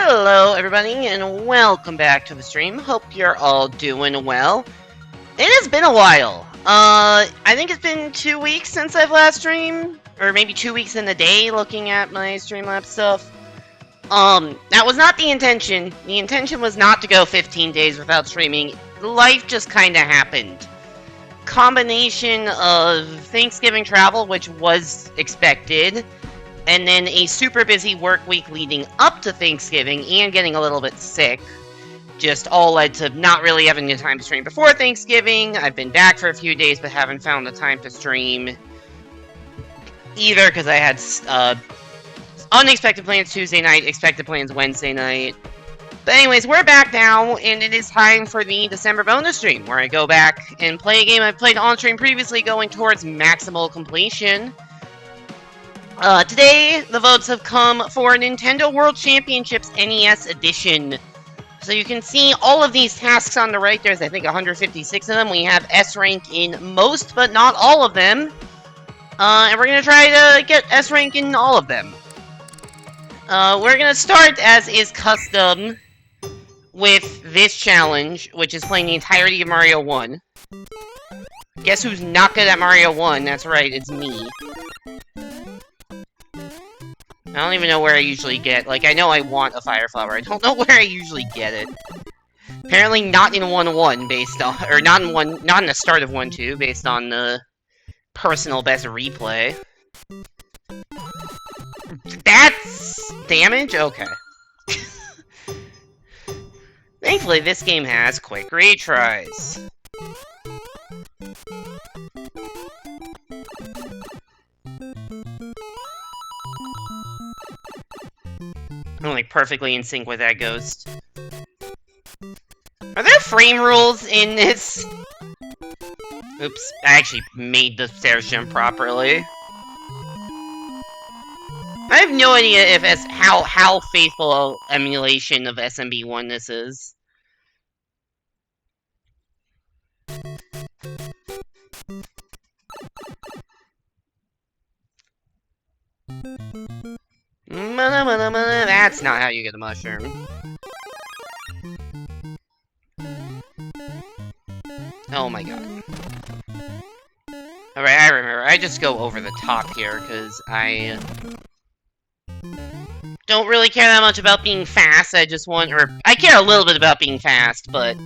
Hello everybody and welcome back to the stream. Hope you're all doing well. It has been a while. I think it's been 2 weeks since I've last streamed, or maybe 2 weeks in a day looking at my Streamlabs stuff. That was not the intention. The intention was not to go 15 days without streaming. Life just kinda happened. Combination of Thanksgiving travel, which was expected, and then a super busy work week leading up to Thanksgiving and getting a little bit sick. Just all led to not really having the time to stream before Thanksgiving. I've been back for a few days but haven't found the time to stream either because I had unexpected plans Tuesday night, expected plans Wednesday night. But anyways, we're back now, and it is time for the December bonus stream, where I go back and play a game I've played on stream previously, going towards maximal completion. Today, the votes have come for Nintendo World Championships NES Edition. So you can see all of these tasks on the right. There's, I think, 156 of them. We have S rank in most, but not all of them. And we're going to try to get S rank in all of them. We're going to start, as is custom, with this challenge, which is playing the entirety of Mario 1. Guess who's not good at Mario 1? That's right, it's me. I don't even know where I usually get, like, I know I want a Fire Flower, I don't know where I usually get it. Apparently not in 1-1, based on, or not in the start of 1-2, based on the personal best replay. That's damage? Okay. Thankfully, this game has quick retries. I'm like perfectly in sync with that ghost. Are there frame rules in this? Oops, I actually made the stairs jump properly. I have no idea if how faithful emulation of SMB1 this is. That's not how you get a mushroom. Oh my god. Alright, I remember. I just go over the top here, because I don't really care that much about being fast. I just want, or I care a little bit about being fast, but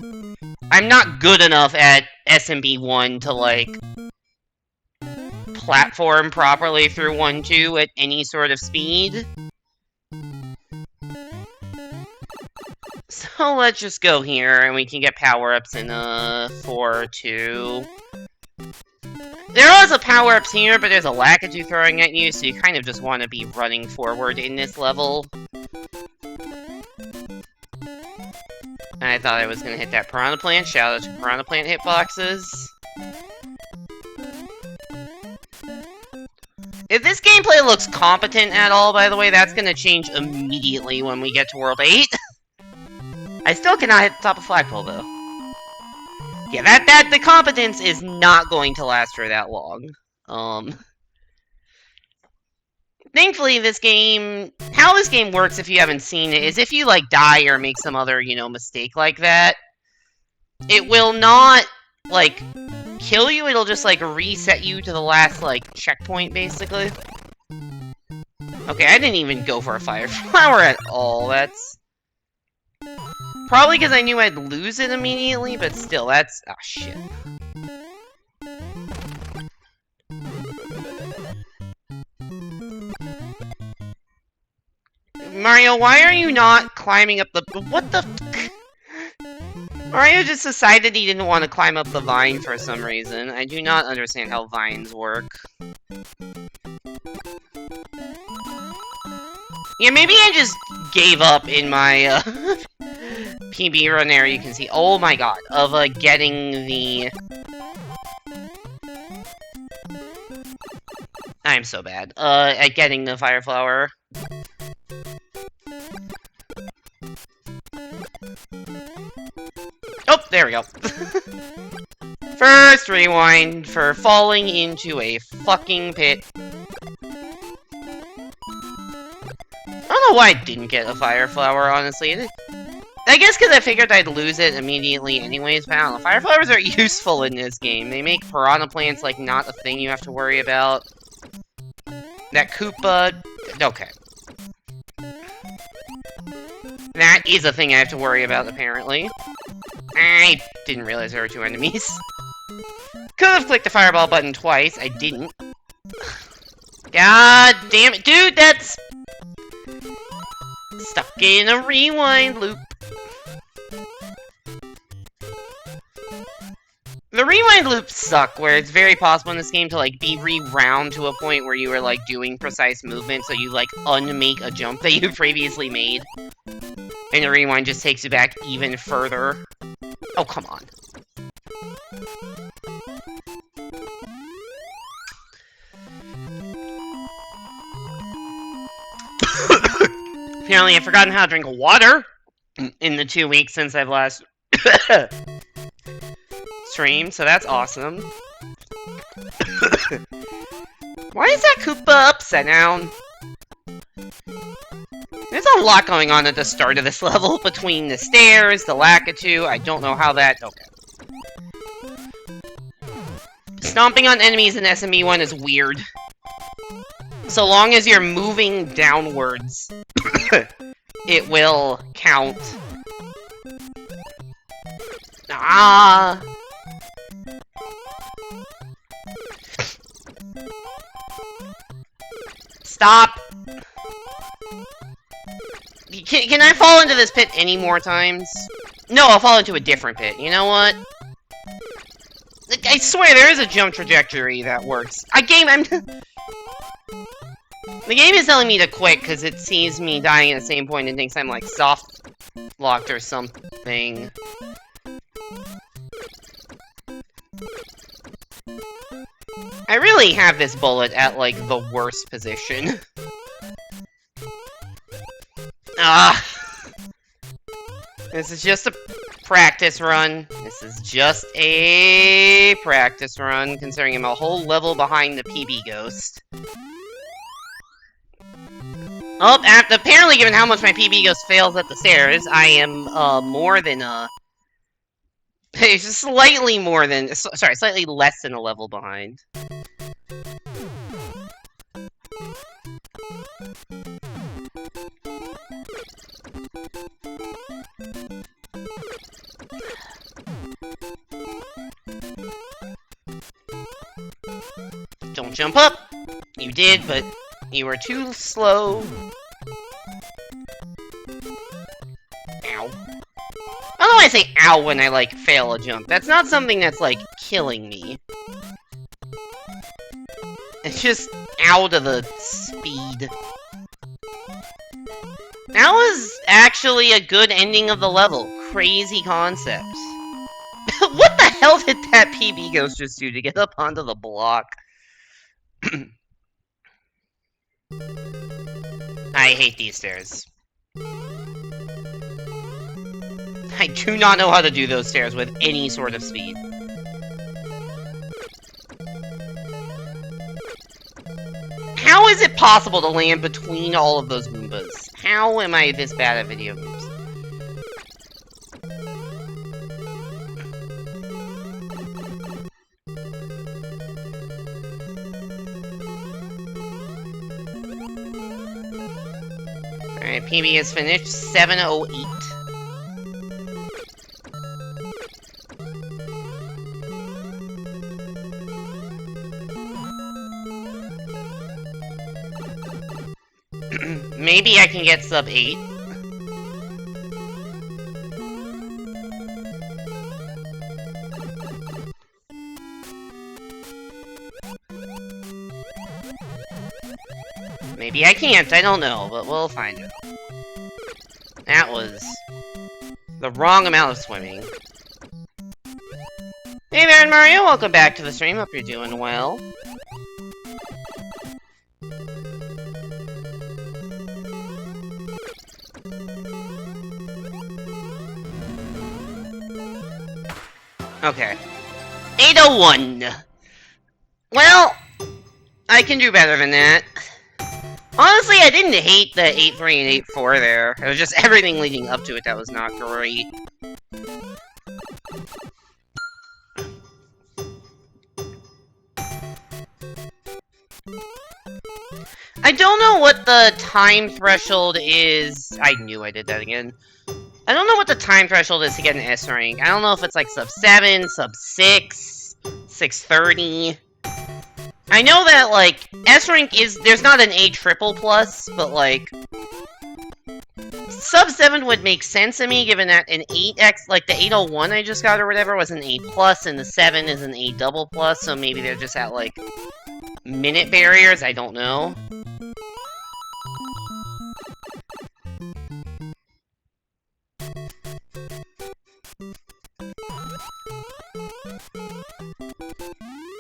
I'm not good enough at SMB1 to, like, platform properly through 1-2 at any sort of speed. So let's just go here, and we can get power-ups in 4-2. There are also power-ups here, but there's a Lakitu throwing at you, so you kind of just want to be running forward in this level. I thought I was going to hit that Piranha Plant. Shout out to Piranha Plant hitboxes. If this gameplay looks competent at all, by the way, that's going to change immediately when we get to World 8. I still cannot hit the top of Flagpole, though. Yeah, the competence is not going to last for that long. Thankfully, this game... How this game works, if you haven't seen it, is if you, like, die or make some other, you know, mistake like that, it will not, like, kill you, it'll just, like, reset you to the last, like, checkpoint, basically. Okay, I didn't even go for a Fire Flower at all, that's... Probably because I knew I'd lose it immediately, but still, that's... Oh, shit. Mario, why are you not climbing up the... What the... Mario just decided he didn't want to climb up the vine for some reason. I do not understand how vines work. Yeah, maybe I just gave up in my, PB run there, you can see, oh my god, of, getting the... I'm so bad. At getting the Fire Flower. Oh, there we go. First rewind for falling into a fucking pit. I don't know why I didn't get a fire flower, honestly. I guess because I figured I'd lose it immediately anyways, but I don't know. Fire flowers are useful in this game. They make piranha plants, like, not a thing you have to worry about. That Koopa... Okay. That is a thing I have to worry about, apparently. I didn't realize there were 2 enemies. Could have clicked the fireball button twice. I didn't. God damn it. Dude, that's... stuck in a rewind loop. The rewind loops suck, where it's very possible in this game to, like, be rewound to a point where you were, like, doing precise movement, so you, like, unmake a jump that you previously made. And the rewind just takes you back even further. Oh, come on. Apparently I've forgotten how to drink water in the 2 weeks since I've last streamed, so that's awesome. Why is that Koopa upside down? There's a lot going on at the start of this level, between the stairs, the Lakitu, I don't know how that... Okay. Stomping on enemies in SME1 is weird. So long as you're moving downwards, it will count. Ah! Stop! Can I fall into this pit any more times? No, I'll fall into a different pit. You know what? I swear there is a jump trajectory that works. The game is telling me to quit because it sees me dying at the same point and thinks I'm like soft locked or something. I really have this bullet at like the worst position. Ah! This is just a practice run. This is just a practice run, considering I'm a whole level behind the PB Ghost. Oh, apparently given how much my PB Ghost fails at the stairs, I am, more than, it's slightly more than, sorry, slightly less than a level behind. Don't jump up! You did, but you were too slow. Ow. I don't know why I say ow when I, like, fail a jump. That's not something that's, like, killing me. It's just out of the speed. That was actually a good ending of the level. Crazy concept. What the hell did that PB Ghost just do to get up onto the block? I hate these stairs. I do not know how to do those stairs with any sort of speed. How is it possible to land between all of those Goombas? How am I this bad at video games? Alright, PB is finished. 708. Maybe I can get sub 8. Maybe I can't, I don't know, but we'll find out. That was the wrong amount of swimming. Hey there, Mario, welcome back to the stream, hope you're doing well. Okay. 801. Well, I can do better than that. Honestly, I didn't hate the 8-3 and 8-4 there. It was just everything leading up to it that was not great. I don't know what the time threshold is. I knew I did that again. I don't know what the time threshold is to get an S rank. I don't know if it's like sub 7, sub 6, 630. I know that, like, S rank is, there's not an A triple plus, but, like, sub 7 would make sense to me, given that an 8X, like the 801 I just got or whatever, was an A plus, and the 7 is an A double plus, so maybe they're just at, like, minute barriers, I don't know.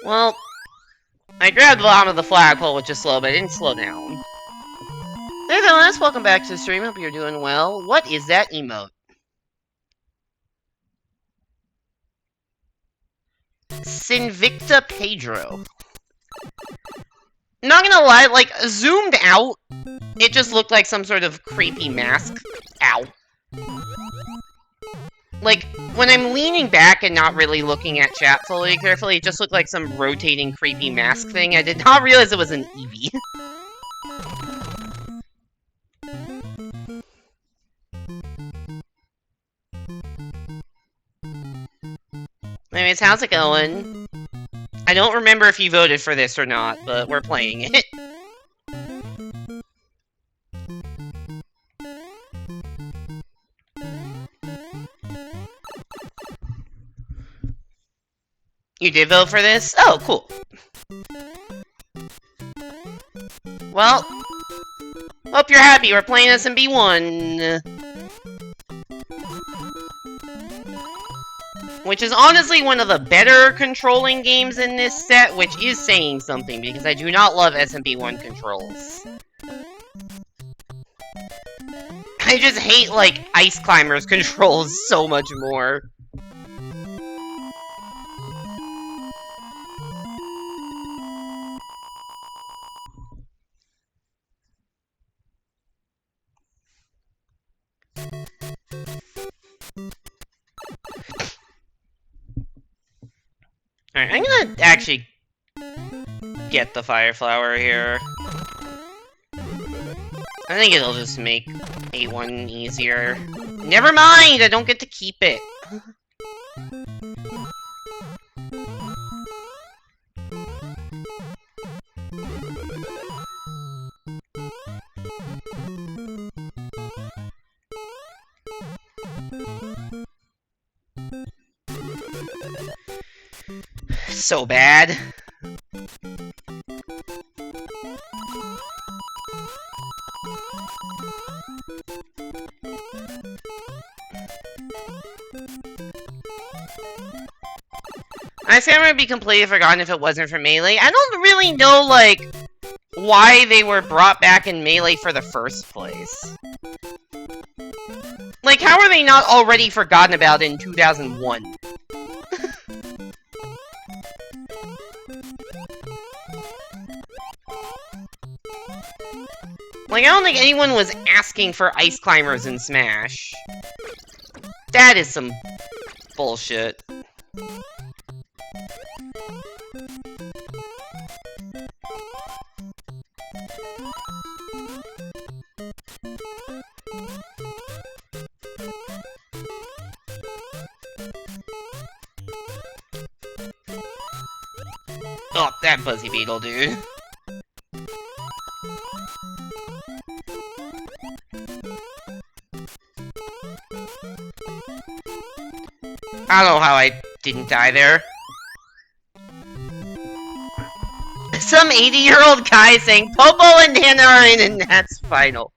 Well, I grabbed the bottom of the flagpole, which is slow, but I didn't slow down. Nevertheless, welcome back to the stream. Hope you're doing well. What is that emote? Sinvicta Pedro. Not gonna lie, like, zoomed out, it just looked like some sort of creepy mask. Ow. Like, when I'm leaning back and not really looking at chat fully carefully, it just looked like some rotating creepy mask thing. I did not realize it was an Eevee. Anyways, how's it going? I don't remember if you voted for this or not, but we're playing it. You did vote for this? Oh, cool. Well, hope you're happy. We're playing SMB1. Which is honestly one of the better controlling games in this set, which is saying something, because I do not love SMB1 controls. I just hate, like, Ice Climber's controls so much more. Alright, I'm gonna actually get the Fire Flower here. I think it'll just make 8-1 easier. Never mind! I don't get to keep it! So bad. I say I'm gonna be completely forgotten if it wasn't for Melee. I don't really know, like, why they were brought back in Melee for the first place. Like, how are they not already forgotten about in 2001? Like, I don't think anyone was asking for Ice Climbers in Smash. That is some bullshit. Oh, that Buzzy Beetle, dude. I don't know how I didn't die there. Some 80-year-old guy saying, Popo and Nana are in and that's final.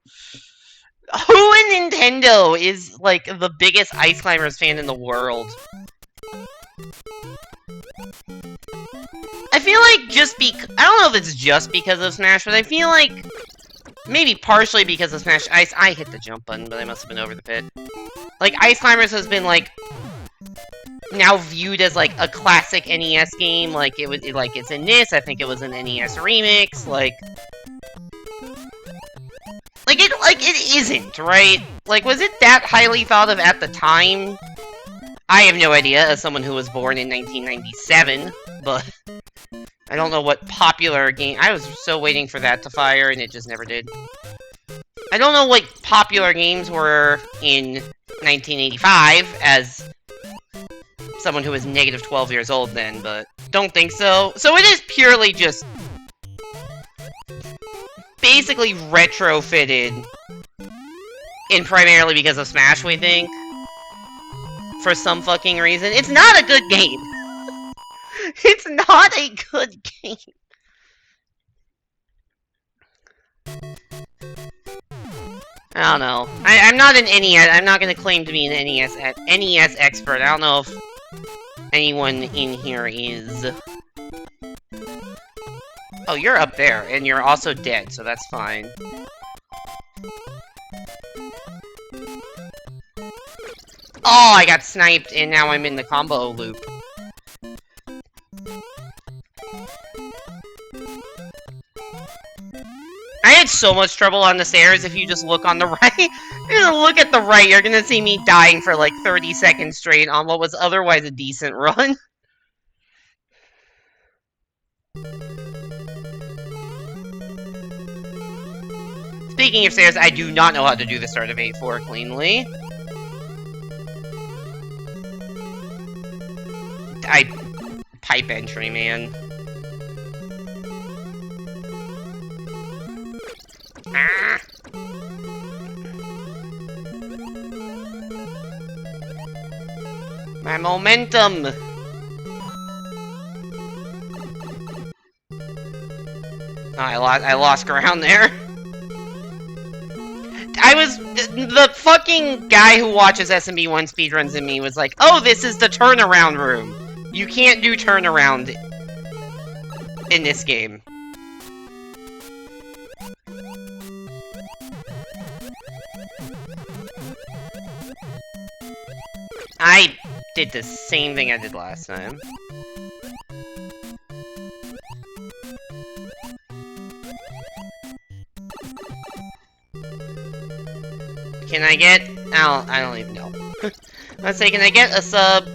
Who in Nintendo is, like, the biggest Ice Climbers fan in the world? I feel like I don't know if it's just because of Smash, but I feel like maybe partially because of Smash. I hit the jump button, but I must have been over the pit. Like, Ice Climbers has been, like, now viewed as, like, a classic NES game. Like, it's in this. I think it was an NES remix. Like, it isn't, right? Like, was it that highly thought of at the time? I have no idea, as someone who was born in 1997, but I don't know what popular game... I was so waiting for that to fire, and it just never did. I don't know what popular games were in 1985, as someone who was negative 12 years old then, but don't think so. So it is purely just basically retrofitted, and primarily because of Smash, we think. For some fucking reason. It's not a good game. It's not a good game. I don't know. I'm not an NES. I'm not going to claim to be an NES expert. I don't know if anyone in here is. Oh, you're up there, and you're also dead, so that's fine. Oh, I got sniped, and now I'm in the combo loop. I had so much trouble on the stairs. If you just look on the right, you look at the right, you're gonna see me dying for like 30 seconds straight on what was otherwise a decent run. Speaking of stairs, I do not know how to do the start of 8-4 cleanly. Pipe entry, man. Ah! My momentum! Oh, I lost ground there. The fucking guy who watches SMB1 speedruns in me was like, oh, this is the turnaround room. You can't do turnaround in this game. I did the same thing I did last time. Can I get... I don't even know. Let's say, can I get a sub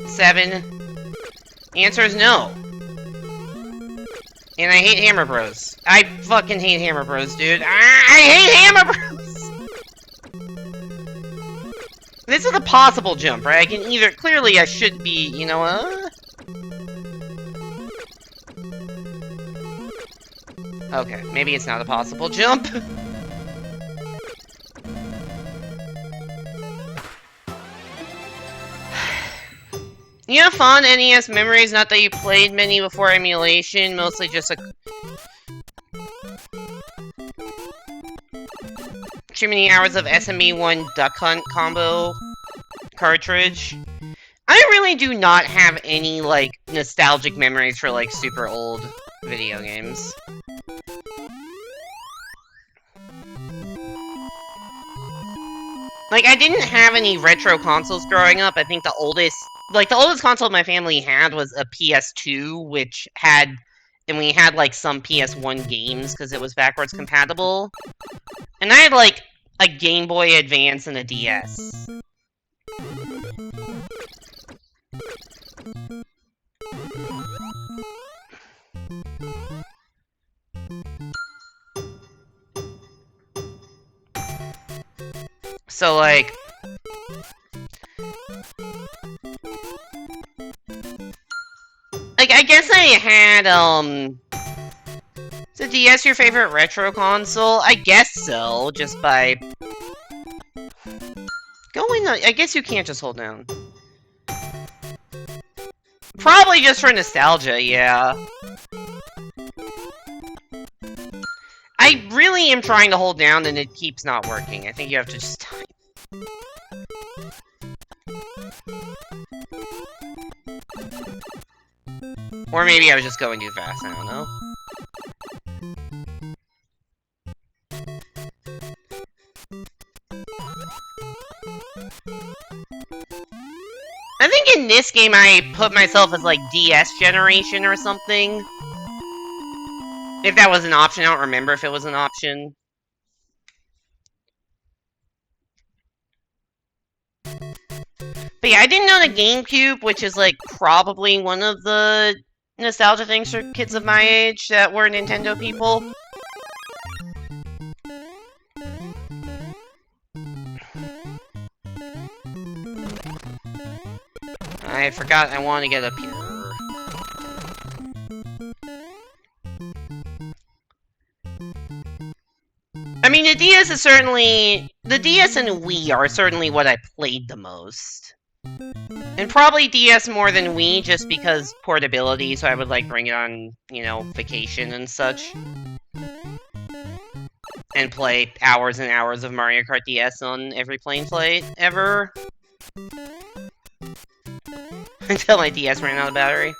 7? Answer is no. And I hate Hammer Bros. I fucking hate Hammer Bros, dude. I hate Hammer Bros! This is a possible jump, right? I can either... Clearly, I should be, you know, Okay, maybe it's not a possible jump. You have fond NES memories, not that you played many before emulation, mostly just a... Too many hours of SME1 Duck Hunt combo cartridge. I really do not have any, like, nostalgic memories for, like, super old video games. Like, I didn't have any retro consoles growing up. I think the oldest console my family had was a PS2, which had, and we had, like, some PS1 games, because it was backwards compatible. And I had, like, a Game Boy Advance and a DS. So, like... I guess I had, is the DS your favorite retro console? I guess so, just by... Going on... I guess you can't just hold down. Probably just for nostalgia, yeah. I really am trying to hold down and it keeps not working. I think you have to just type. Or maybe I was just going too fast, I don't know. I think in this game I put myself as like DS generation or something. If that was an option, I don't remember if it was an option. But yeah, I didn't own a GameCube, which is like probably one of the nostalgia things for kids of my age that were Nintendo people. I forgot I want to get up here. I mean, the DS is certainly... The DS and Wii are certainly what I played the most. And probably DS more than Wii, just because portability, so I would, like, bring it on, you know, vacation and such. And play hours and hours of Mario Kart DS on every plane flight ever. Until my DS ran out of battery.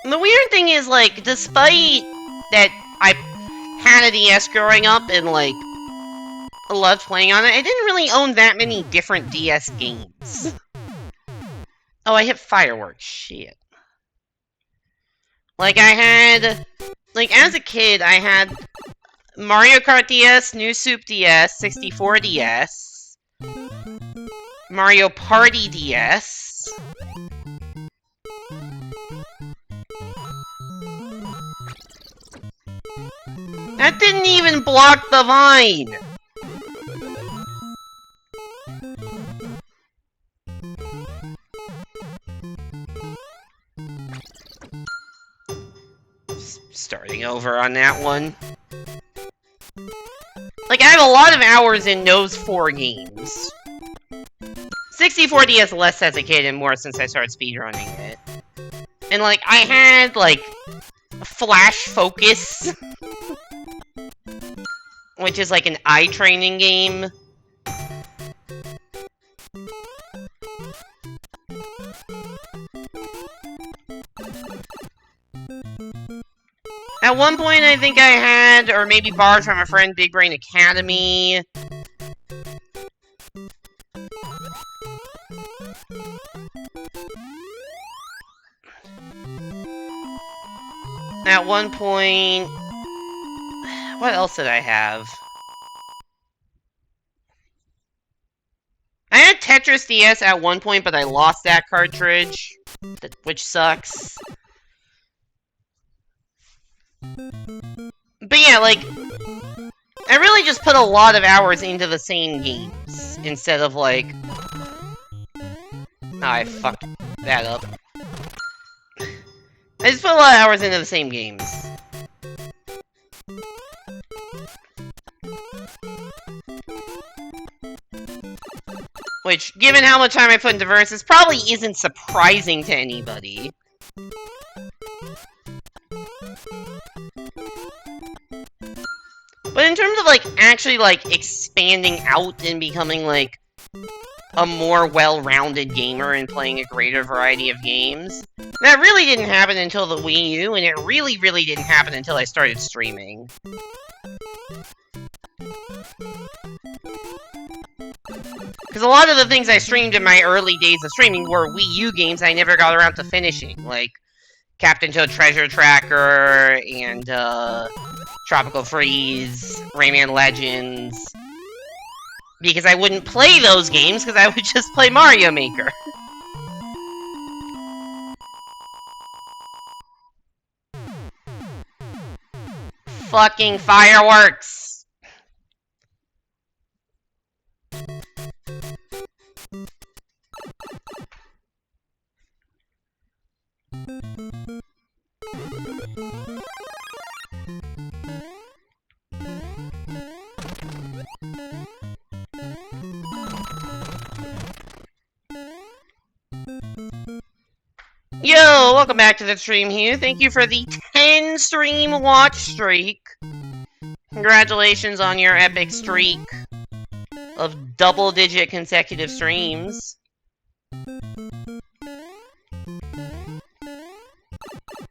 The weird thing is, like, despite that I had a DS growing up and, like, loved playing on it, I didn't really own that many different DS games. Oh, I hit fireworks. Shit. Like, I had... Like, as a kid, I had Mario Kart DS, New Soup DS, 64 DS, Mario Party DS... That didn't even block the vine! Starting over on that one. Like, I have a lot of hours in those 4 games. 64 DS less as a kid and more since I started speedrunning it. And, like, I had, like, Flash Focus. Which is like an eye training game. At one point, I think I had, or maybe borrowed from a friend, Big Brain Academy. At one point... What else did I have? I had Tetris DS at one point, but I lost that cartridge, which sucks. But yeah, like, I really just put a lot of hours into the same games, instead of, like... Oh, I fucked that up. I just put a lot of hours into the same games. Which, given how much time I put into Versus, probably isn't surprising to anybody. But in terms of, like, actually, like, expanding out and becoming, like, a more well-rounded gamer and playing a greater variety of games, that really didn't happen until the Wii U, and it really, really didn't happen until I started streaming. Because a lot of the things I streamed in my early days of streaming were Wii U games I never got around to finishing, like Captain Toad Treasure Tracker, and, Tropical Freeze, Rayman Legends. Because I wouldn't play those games, because I would just play Mario Maker. Fucking fireworks! Yo, welcome back to the stream here. Thank you for the 10 stream watch streak. Congratulations on your epic streak of double-digit consecutive streams.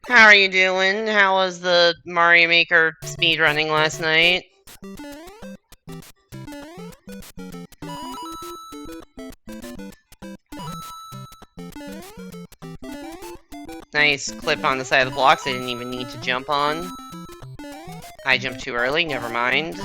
How are you doing? How was the Mario Maker speedrunning last night? Nice clip on the side of the blocks I didn't even need to jump on. I jumped too early, never mind.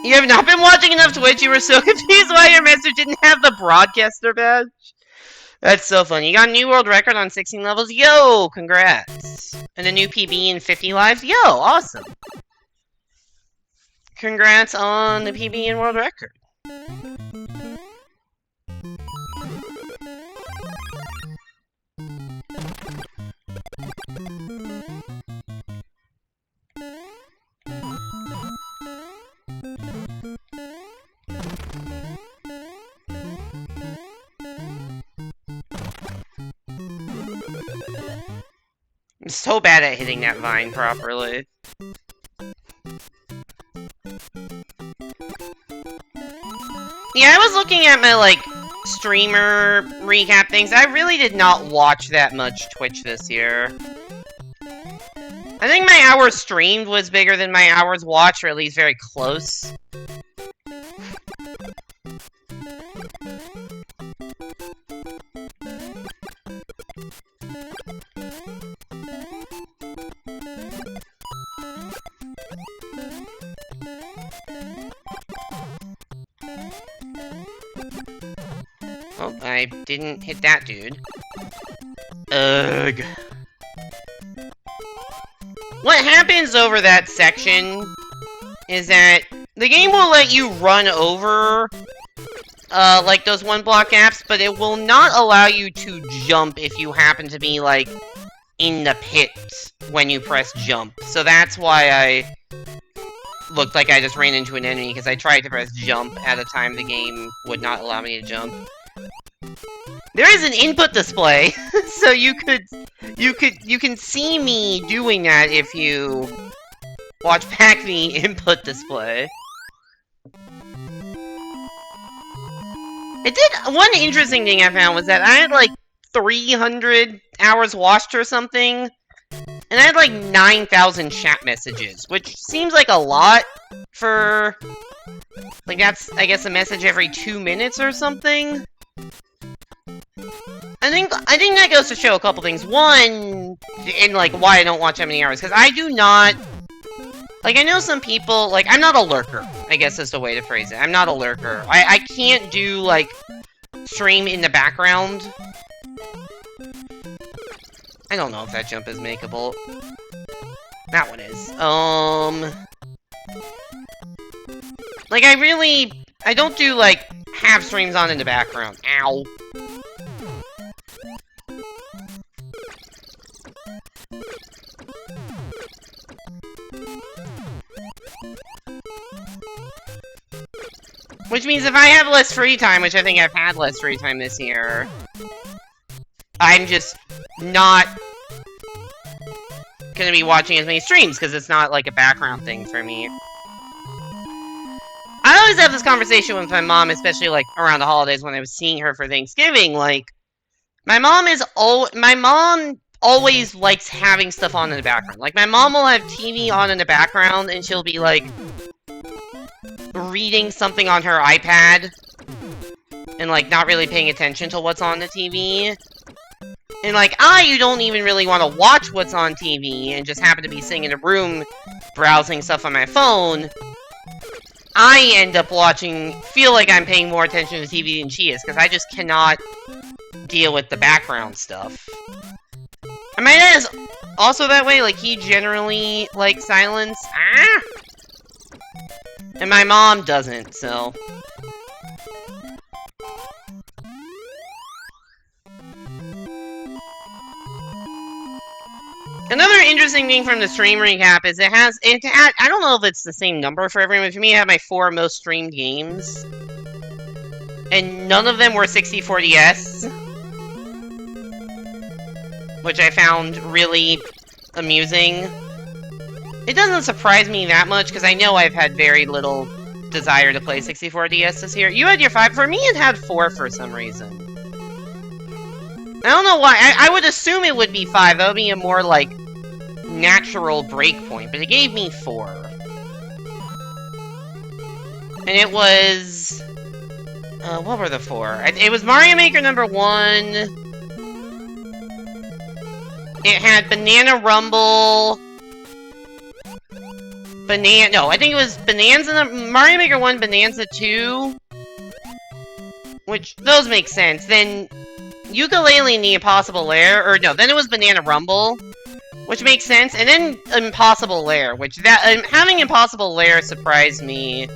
You have not been watching enough Twitch? You were so confused why your message didn't have the broadcaster badge? That's so funny. You got a new world record on 16 levels? Yo, congrats. And a new PB in 50 lives? Yo, awesome. Congrats on the PB and world record. I'm so bad at hitting that vine properly. Yeah, I was looking at my, like, streamer recap things. I really did not watch that much Twitch this year. I think my hours streamed was bigger than my hours watched, or at least very close. Oh, I didn't hit that dude. Ugh. What happens over that section is that the game will let you run over, like those one-block apps, but it will not allow you to jump if you happen to be, like, in the pit when you press jump. So that's why I looked like I just ran into an enemy, because I tried to press jump at a time the game would not allow me to jump. There is an input display, so you can see me doing that if you watch back the input display. It did, one interesting thing I found was that I had like 300 hours watched or something, and I had like 9,000 chat messages, which seems like a lot for, like, that's, I guess, a message every 2 minutes or something. I think that goes to show a couple things. One, and like why I don't watch that many hours, because I do not, like, I know some people, like, I'm not a lurker, I guess is the way to phrase it. I'm not a lurker. I can't do, like, stream in the background. I don't know if that jump is makeable. That one is. Like, I don't do, like, have streams on in the background. Ow. Which means if I have less free time, which I think I've had less free time this year, I'm just not gonna be watching as many streams, because it's not like a background thing for me. I always have this conversation with my mom, especially like around the holidays when I was seeing her for Thanksgiving. Like, my mom always likes having stuff on in the background. Like, my mom will have TV on in the background, and she'll be like reading something on her iPad and like not really paying attention to what's on the TV. And like, you don't even really want to watch what's on TV and just happen to be sitting in a room browsing stuff on my phone. I end up feel like I'm paying more attention to TV than she is, because I just cannot deal with the background stuff. And my dad is also that way, like, he generally likes silence. And my mom doesn't, so. Another interesting thing from the stream recap is it had, I don't know if it's the same number for everyone, but for me it had my 4 most streamed games. And none of them were 64DS. Which I found really amusing. It doesn't surprise me that much, because I know I've had very little desire to play 64DS this year. You had your 5. For me, it had 4 for some reason. I don't know why. I would assume it would be 5. That would be a more, like, natural breakpoint, but it gave me 4. And it was... what were the 4? It was Mario Maker number 1. It had Banana Rumble... No, I think it was Bonanza... Mario Maker 1, Bonanza 2... Which, those make sense. Then, Yooka-Laylee and the Impossible Lair... Or, no, then it was Banana Rumble... Which makes sense, and then Impossible Lair, which having Impossible Lair surprised me.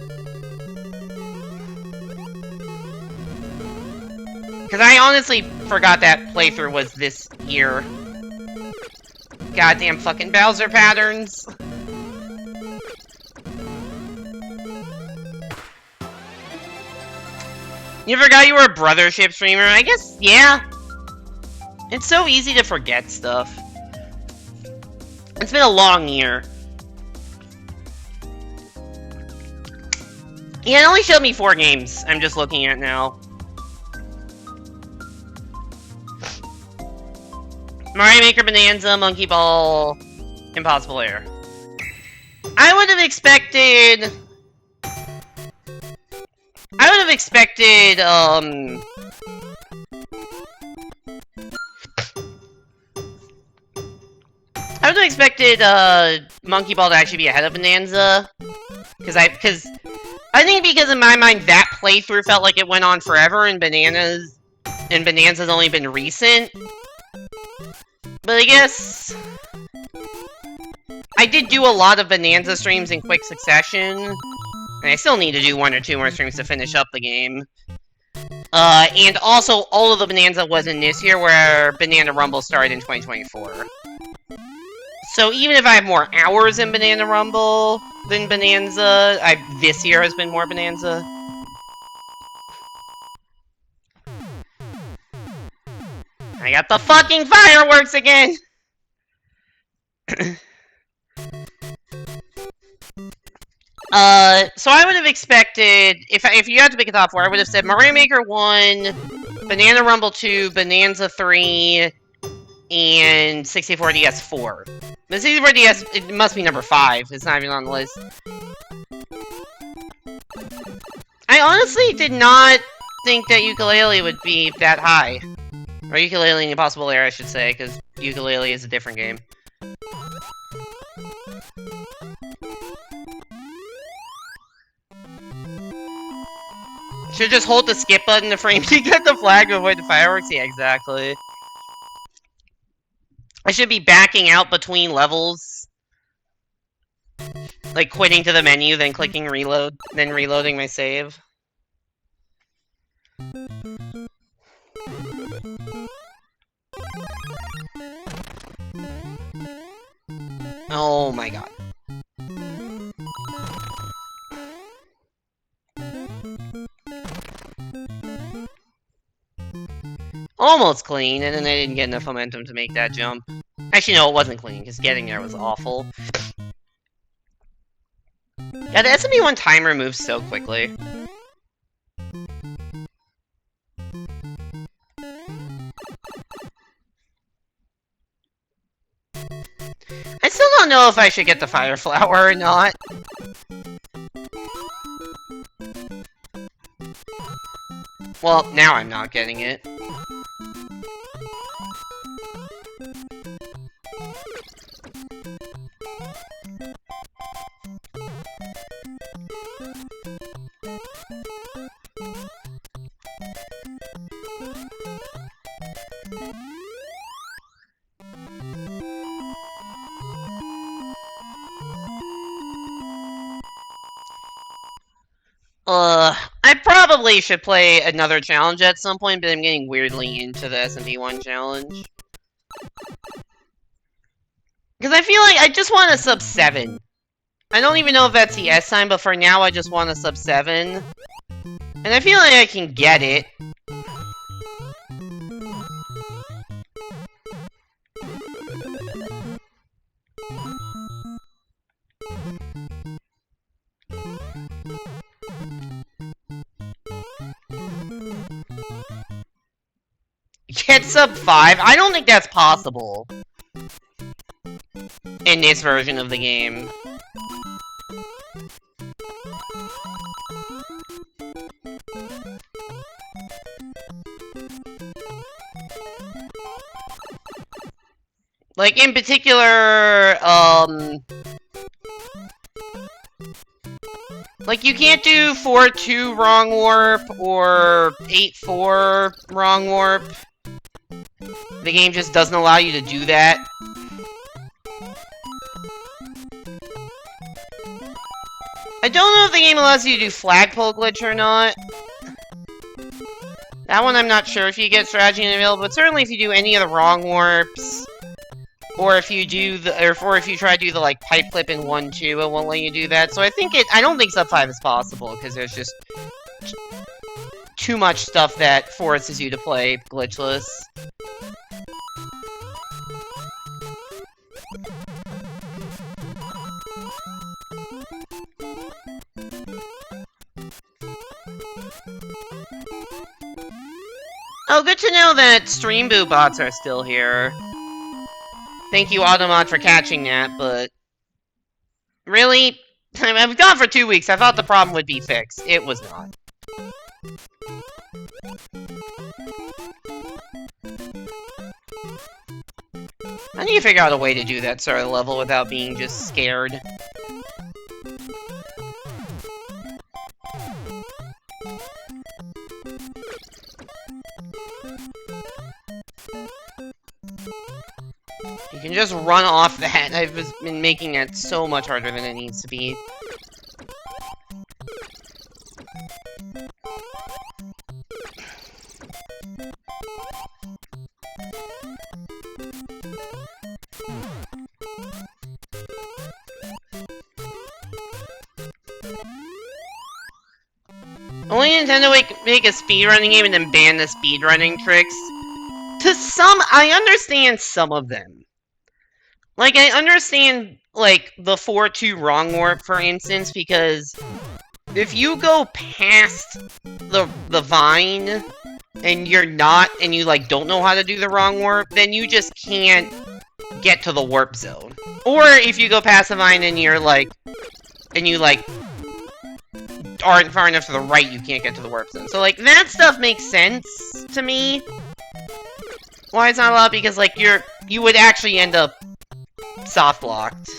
Because I honestly forgot that playthrough was this year. Goddamn fucking Bowser patterns. You forgot you were a Brothership streamer? I guess, yeah. It's so easy to forget stuff. It's been a long year. Yeah, it only showed me 4 games. I'm just looking at now. Mario Maker, Bonanza, Monkey Ball, Impossible Lair. I would have expected... I would have expected, Monkey Ball to actually be ahead of Bonanza. Because I think because in my mind, that playthrough felt like it went on forever, and Bonanza's only been recent. But I guess... I did do a lot of Bonanza streams in quick succession. And I still need to do 1 or 2 more streams to finish up the game. And also, all of the Bonanza was in this year, where Banana Rumble started in 2024. So even if I have more hours in Banana Rumble than Bonanza, this year has been more Bonanza. I got the fucking fireworks again! So I would have expected, if you had to pick a top 4, I would have said Mario Maker 1, Banana Rumble 2, Bonanza 3, and 64DS 4. The 64DS, it must be number 5. It's not even on the list. I honestly did not think that Yooka-Laylee would be that high. Or Yooka-Laylee and Impossible Lair, I should say, because Yooka-Laylee is a different game. Should just hold the skip button to frame to get the flag to avoid the fireworks? Yeah, exactly. I should be backing out between levels. Like quitting to the menu, then clicking reload, then reloading my save. Oh my god. Almost clean, and then I didn't get enough momentum to make that jump. Actually, no, it wasn't clean, because getting there was awful. Yeah, the SMB1 timer moves so quickly. I still don't know if I should get the Fire Flower or not. Well, now I'm not getting it. I probably should play another challenge at some point, but I'm getting weirdly into the SMP1 challenge. Because I feel like I just want a sub 7. I don't even know if that's the S sign, but for now I just want a sub 7. And I feel like I can get it. Get sub 5? I don't think that's possible. in this version of the game. Like, in particular, like, you can't do 4-2 wrong warp or 8-4 wrong warp. The game just doesn't allow you to do that. I don't know if the game allows you to do flagpole glitch or not. That one I'm not sure if you get strategy available, but certainly if you do any of the wrong warps, or if you do the, or if you try to do the like pipe clip in 1-2, it won't let you do that. So I don't think sub 5 is possible because there's just too much stuff that forces you to play glitchless. Oh, good to know that Stream Boo bots are still here. Thank you, Automod, for catching that, but... Really? I've gone for 2 weeks. I thought the problem would be fixed. It was not. I need to figure out a way to do that sort of level without being just scared. You can just run off that. I've been making that so much harder than it needs to be. Only Nintendo make a speedrunning game and then ban the speedrunning tricks. I understand some of them. Like, I understand, like, the 4-2 wrong warp, for instance, because if you go past the vine, and you, like, don't know how to do the wrong warp, then you just can't get to the warp zone. Or if you go past the vine and you, like, aren't far enough to the right, you can't get to the warp zone. So, like, that stuff makes sense to me. Why it's not allowed? Because, like, you would actually end up soft locked.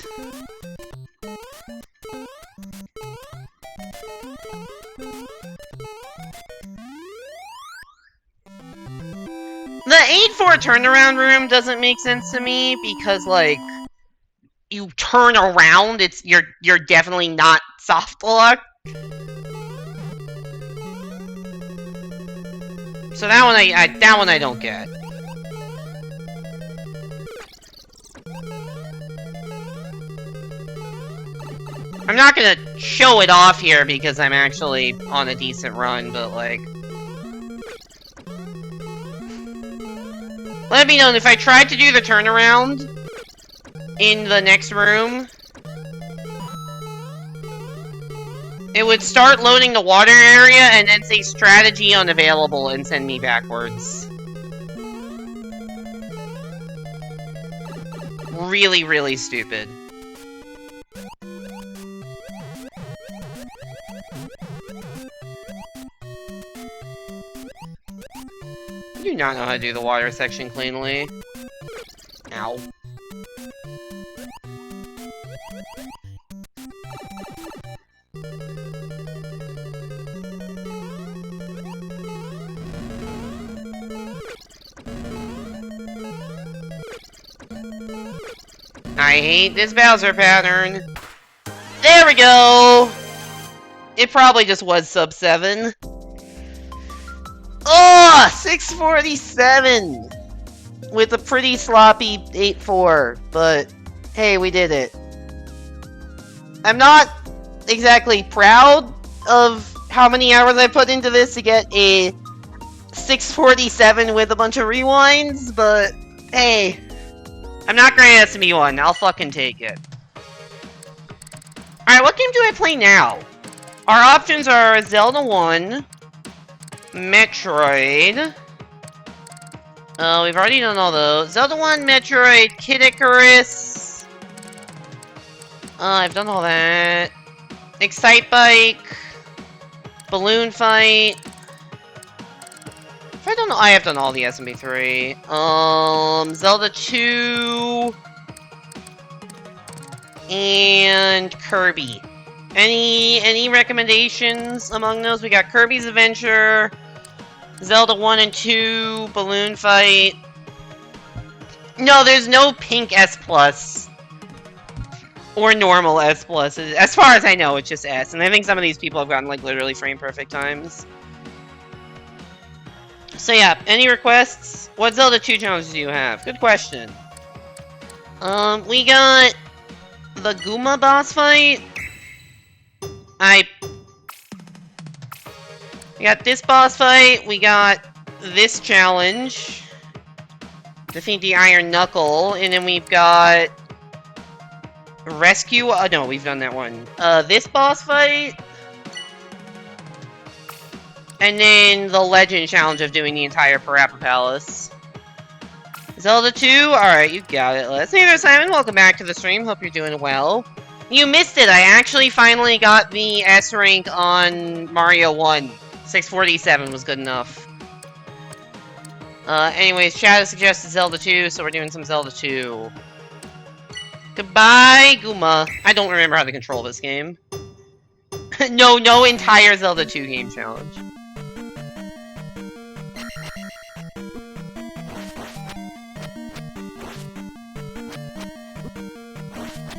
The 8-4 turnaround room doesn't make sense to me because, like, you turn around, you're definitely not soft locked. So that one I don't get. I'm not gonna show it off here because I'm actually on a decent run, but like... Let me know if I tried to do the turnaround in the next room, it would start loading the water area and then say strategy unavailable and send me backwards. Really, really stupid. I do not know how to do the water section cleanly. Ow. I hate this Bowser pattern. There we go! It probably just was sub 7. Oh, 647! With a pretty sloppy 8-4, but hey, we did it. I'm not exactly proud of how many hours I put into this to get a 647 with a bunch of rewinds, but hey, I'm not Grand SME1, I'll fucking take it. Alright, what game do I play now? Our options are Zelda 1, Metroid. We've already done all those. Zelda 1, Metroid, Kid Icarus, I've done all that. Excite Bike. Balloon Fight. If I don't know, I have done all the SMB3. Zelda 2. And Kirby. Any recommendations among those? We got Kirby's Adventure, Zelda 1 and 2, Balloon Fight. No, there's no pink S+. Or normal S+. As far as I know, it's just S. And I think some of these people have gotten, like, literally frame-perfect times. So yeah, any requests? What Zelda 2 challenges do you have? Good question. We got the Guma boss fight. We got this boss fight. We got this challenge. Defeat the Iron Knuckle. And then we've got Rescue. No, we've done that one. This boss fight. And then the Legend challenge of doing the entire Parappa Palace. Zelda 2? Alright, you got it. Hey there, Simon. Welcome back to the stream. Hope you're doing well. You missed it. I actually finally got the S rank on Mario 1. 647 was good enough. Anyways, chat has suggested Zelda 2, so we're doing some Zelda 2. Goodbye, Guma. I don't remember how to control this game. No entire Zelda 2 game challenge.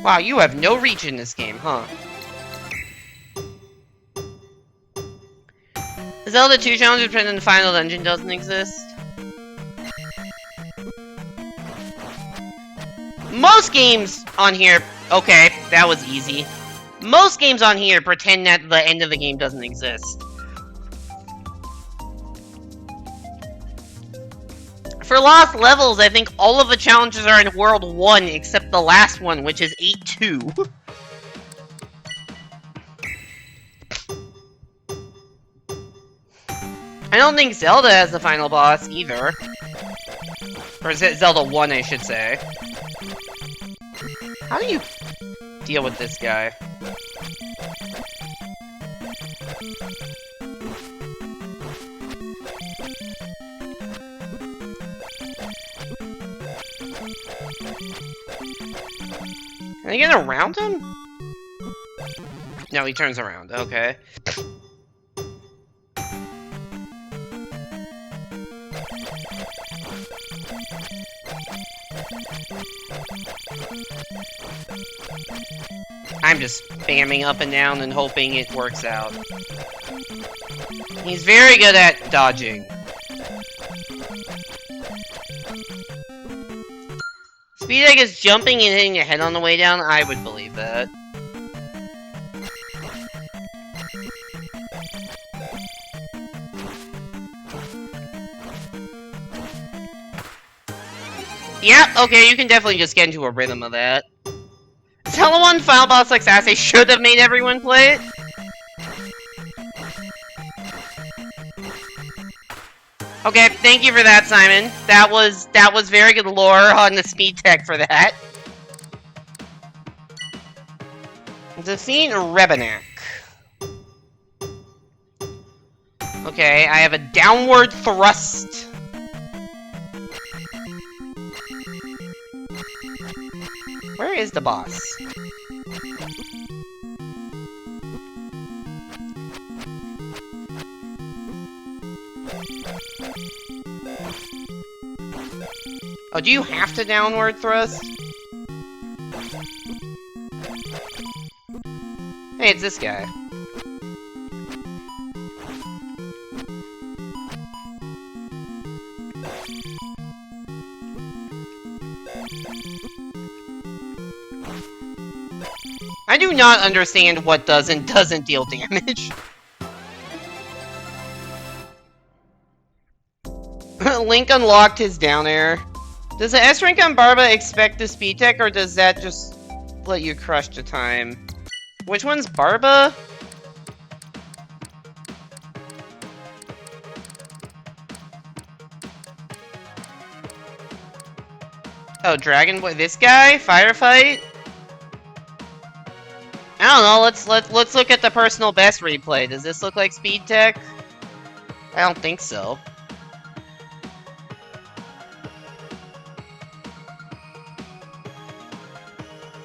Wow, you have no reach in this game, huh? The Zelda 2 challenge is printed in the final dungeon doesn't exist. Most games on here... Okay, that was easy. Most games on here pretend that the end of the game doesn't exist. For Lost Levels, I think all of the challenges are in World 1, except the last one, which is 8-2. I don't think Zelda has the final boss, either. Or is it Zelda 1, I should say. How do you deal with this guy? Can I get around him? No, he turns around. Okay. I'm just spamming up and down and hoping it works out. He's very good at dodging. Speed egg is jumping and hitting your head on the way down? I would believe that. Yep, okay, you can definitely just get into a rhythm of that. Zelda 1 Final Boss like Sassy should have made everyone play it. Okay, thank you for that, Simon. That was very good lore on the speed tech for that. Defeat Rebenak. Okay, I have a downward thrust. Where is the boss? Oh, do you have to downward thrust? Hey, it's this guy. I do not understand what does and doesn't deal damage. Link unlocked his down air. Does the S rank on Barba expect the speed tech, or does that just let you crush the time? Which one's Barba? Oh, Dragon Boy. This guy? Firefight? I don't know. Let's look at the personal best replay. Does this look like speed tech? I don't think so.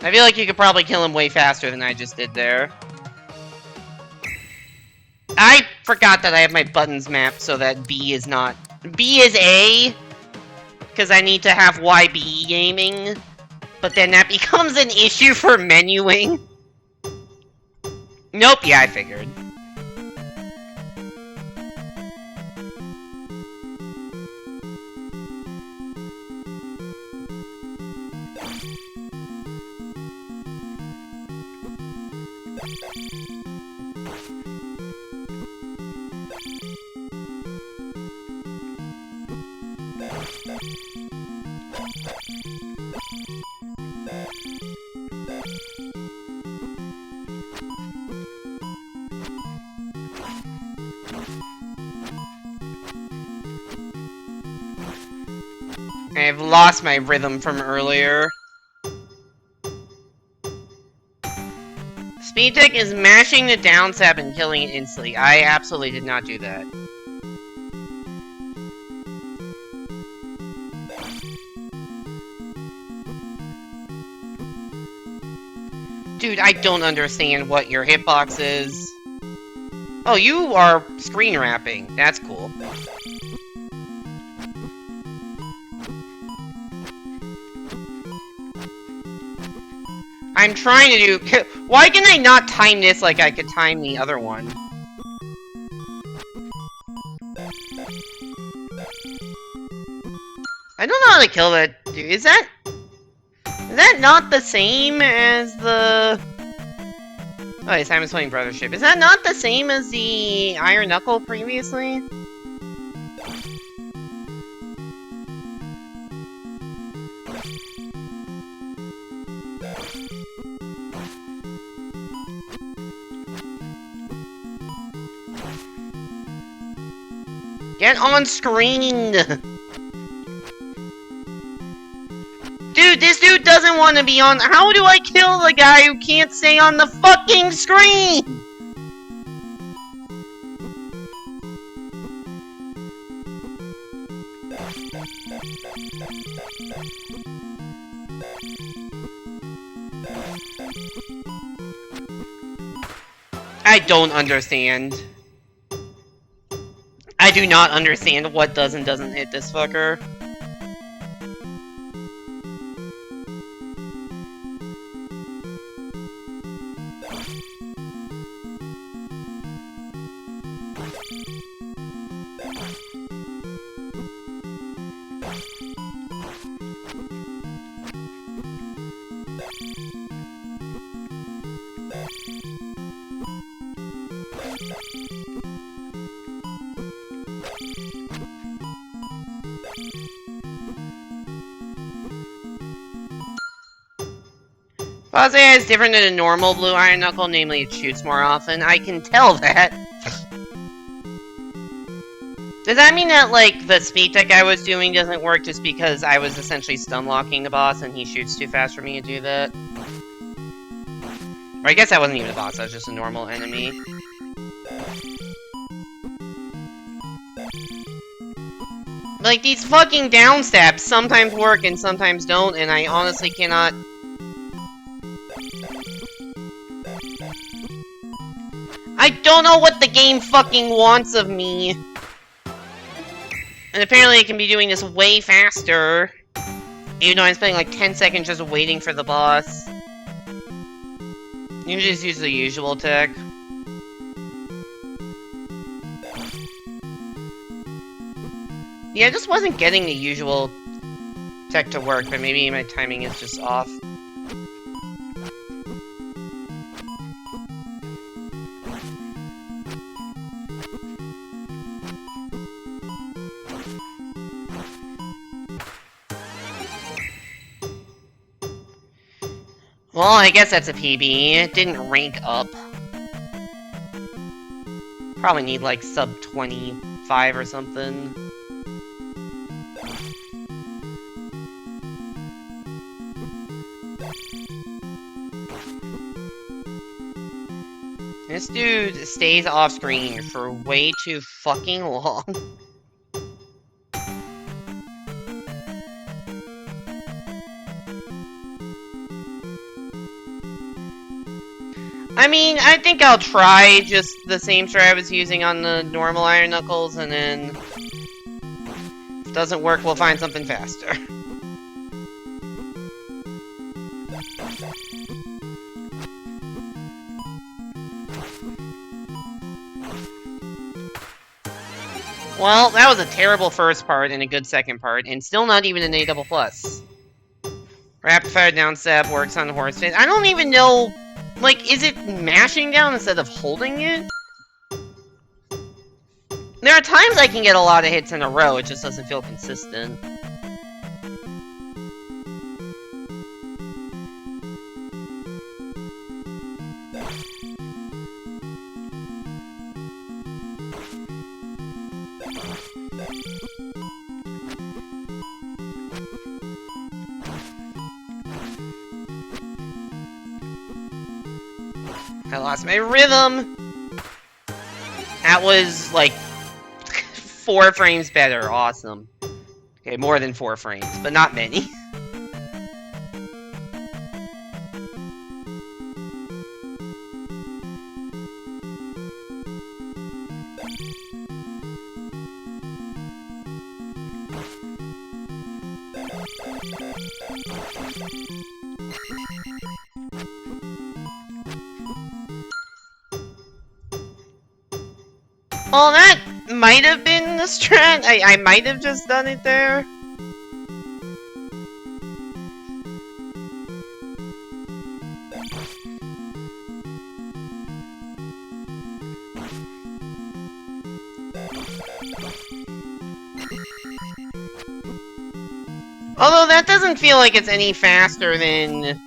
I feel like you could probably kill him way faster than I just did there. I forgot that I have my buttons mapped so that B is not... B is A, because I need to have YB aiming, but then that becomes an issue for menuing. Nope, yeah, I figured. I've lost my rhythm from earlier. Speed tech is mashing the down tab and killing it instantly. I absolutely did not do that. Dude, I don't understand what your hitbox is. Oh, you are screen wrapping. That's cool. I'm trying to do... Why can I not time this like I could time the other one? I don't know how to kill that dude. Is that not the same as the... Oh, yes, I'm playing Brothership. Is that not the same as the Iron Knuckle previously? Get on screen! Dude, this dude doesn't want to be on... How do I kill the guy who can't stay on the fucking screen? I don't understand. I do not understand what does and doesn't hit this fucker. Boss AI is different than a normal blue Iron Knuckle, namely it shoots more often. I can tell that. Does that mean that, like, the speed tech I was doing doesn't work just because I was essentially stun locking the boss and he shoots too fast for me to do that? Or I guess that wasn't even a boss, that was just a normal enemy. Like, these fucking down stabs sometimes work and sometimes don't, and I honestly cannot... I don't know what the game fucking wants of me! And apparently it can be doing this way faster. Even though I'm spending like 10 seconds just waiting for the boss. You can just use the usual tech. Yeah, I just wasn't getting the usual tech to work, but maybe my timing is just off. Well, I guess that's a PB. It didn't rank up. Probably need like sub 25 or something. This dude stays off screen for way too fucking long. I mean, I think I'll try just the same strat I was using on the normal Iron Knuckles, and then if it doesn't work, we'll find something faster. Well, that was a terrible first part and a good second part, and still not even an A++. Rapid fire down step works on the horse face. I don't even know, like, is it mashing down instead of holding it? There are times I can get a lot of hits in a row, it just doesn't feel consistent. I lost my rhythm! That was, like, 4 frames better. Awesome. Okay, more than 4 frames, but not many. Well, that might have been the strat. I might have just done it there. Although that doesn't feel like it's any faster than...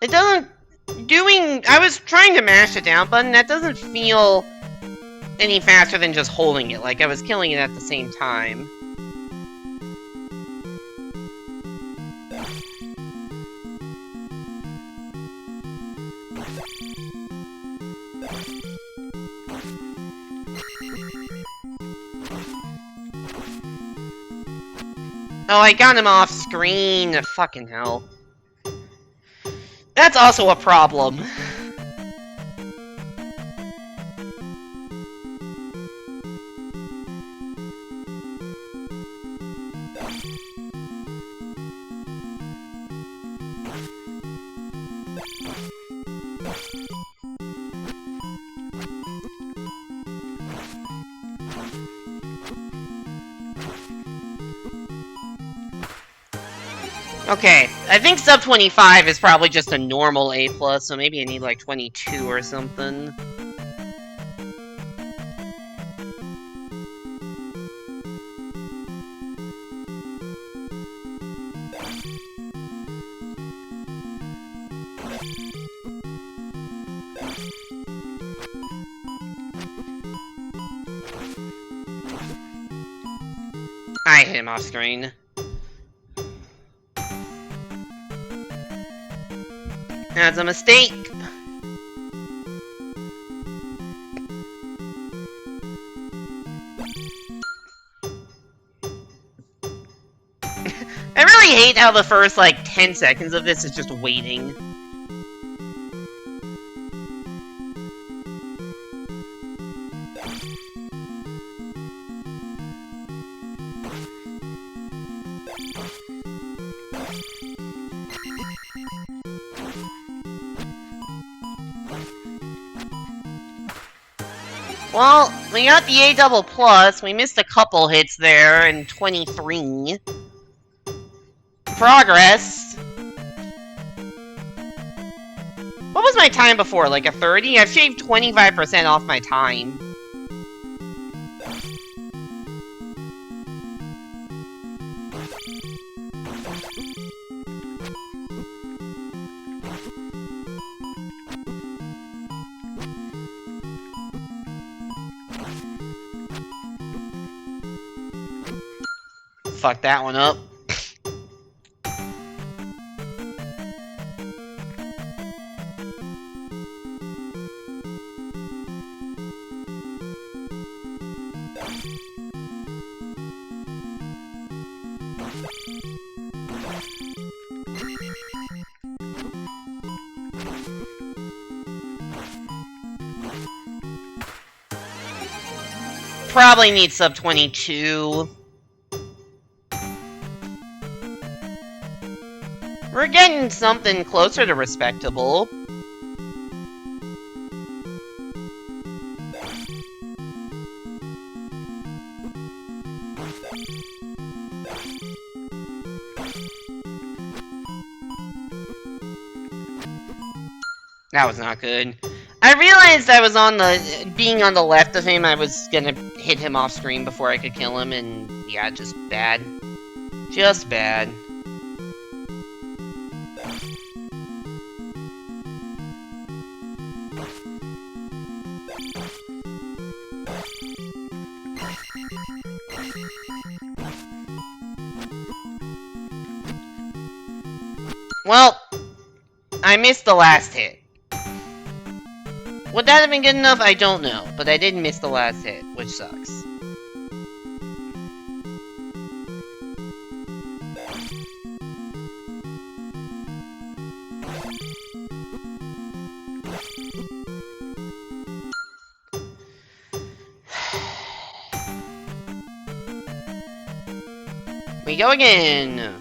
It doesn't... I was trying to mash the down button, that doesn't feel any faster than just holding it, like I was killing it at the same time. Oh, I got him off screen. Fucking hell. That's also a problem. Okay, I think sub 25 is probably just a normal A+, so maybe I need like 22 or something. I hit him off screen. That's a mistake. I really hate how the first, like, 10 seconds of this is just waiting. Well, we got the A++, we missed a couple hits there in 23. Progress. What was my time before, like a 30? I've shaved 25% off my time. Fuck that one up. probably need sub 22. We're getting something closer to respectable. That was not good. I realized I was on the... being on the left of him, I was gonna hit him off screen before I could kill him, and yeah, just bad. Just bad. Well, I missed the last hit. Would that have been good enough? I don't know, but I did miss the last hit, which sucks. We go again!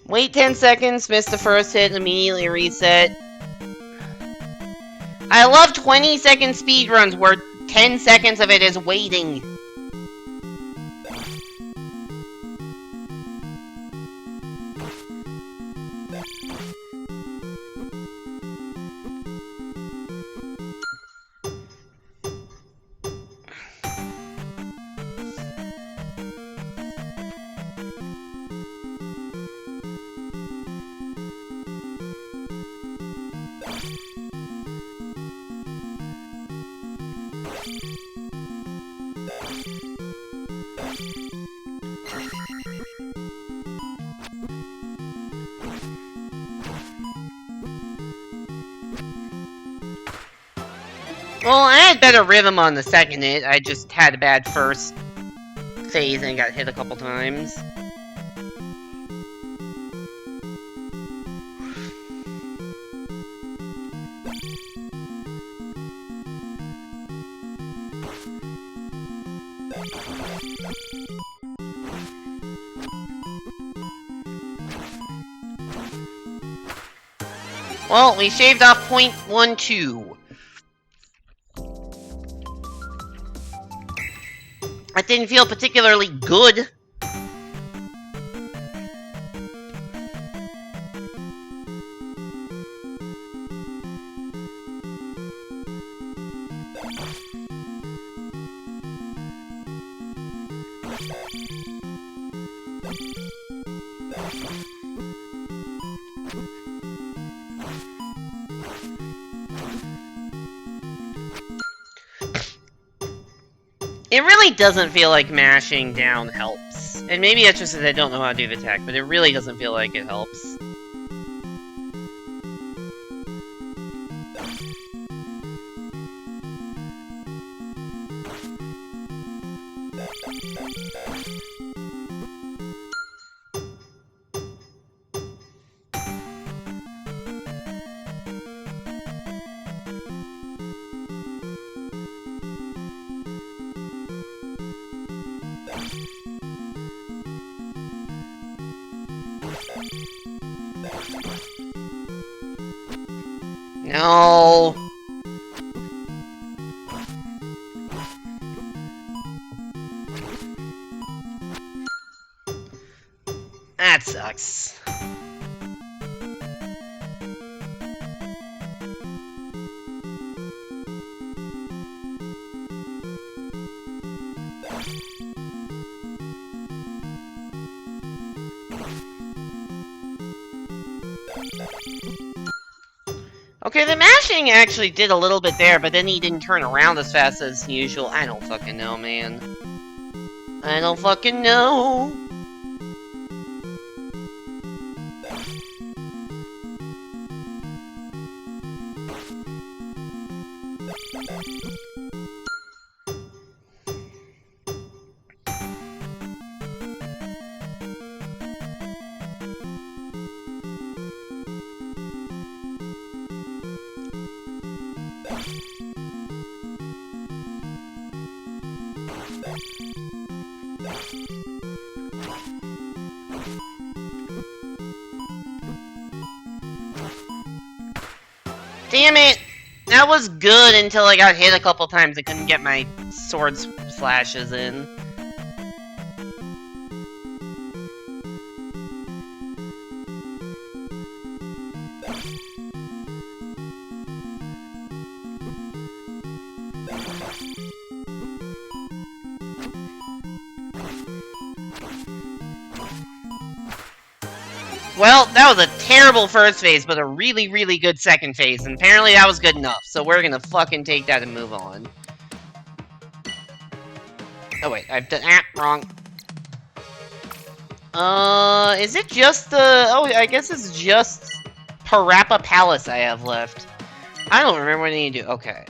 Wait 10 seconds, miss the first hit, immediately reset. I love 20-second speedruns where 10 seconds of it is waiting. Well, I had better rhythm on the second hit, I just had a bad first phase and got hit a couple times. Well, we shaved off 0.12. That didn't feel particularly good. It really doesn't feel like mashing down helps. And maybe that's just because I don't know how to do the attack, but it really doesn't feel like it helps. No. That sucks. Okay, the mashing actually did a little bit there, but then he didn't turn around as fast as usual. I don't fucking know, man. I don't fucking know. Damn it! That was good until I got hit a couple times and couldn't get my sword slashes in. Well, that was a terrible first phase, but a really, really good second phase, and apparently that was good enough, so we're gonna fucking take that and move on. Oh wait, I've done- wrong. Is it just the- oh, I guess it's just Parappa Palace I have left. I don't remember what I need to do. Okay.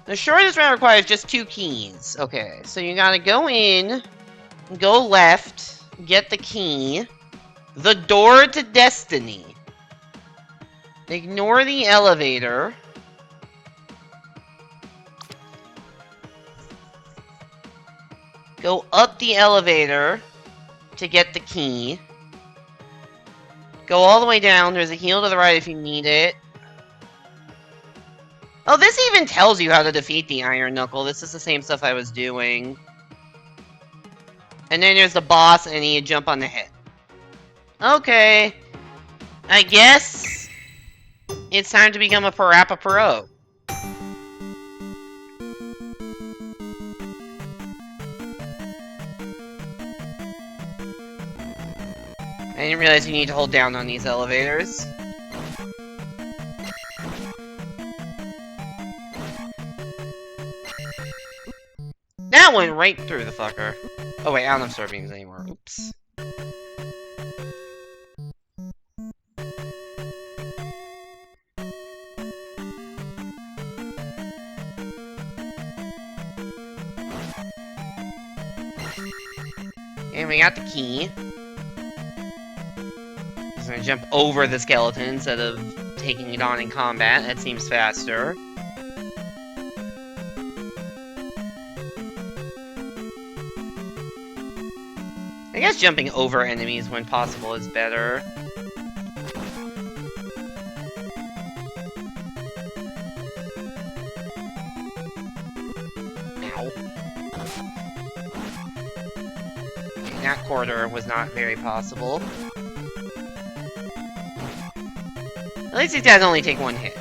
The shortest route requires just 2 keys. Okay, so you gotta go in, go left, get the key. The door to destiny. Ignore the elevator. Go up the elevator to get the key. Go all the way down. There's a heal to the right if you need it. Oh, this even tells you how to defeat the Iron Knuckle. This is the same stuff I was doing. And then there's the boss, and you jump on the head. Okay. I guess it's time to become a Parappa Pro. I didn't realize you need to hold down on these elevators. That went right through the fucker. Oh wait, I don't have sword beams anymore. Oops. And we got the key. Just gonna jump over the skeleton instead of taking it on in combat. That seems faster. I guess jumping over enemies when possible is better. Ow. That corridor was not very possible. At least these guys only take 1 hit.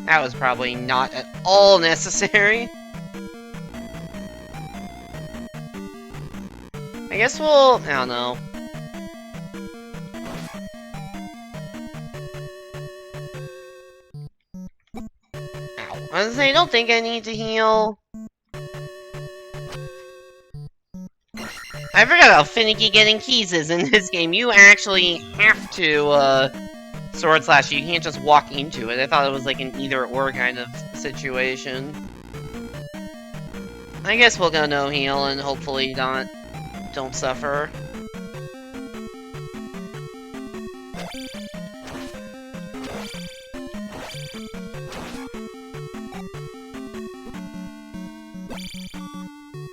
That was probably not at all necessary. I guess we'll... I don't know. Ow. I was gonna say, I don't think I need to heal. I forgot how finicky getting keys is in this game. You actually have to, sword slash. You can't just walk into it. I thought it was like an either-or kind of situation. I guess we'll go no heal and hopefully don't suffer.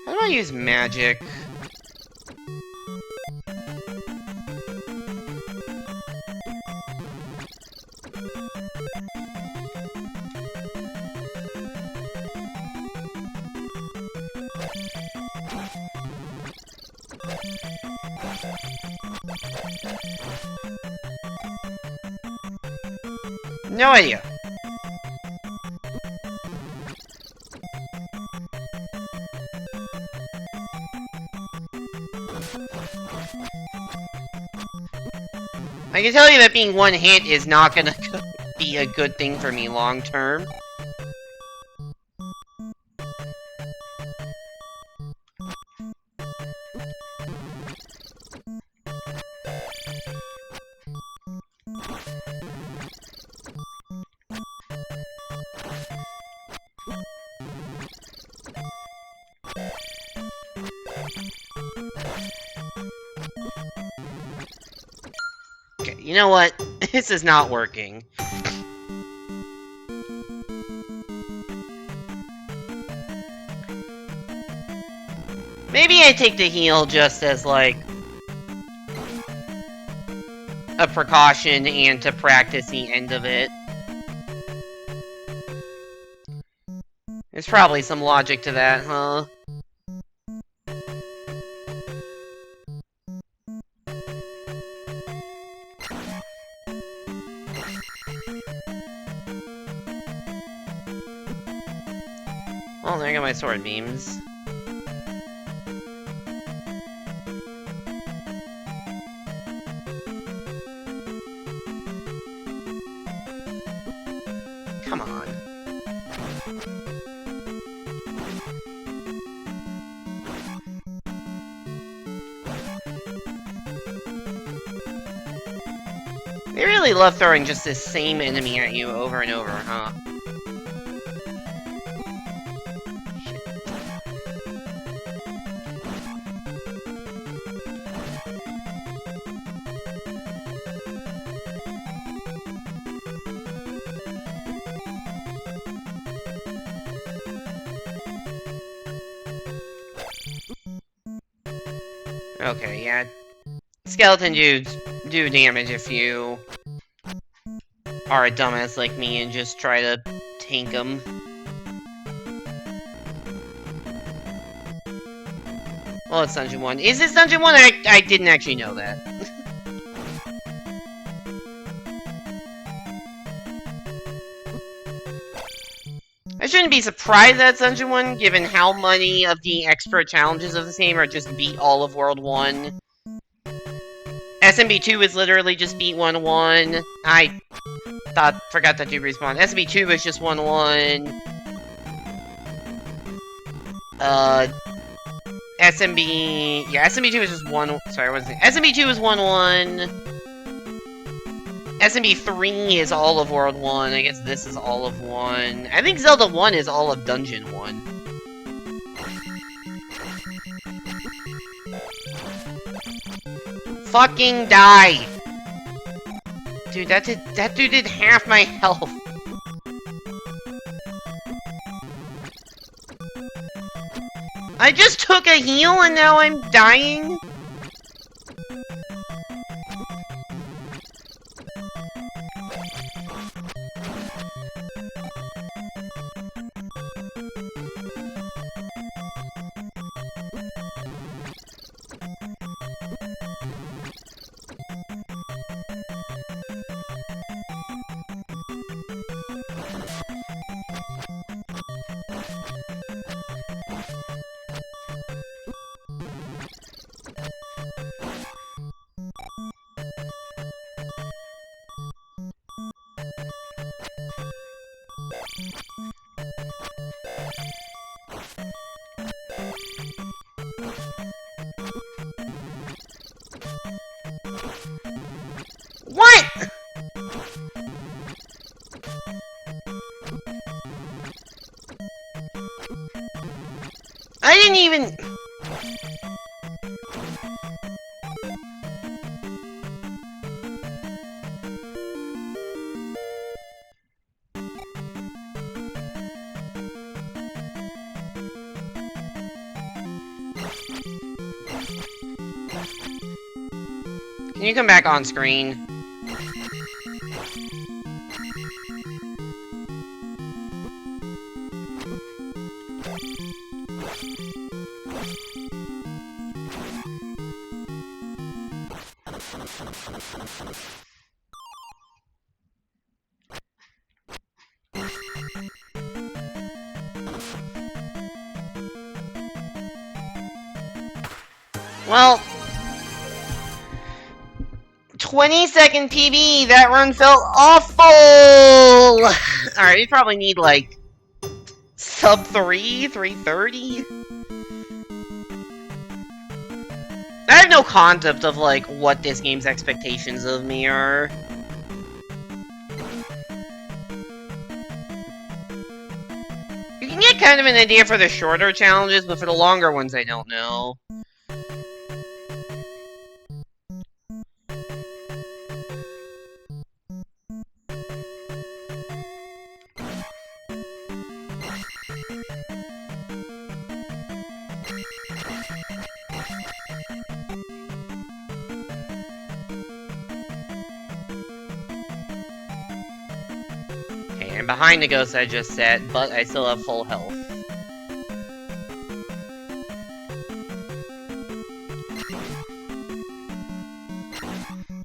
How do I use magic? No idea. I can tell you that being 1 hit is not gonna be a good thing for me long term. You know what? This is not working. Maybe I take the heal just as, like, a precaution and to practice the end of it. There's probably some logic to that, huh? Oh, there I got my sword beams. Come on. They really love throwing just this same enemy at you over and over, huh? Okay, yeah. Skeleton dudes do damage if you are a dumbass like me and just try to tank them. Well, it's Dungeon 1. Is this Dungeon 1? I didn't actually know that. I shouldn't be surprised that's Dungeon 1, given how many of the expert challenges of this game are just beat all of World 1. SMB 2 is literally just beat 1-1. I forgot that dude respawned. SMB 2 is just 1-1. SMB... Yeah, SMB 2 is just 1... Sorry, what was it? SMB 2 is 1-1. SMB 3 is all of World 1. I guess this is all of 1. I think Zelda 1 is all of Dungeon 1. Fucking die! Dude, that dude did half my health. I just took a heal and now I'm dying? What?! I didn't even... Can you come back on screen? Well, 20-second PB, that run felt awful! Alright, we probably need, like, sub 330? I have no concept of, like, what this game's expectations of me are. You can get kind of an idea for the shorter challenges, but for the longer ones, I don't know. Okay, I'm behind the ghost I just set, but I still have full health.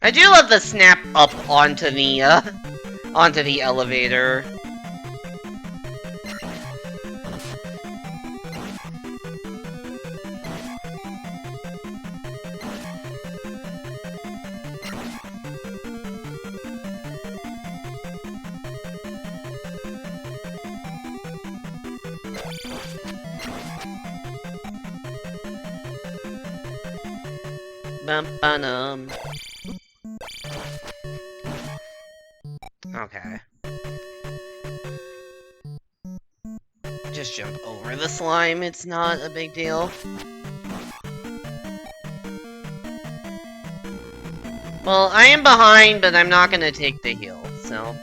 I do love the snap up onto the elevator. Bum-ba-dum. Okay. Just jump over the slime, it's not a big deal. Well, I am behind, but I'm not gonna take the heal, so...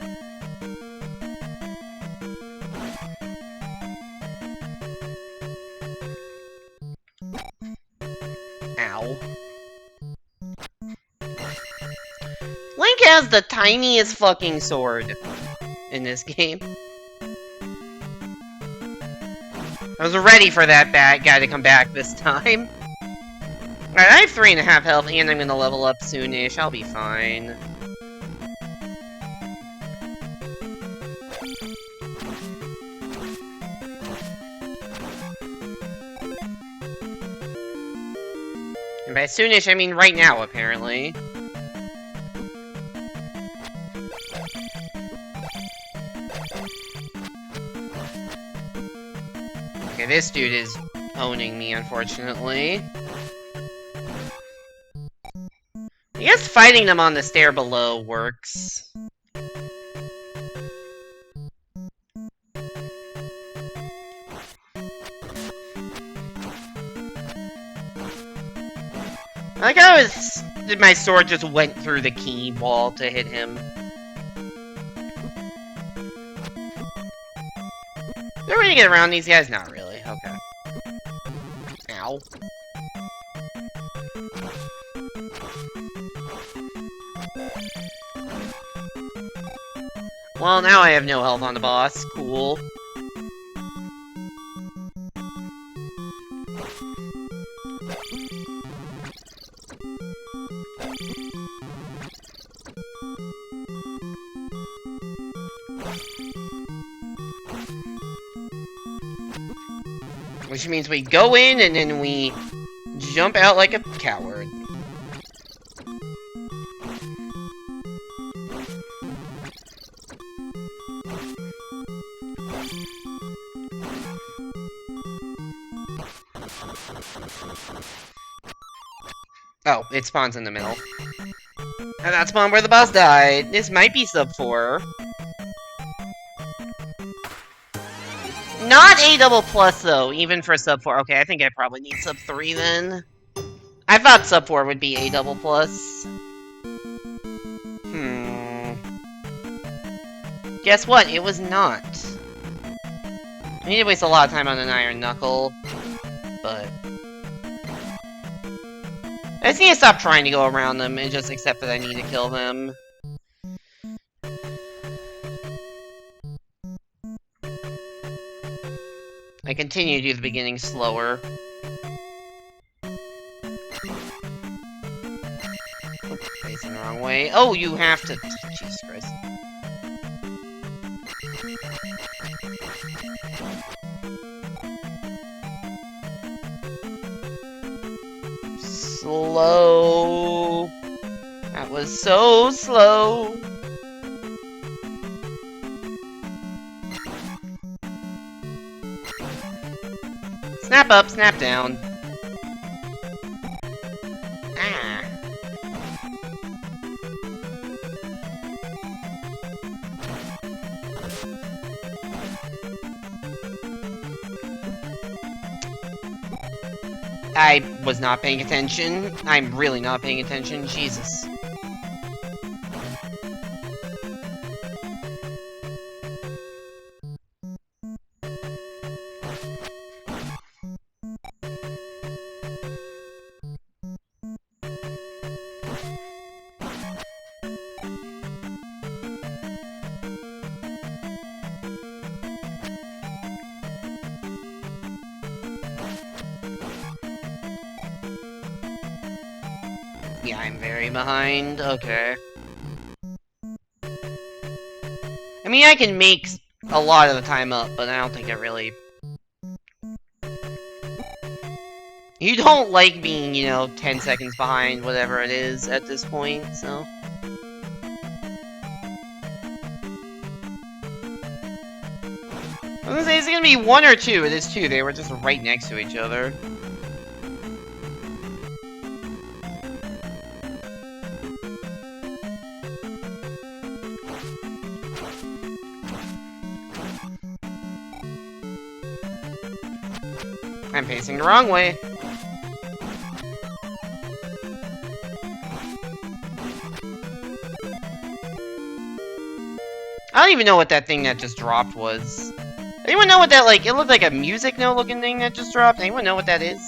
Ow. Link has the tiniest fucking sword in this game. I was ready for that bad guy to come back this time. Alright, I have 3.5 health, and I'm gonna level up soonish. I'll be fine. And by soonish, I mean right now, apparently. Okay, this dude is owning me, unfortunately. I guess fighting them on the stair below works. I like how my sword just went through the key wall to hit him. Is there a way to get around these guys? Not really. Okay. Ow. Well, now I have no health on the boss. Cool. Which means we go in and then we jump out like a coward. Oh, it spawns in the middle. And that spawned where the boss died. This might be sub 4. Not A double plus though, even for sub 4. Okay, I think I probably need sub 3 then. I thought sub 4 would be A double plus. Guess what? It was not. I need to waste a lot of time on an iron knuckle, but I just need to stop trying to go around them and just accept that I need to kill them. I continue to do the beginning slower. Oops, facing the wrong way. Oh, you have to... Jesus Christ. Slow. That was so slow. Snap up, snap down. Ah. I was not paying attention. I'm really not paying attention. Jesus. Yeah, I'm very behind. Okay. I mean, I can make a lot of the time up, but I don't think I really... You don't like being, 10 seconds behind whatever it is at this point, so... I was gonna say, is it gonna be 1 or 2? It is 2. They were just right next to each other. I'm pacing the wrong way. I don't even know what that thing that just dropped was. Anyone know what that, like, it looked like a music note looking thing that just dropped? Anyone know what that is?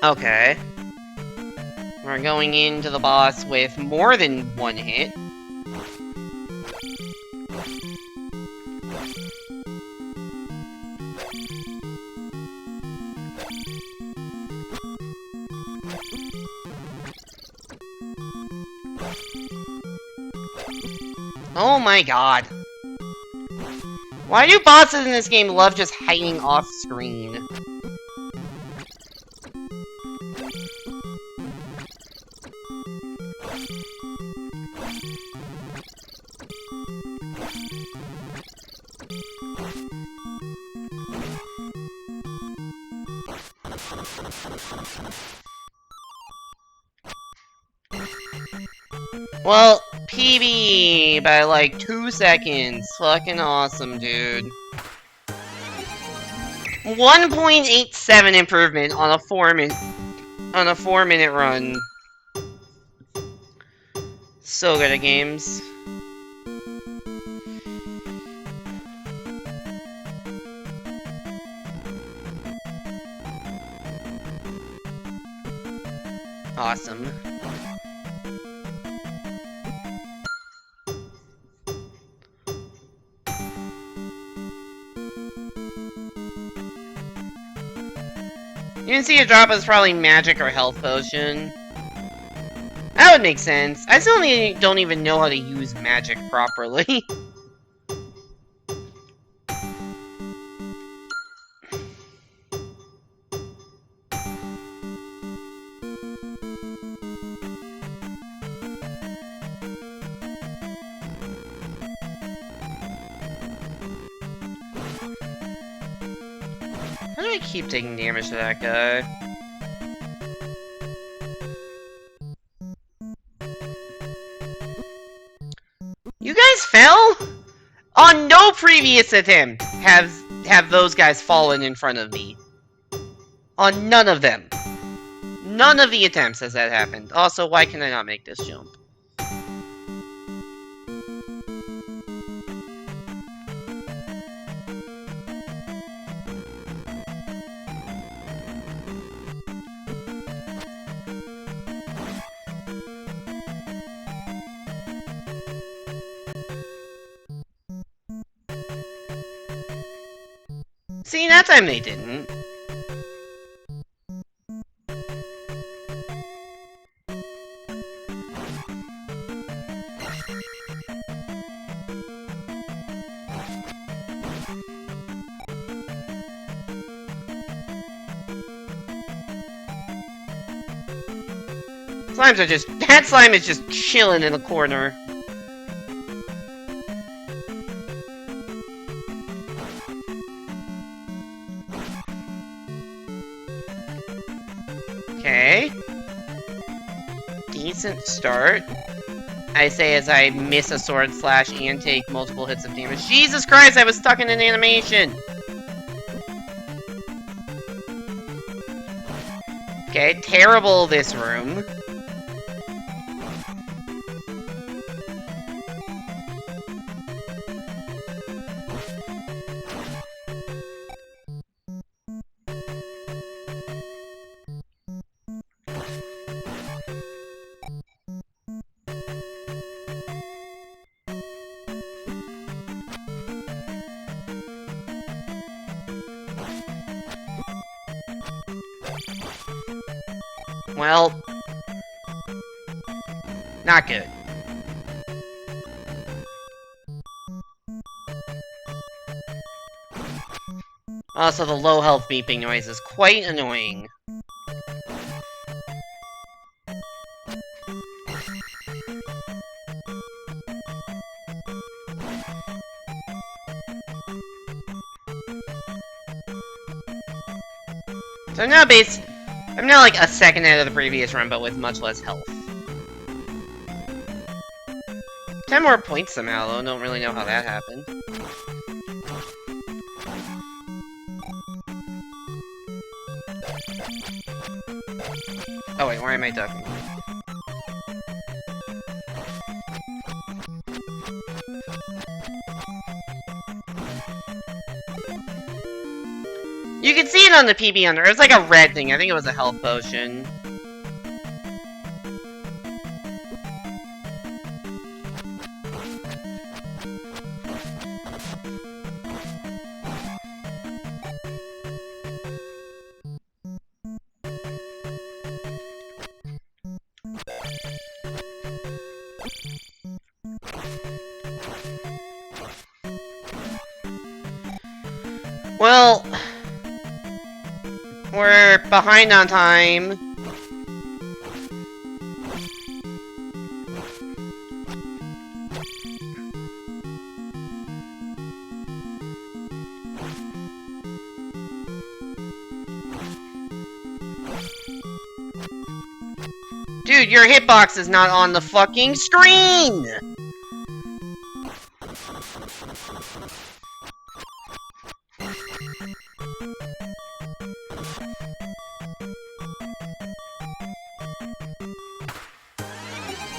Okay. We're going into the boss with more than 1 hit. Oh my god. Why do bosses in this game love just hiding off screen? Well, PB by like 2 seconds. Fucking awesome, dude. 1.87 improvement on a 4-minute run. So good at games. Awesome. You can see a drop is probably magic or health potion. That would make sense. I still don't even know how to use magic properly. How do I keep taking damage to that guy? You guys fell? On no previous attempt have those guys fallen in front of me. On none of them. None of the attempts has that happened. Also, why can I not make this jump? See, that time they didn't. Slimes are just... That slime is just chilling in the corner. Okay. Decent start. I say as I miss a sword slash and take multiple hits of damage. Jesus Christ, I was stuck in an animation! Okay, terrible this room. Well, not good. Also, the low health beeping noise is quite annoying. So I'm now like a second ahead of the previous run, but with much less health. 10 more points somehow, though. Don't really know how that happened. Oh wait, why am I ducking? You can see it on the PB under. It's like a red thing. I think it was a health potion. Well, we're behind on time. Dude, your hitbox is not on the fucking screen!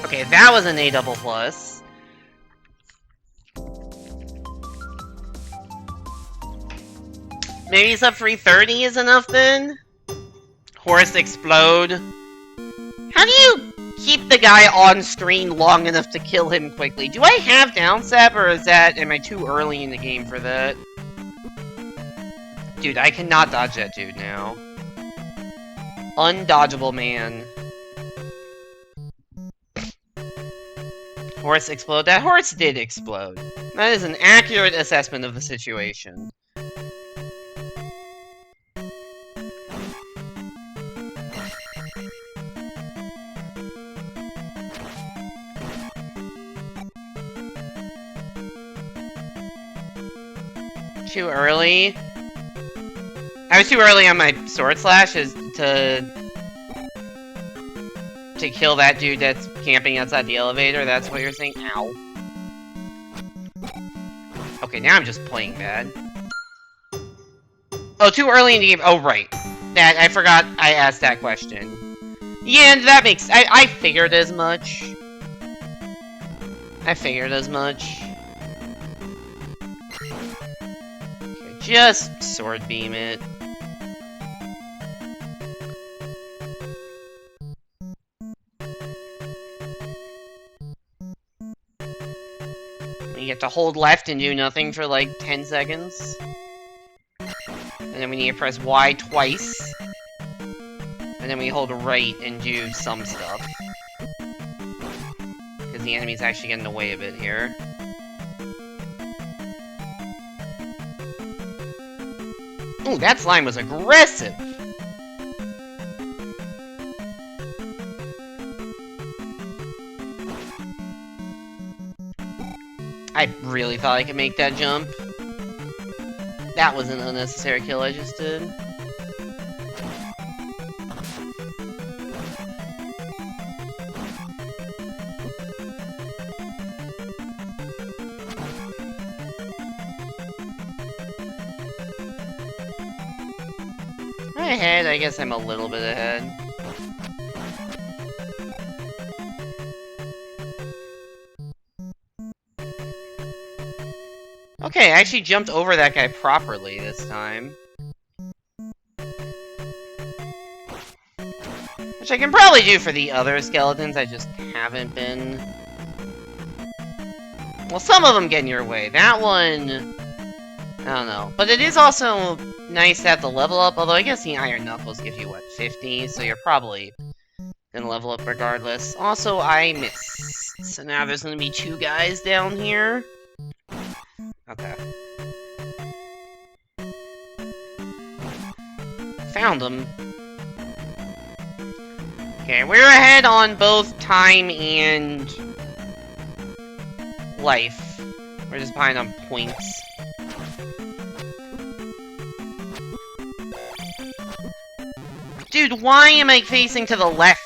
Okay, that was an A double plus. Maybe sub 330 is enough then? Horse explode. How do you keep the guy on screen long enough to kill him quickly? Do I have downstab, or am I too early in the game for that? Dude, I cannot dodge that dude now. Undodgeable man. Horse explode. That horse did explode. That is an accurate assessment of the situation. Too early? I was too early on my sword slash to kill that dude that's camping outside the elevator. That's what you're saying? Ow. Okay, now I'm just playing bad. Oh, too early in the game. Oh, right. I forgot I asked that question. Yeah, that makes... I figured as much. I figured as much. Okay, just sword beam it. You have to hold left and do nothing for like 10 seconds. And then we need to press Y twice. And then we hold right and do some stuff. Because the enemy's actually getting in the way a bit here. Ooh, that slime was aggressive! I really thought I could make that jump. That was an unnecessary kill I just did. Am I ahead? I guess I'm a little bit ahead. Okay, I actually jumped over that guy properly this time. Which I can probably do for the other skeletons, I just haven't been. Well, some of them get in your way. That one... I don't know. But it is also nice to have the level up, although I guess the Iron Knuckles give you, what, 50? So you're probably Gonna level up regardless. Also, I missed. So now there's gonna be 2 guys down here. Okay. Found them. Okay, we're ahead on both time and life. We're just behind on points. Dude, why am I facing to the left?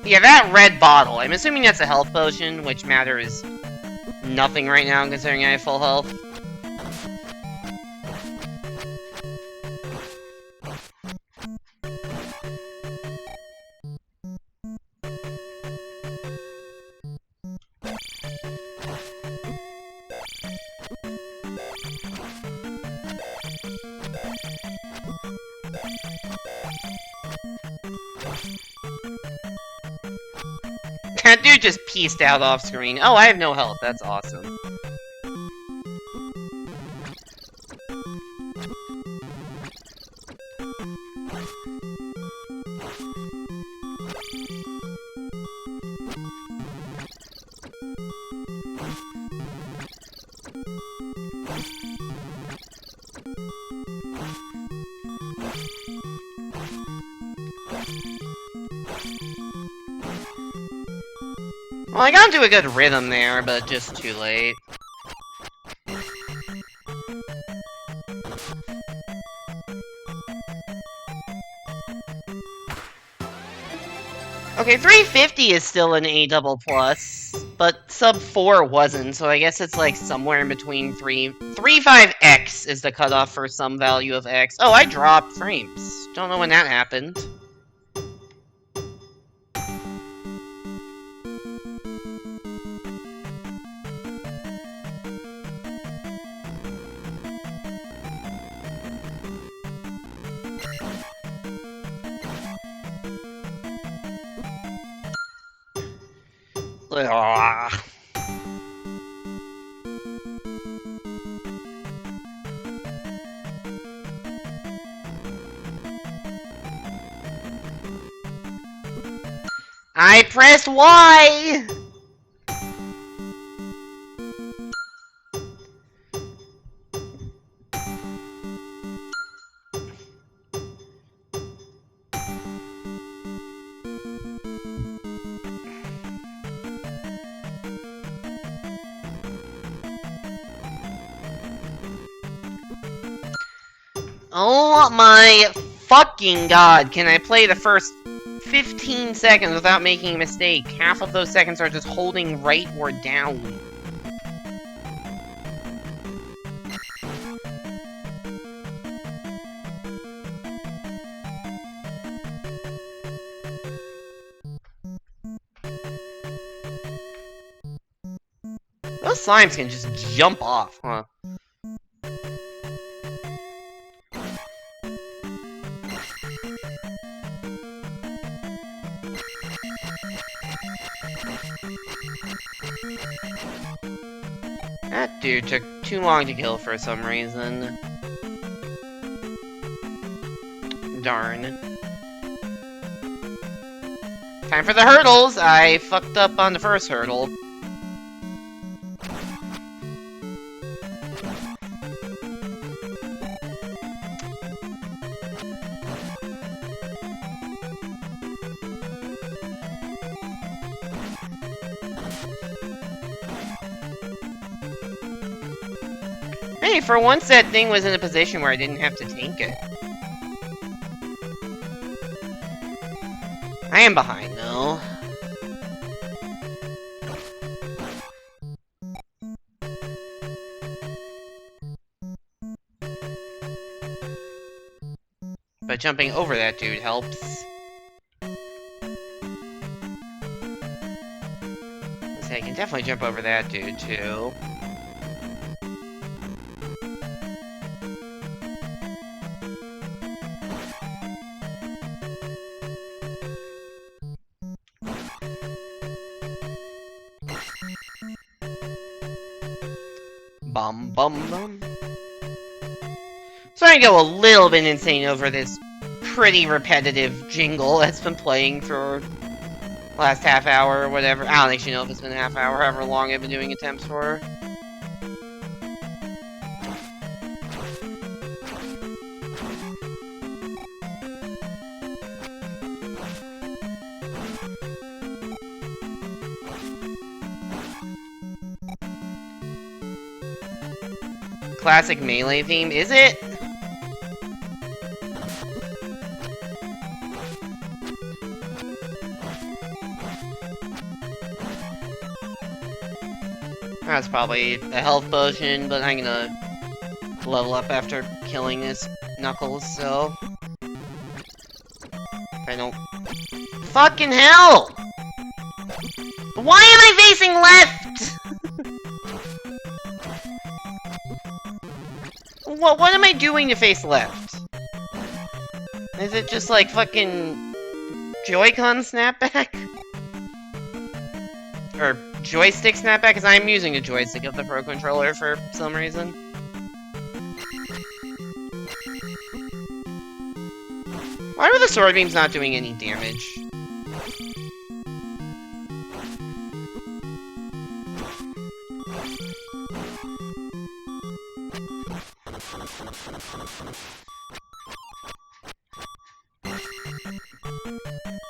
Yeah, that red bottle. I'm assuming that's a health potion, which matters nothing right now considering I have full health. That dude just pieced out off screen. Oh, I have no health. That's awesome. Well, I got into a good rhythm there, but just too late. Okay, 350 is still an A double plus, but sub 4 wasn't, so I guess it's like somewhere in between 35X is the cutoff for some value of X. Oh, I dropped frames. Don't know when that happened. Ugh. I pressed Y! Oh my fucking god, can I play the first 15 seconds without making a mistake? Half of those seconds are just holding right or down. Those slimes can just jump off, huh? That dude took too long to kill for some reason. Darn. Time for the hurdles! I fucked up on the first hurdle. Hey, for once that thing was in a position where I didn't have to tank it. I am behind, though. But jumping over that dude helps. I can definitely jump over that dude, too. Bum bum bum. Starting to go a little bit insane over this pretty repetitive jingle that's been playing for last half hour or whatever. I don't actually know if it's been a half hour, however long I've been doing attempts for. Classic Melee theme, is it? That's probably a health potion, but I'm gonna level up after killing this Knuckles, so... If I don't... Fucking hell! Why am I facing left?! What am I doing to face left? Is it just like fucking Joy-Con snapback? Or joystick snapback? Because I'm using a joystick of the Pro Controller for some reason. Why were the sword beams not doing any damage?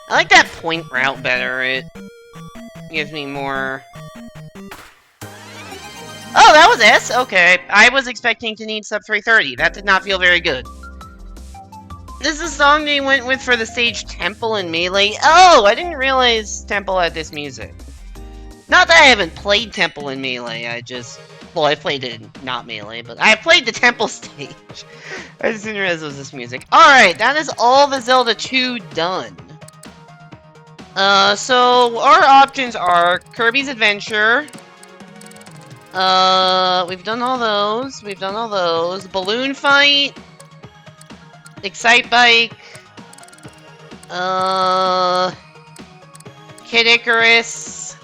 I like that point route better. It gives me more... Oh, that was S? Okay. I was expecting to need sub 330. That did not feel very good. This is a song they went with for the stage Temple and Melee. Oh, I didn't realize Temple had this music. Not that I haven't played Temple and Melee, I just... Well, I played it not Melee, but I played the Temple stage. I just didn't realize it was this music. Alright, that is all the Zelda 2 done. So our options are Kirby's Adventure. We've done all those. We've done all those. Balloon Fight. Excite Bike. Kid Icarus.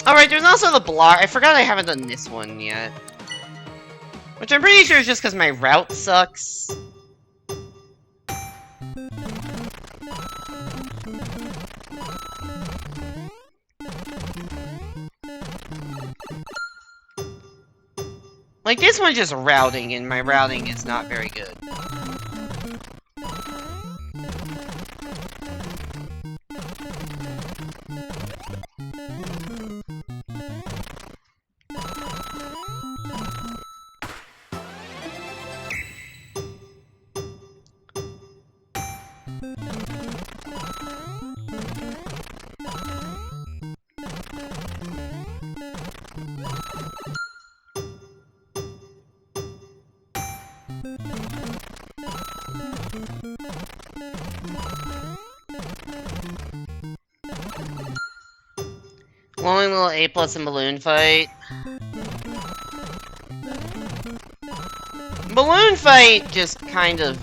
Alright, there's also the block. I forgot I haven't done this one yet. Which I'm pretty sure is just because my route sucks. Like, this one's just routing, and my routing is not very good. Long little A+ and Balloon Fight. Balloon Fight just kind of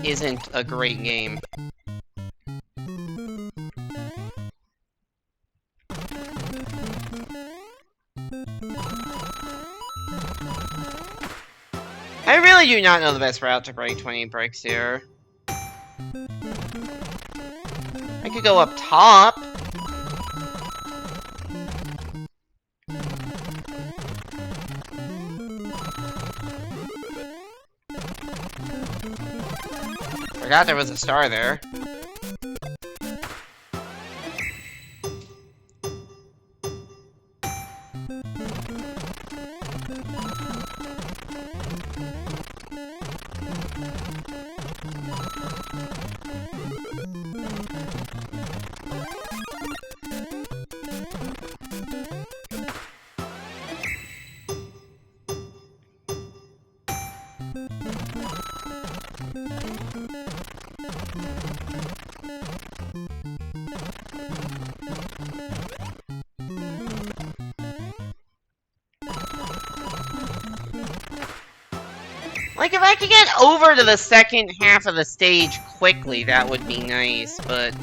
isn't a great game. I really do not know the best route to break 20 bricks here. I could go up top. Forgot there was a star there. Like, if I could get over to the second half of the stage quickly, that would be nice, but...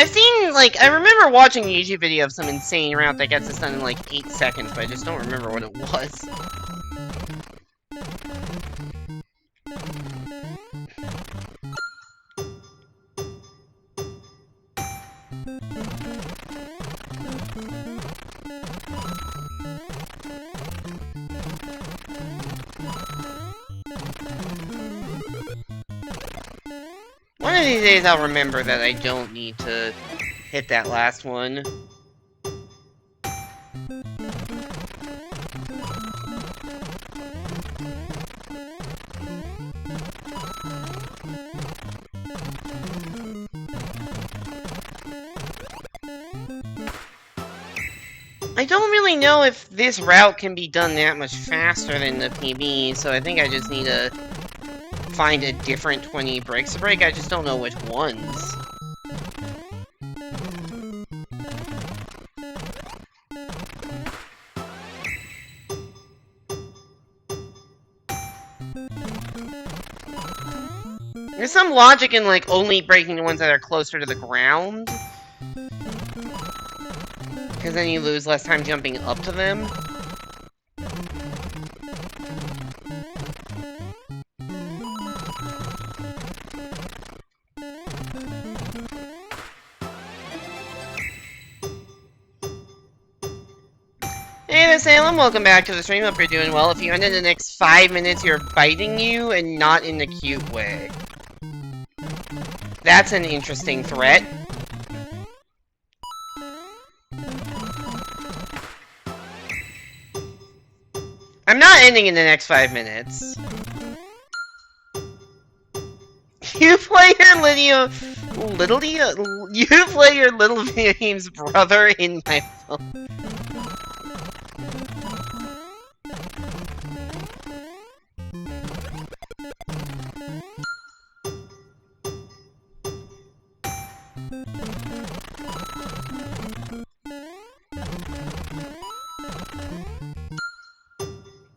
I've seen, like, I remember watching a YouTube video of some insane route that gets this done in, like, 8 seconds, but I just don't remember what it was. One of these days I'll remember that I don't need to hit that last one. I don't really know if this route can be done that much faster than the PB, so I think I just need to find a different 20 bricks to break. I just don't know which ones. There's some logic in, like, only breaking the ones that are closer to the ground. Because then you lose less time jumping up to them. Hey there, Salem, welcome back to the stream. Hope you're doing well. If you end in the next 5 minutes, you're biting you, and not in the cute way. That's an interesting threat. I'm not ending in the next 5 minutes. You play your you play your little video game's brother in my phone.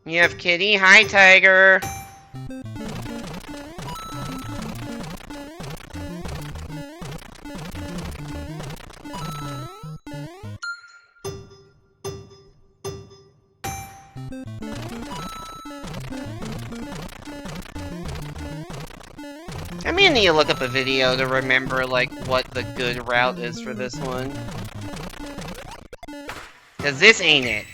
You have Kitty. Hi, Tiger. I may need to look up a video to remember, like, what the good route is for this one. Cause this ain't it.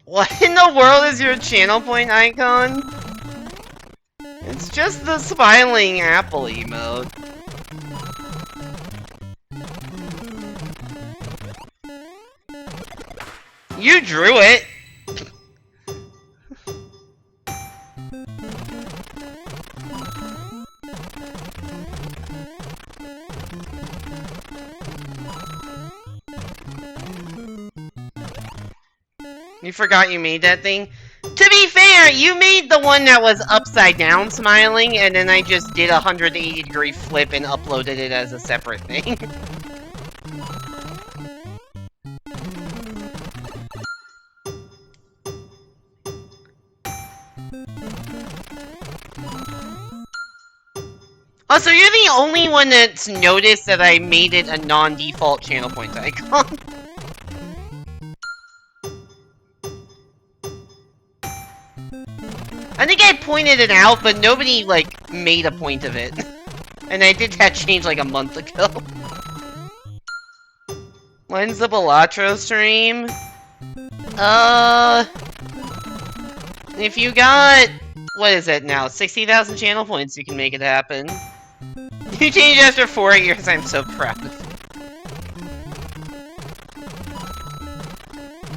What in the world is your channel point icon? It's just the smiling apple emote. You drew it! You forgot you made that thing? To be fair, you made the one that was upside down smiling, and then I just did a 180-degree flip and uploaded it as a separate thing. Also, you're the only one that's noticed that I made it a non-default channel points icon. I think I pointed it out, but nobody, like, made a point of it. And I did that change, like, a month ago. When's the Balatro stream? If you got... what is it now? 60,000 channel points, you can make it happen. You changed after 4 years, I'm so proud of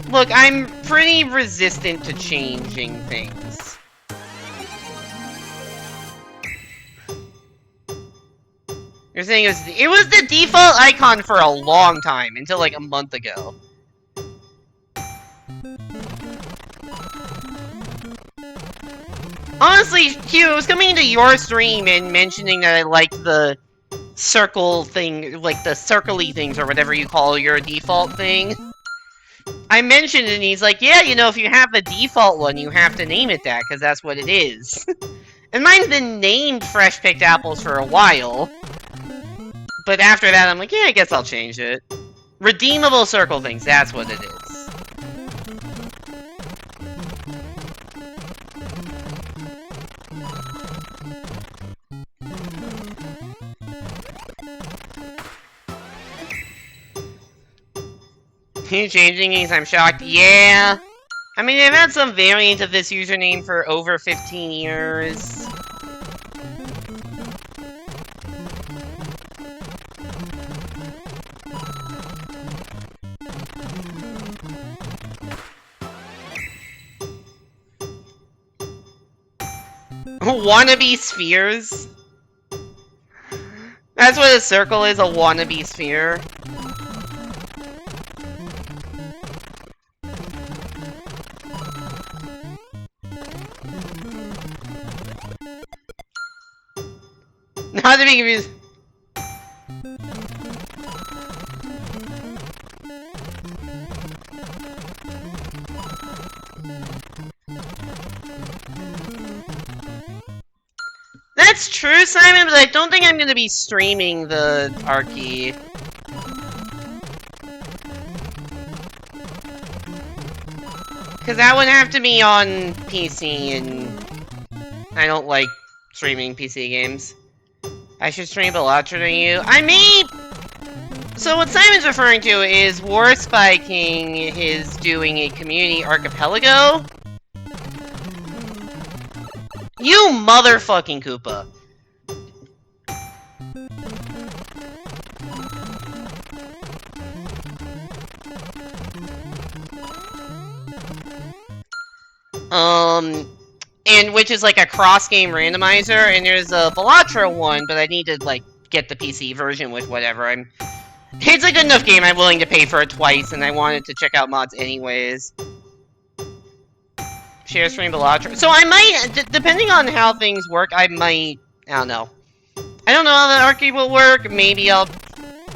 you. Look, I'm pretty resistant to changing things. You're saying it was the default icon for a long time, until like a month ago. Honestly, Hugh, I was coming into your stream and mentioning that I liked the circle thing, like the circle-y things, or whatever you call your default thing. I mentioned it and he's like, yeah, you know, if you have the default one, you have to name it that, because that's what it is. And mine's been named Fresh Picked Apples for a while. But after that, I'm like, yeah, I guess I'll change it. Redeemable circle things, that's what it is. You changing these? I'm shocked. Yeah. I mean, I've had some variant of this username for over 15 years. Wannabe spheres? That's what a circle is, a wannabe sphere. Not to be confused. That's true, Simon, but I don't think I'm going to be streaming the Arky. Because that would have to be on PC, and I don't like streaming PC games. I should stream Bellatra to you. I may... So what Simon's referring to is War Spy King is doing a community archipelago. You motherfucking Koopa. And which is like a cross-game randomizer, and there's a Bellatra one, but I need to, like, get the PC version with whatever. It's a good enough game, I'm willing to pay for it twice, and I wanted to check out mods anyways. Share stream Bellatra. So I might, depending on how things work, I don't know. I don't know how the Arky will work. Maybe I'll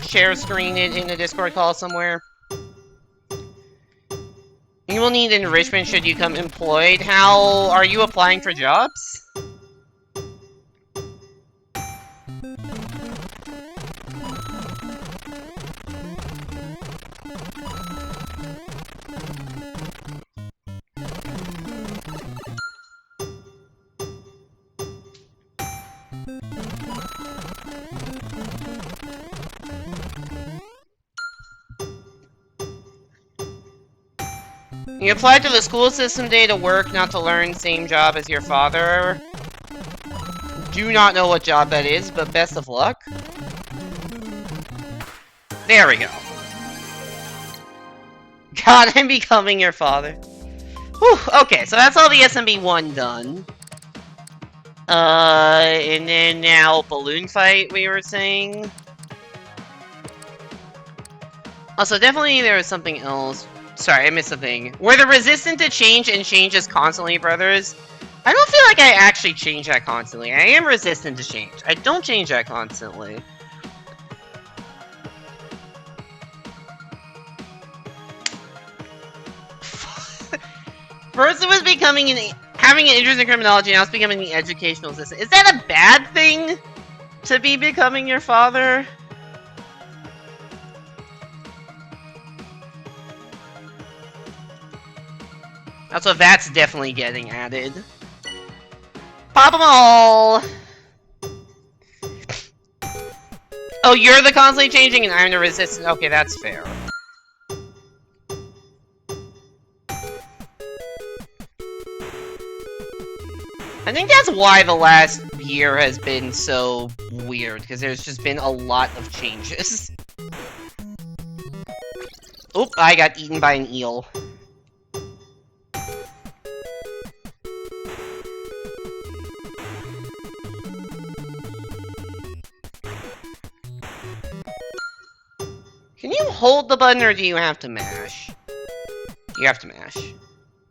share screen it in a Discord call somewhere. You will need enrichment should you become employed. How are you applying for jobs? You applied to the school system day to work, not to learn, same job as your father. Do not know what job that is, but best of luck. There we go. God, I'm becoming your father. Whew, okay, so that's all the SMB 1 done. And then now balloon fight, we were saying. Also, definitely there was something else. Sorry, I missed a thing. Were the resistant to change and changes constantly, brothers? I don't feel like I actually change that constantly. I am resistant to change. I don't change that constantly. First it was having an interest in criminology, now it's becoming the educational assistant. Is that a bad thing? To be becoming your father? Also, that's definitely getting added. Pop them all! Oh, you're the constantly changing and I'm the resistant. Okay, that's fair. I think that's why the last year has been so weird, because there's just been a lot of changes. Oop, I got eaten by an eel. Can you hold the button, or do you have to mash? You have to mash.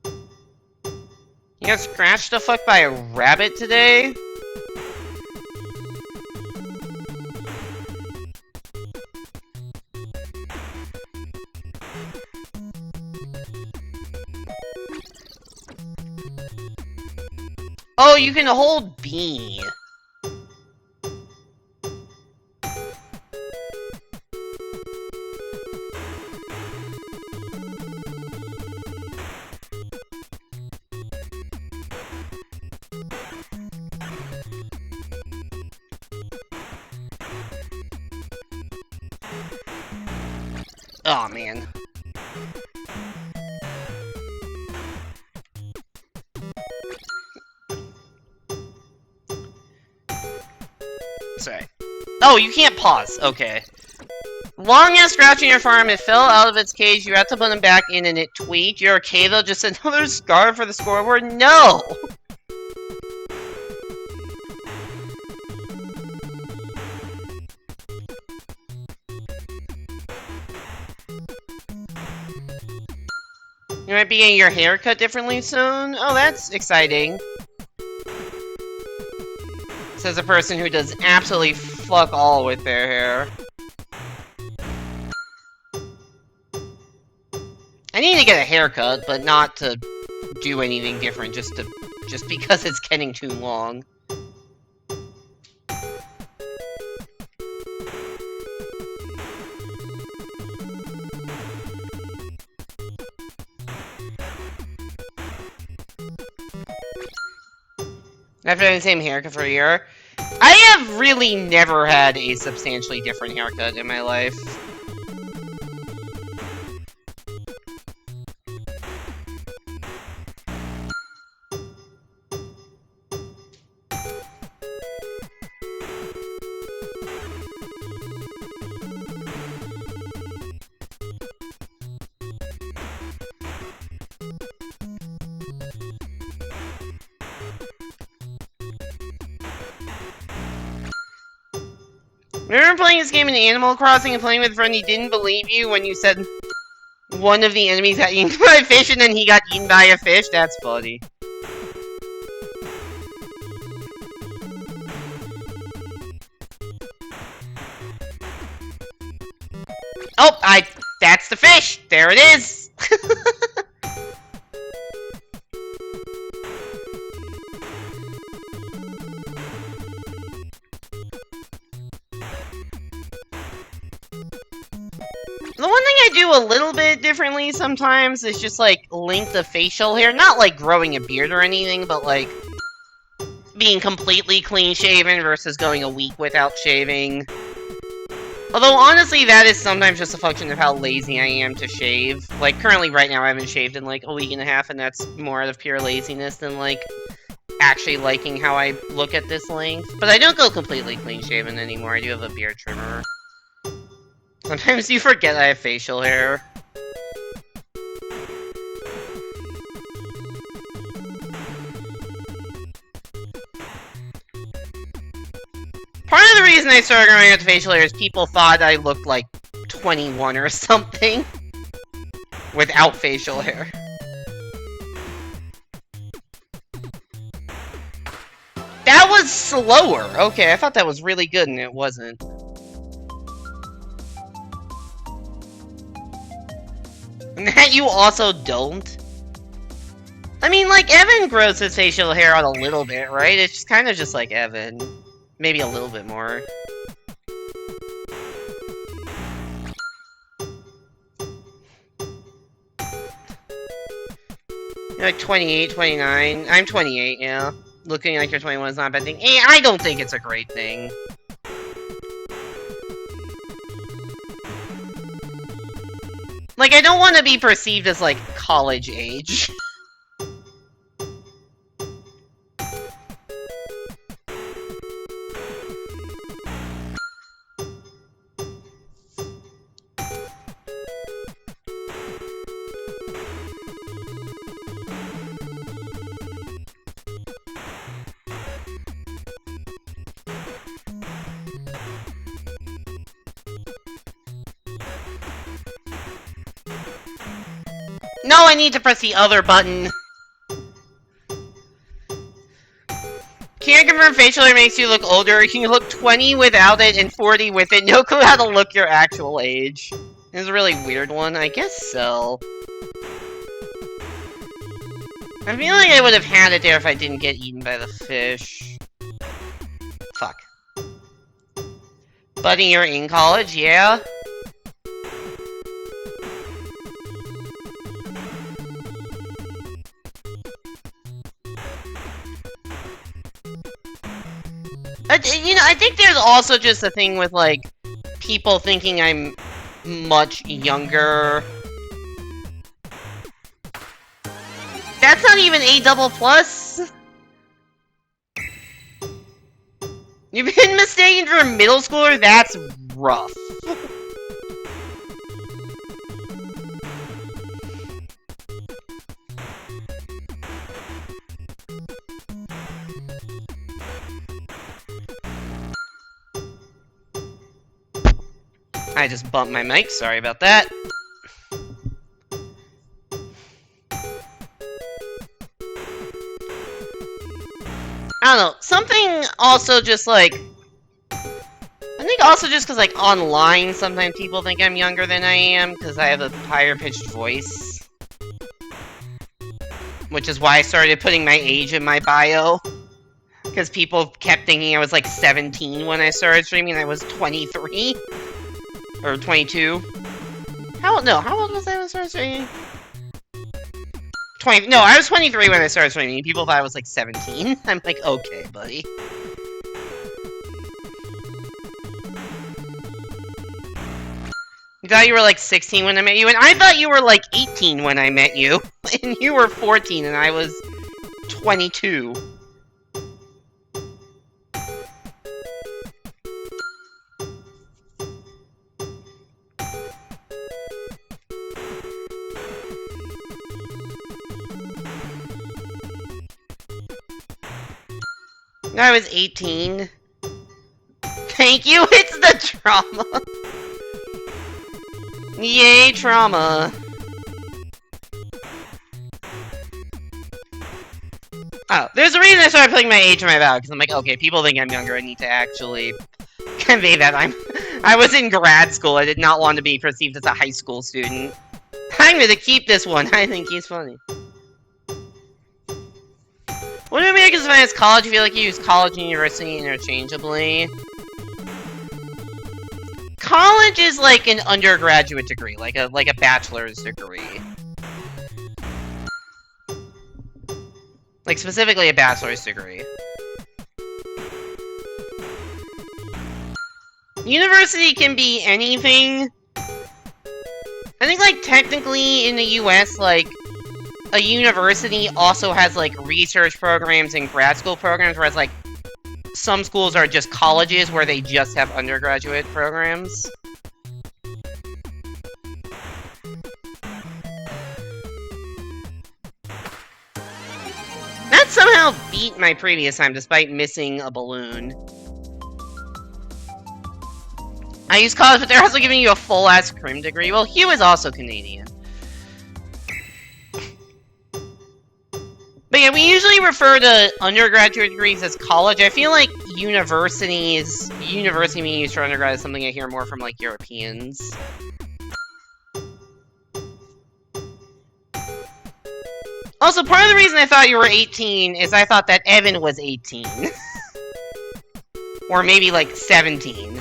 You got scratched the fuck by a rabbit today? Oh, you can hold B. Oh, man. Sorry. Oh, you can't pause. Okay. Long ass scratching your farm, it fell out of its cage, you have to put him back in and it tweaked. You're okay though? Just another scar for the scoreboard? No! You might be getting your hair cut differently soon? Oh, that's exciting. Says a person who does absolutely fuck all with their hair. I need to get a haircut, but not to do anything different, just because it's getting too long. After having the same haircut for a year, I have really never had a substantially different haircut in my life. Remember playing this game in Animal Crossing and playing with a friend, he didn't believe you when you said one of the enemies got eaten by a fish and then he got eaten by a fish? That's funny. Oh, that's the fish! There it is! The one thing I do a little bit differently sometimes is just, like, length of facial hair. Not, like, growing a beard or anything, but, like, being completely clean-shaven versus going a week without shaving. Although, honestly, that is sometimes just a function of how lazy I am to shave. Like, currently, right now, I haven't shaved in, like, a week and a half, and that's more out of pure laziness than, like, actually liking how I look at this length. But I don't go completely clean-shaven anymore. I do have a beard trimmer. Sometimes you forget I have facial hair. Part of the reason I started growing out the facial hair is people thought I looked like 21 or something without facial hair. That was slower. Okay, I thought that was really good and it wasn't. And that you also don't? I mean, like, Evan grows his facial hair out a little bit, right? It's just kind of just like Evan. Maybe a little bit more. You're like 28, 29. I'm 28, yeah. Looking like you're 21 is not a bad thing. I don't think it's a great thing. Like, I don't want to be perceived as, like, college age. No, I need to press the other button. Can't confirm facial hair makes you look older. You can look 20 without it and 40 with it. No clue how to look your actual age. It's a really weird one. I guess so. I feel like I would have had it there if I didn't get eaten by the fish. Fuck. Buddy, you're in college? Yeah? You know, I think there's also just a thing with, like, people thinking I'm much younger. That's not even A double plus. You've been mistaken for a middle schooler? That's rough. I just bumped my mic, sorry about that. I don't know, something also just like... I think also just because, like, online, sometimes people think I'm younger than I am, because I have a higher-pitched voice. Which is why I started putting my age in my bio. Because people kept thinking I was, like, 17 when I started streaming, and I was 23. Or 22. How old was I when I started streaming? 20, no, I was 23 when I started streaming. People thought I was like 17. I'm like, okay, buddy. You thought you were like 16 when I met you, and I thought you were like 18 when I met you. And you were 14 and I was 22. I was 18. Thank you, it's the trauma. Yay, trauma. Oh, there's a reason I started putting my age in my bio, because I'm like, okay, people think I'm younger, I need to actually convey that I was in grad school, I did not want to be perceived as a high school student. I'm gonna keep this one, I think he's funny. What do Americans define as college? I feel like you use college and university interchangeably. College is like an undergraduate degree, like a bachelor's degree. Like specifically a bachelor's degree. University can be anything. I think like technically in the US, like a university also has, like, research programs and grad school programs, whereas, like, some schools are just colleges where they just have undergraduate programs. That somehow beat my previous time, despite missing a balloon. I use college, but they're also giving you a full-ass crim degree. Well, Hugh is also Canadian. But yeah, we usually refer to undergraduate degrees as college. I feel like university being used for undergrad is something I hear more from, like, Europeans. Also, part of the reason I thought you were 18 is I thought that Evan was 18. Or maybe, like, 17.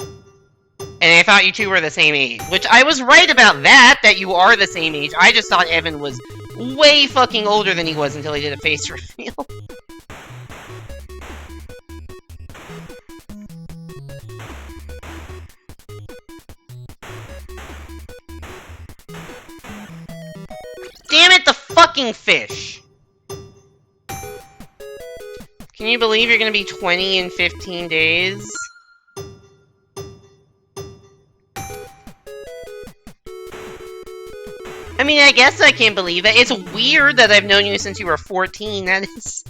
And I thought you two were the same age. Which, I was right about that you are the same age. I just thought Evan was way fucking older than he was until he did a face reveal. Damn it, the fucking fish! Can you believe you're gonna be 20 in 15 days? I mean, I guess I can't believe it. It's weird that I've known you since you were 14. That is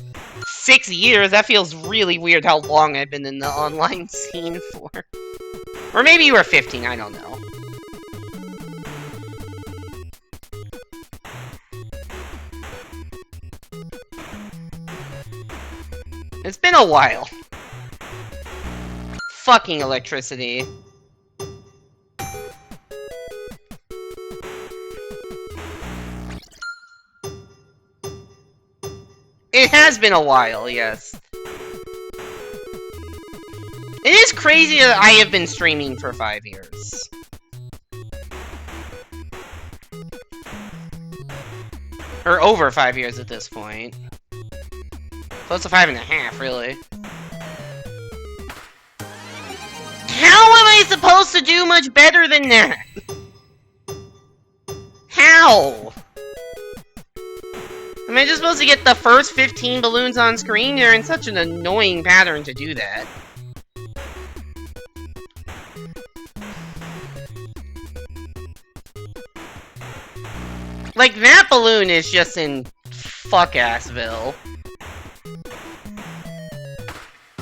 6 years. That feels really weird how long I've been in the online scene for. Or maybe you were 15, I don't know. It's been a while. Fucking electricity. It has been a while, yes. It is crazy that I have been streaming for 5 years. Or over 5 years at this point. Close to 5.5, really. How am I supposed to do much better than that? How? Am I just supposed to get the first 15 balloons on screen? They're in such an annoying pattern to do that. Like, that balloon is just in fuck-assville.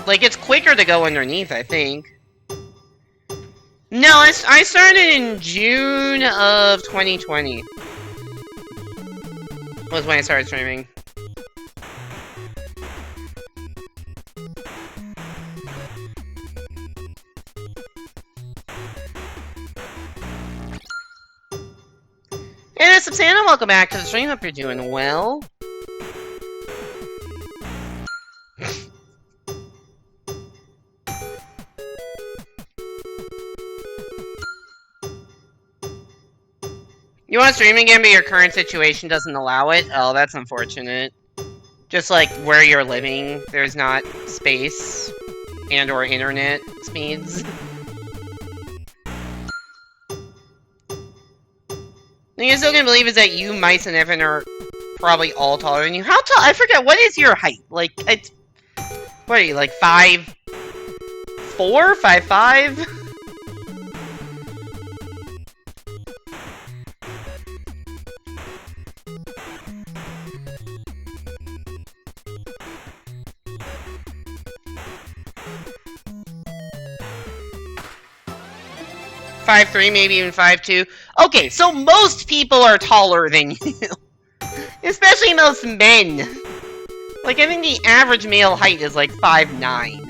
Like, it's quicker to go underneath, I think. No, I started in June of 2020. Was when I started streaming. And Subsana, welcome back to the stream. Hope you're doing well. You want to stream again, but your current situation doesn't allow it? Oh, that's unfortunate. Just like where you're living, there's not space and or internet speeds. The thing I still can't believe is that you, Mice, and Evan are probably all taller than you. How tall? I forget. What is your height? Like, it's... What are you, like 5'4"? 5'5"? 5'3", maybe even 5'2". Okay, so most people are taller than you. Especially most men. Like, I think the average male height is like 5'9".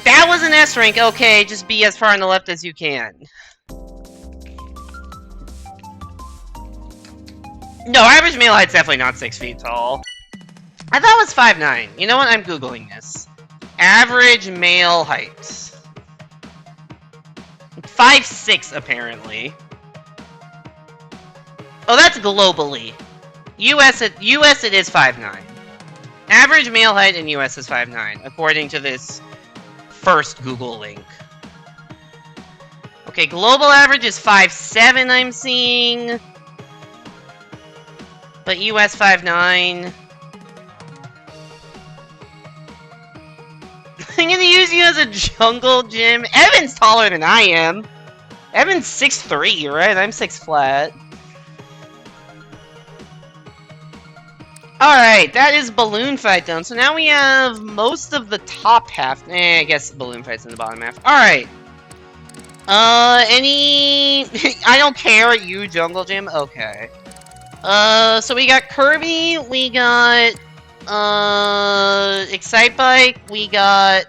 That was an S rank, okay, just be as far on the left as you can. No, average male height's definitely not 6 feet tall. I thought it was 5'9". You know what? I'm Googling this. Average male height. 5'6", apparently. Oh, that's globally. US it is 5'9". Average male height in US is 5'9", according to this first Google link. Okay, global average is 5'7", I'm seeing. But US 5'9". I'm gonna use you as a jungle gym. Evan's taller than I am. Evan's 6'3", right? I'm 6 flat. Alright, that is Balloon Fight done. So now we have most of the top half. I guess Balloon Fight's in the bottom half. Alright. Any... I don't care, you jungle gym? Okay. So we got Kirby, we got, Excite Bike, we got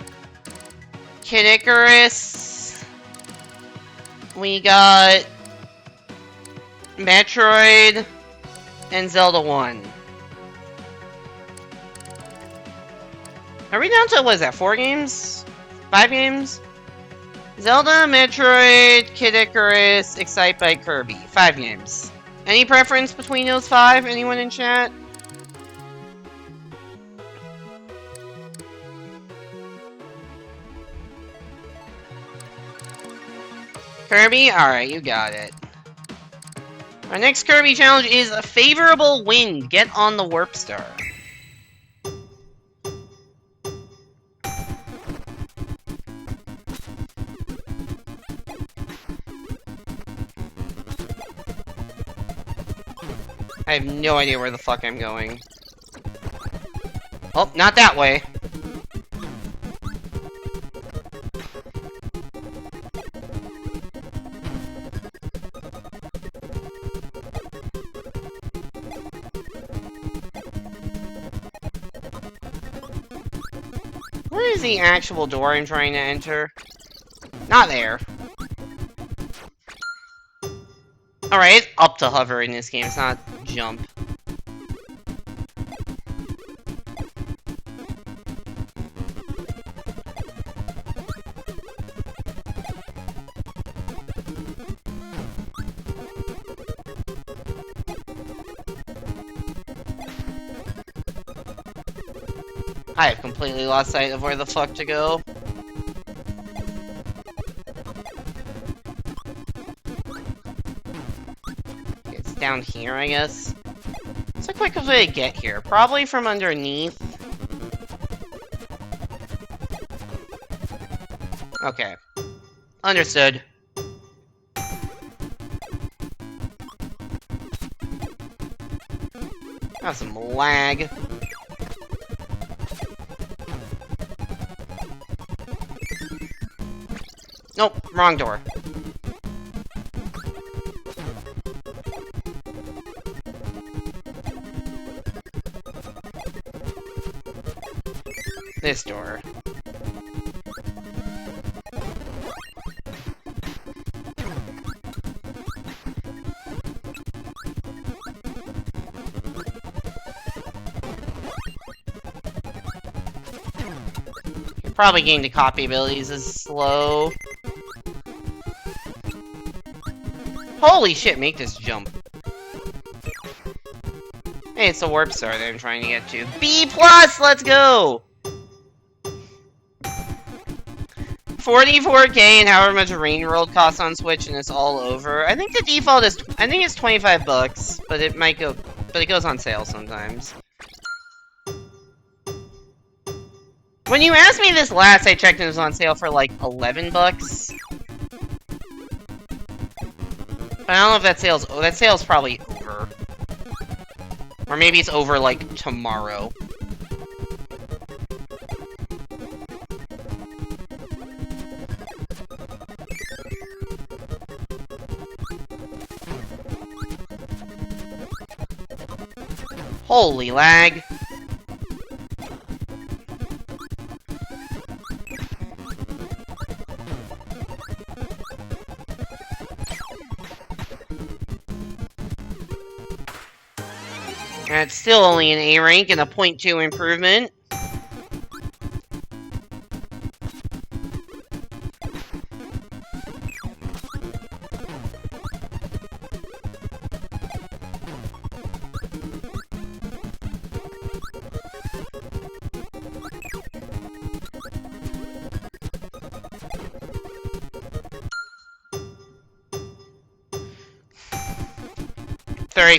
Kid Icarus, we got Metroid, and Zelda 1. Are we down to, what is that, 4 games? 5 games? Zelda, Metroid, Kid Icarus, Excite Bike, Kirby. 5 games. Any preference between those 5? Anyone in chat? Kirby? Alright, you got it. Our next Kirby challenge is a favorable wind. Get on the Warp Star. I have no idea where the fuck I'm going. Oh, not that way. Where is the actual door I'm trying to enter? Not there. Alright, it's up to hover in this game, it's not jump. I have completely lost sight of where the fuck to go. It's down here, I guess. What's the quickest way to get here? Probably from underneath. Okay. Understood. Got some lag. Nope, wrong door. This door. Probably getting the copy abilities is slow. Holy shit, make this jump. Hey, it's the warp star that I'm trying to get to. B+, let's go! 44K and however much Rain World costs on Switch and it's all over. I think the default is, I think it's 25 bucks, but it might go, but it goes on sale sometimes. When you asked me this last, I checked and it was on sale for like 11 bucks. I don't know if that sale's probably over. Or maybe it's over like tomorrow. Holy lag. That's still only an A rank and a 0.2 improvement.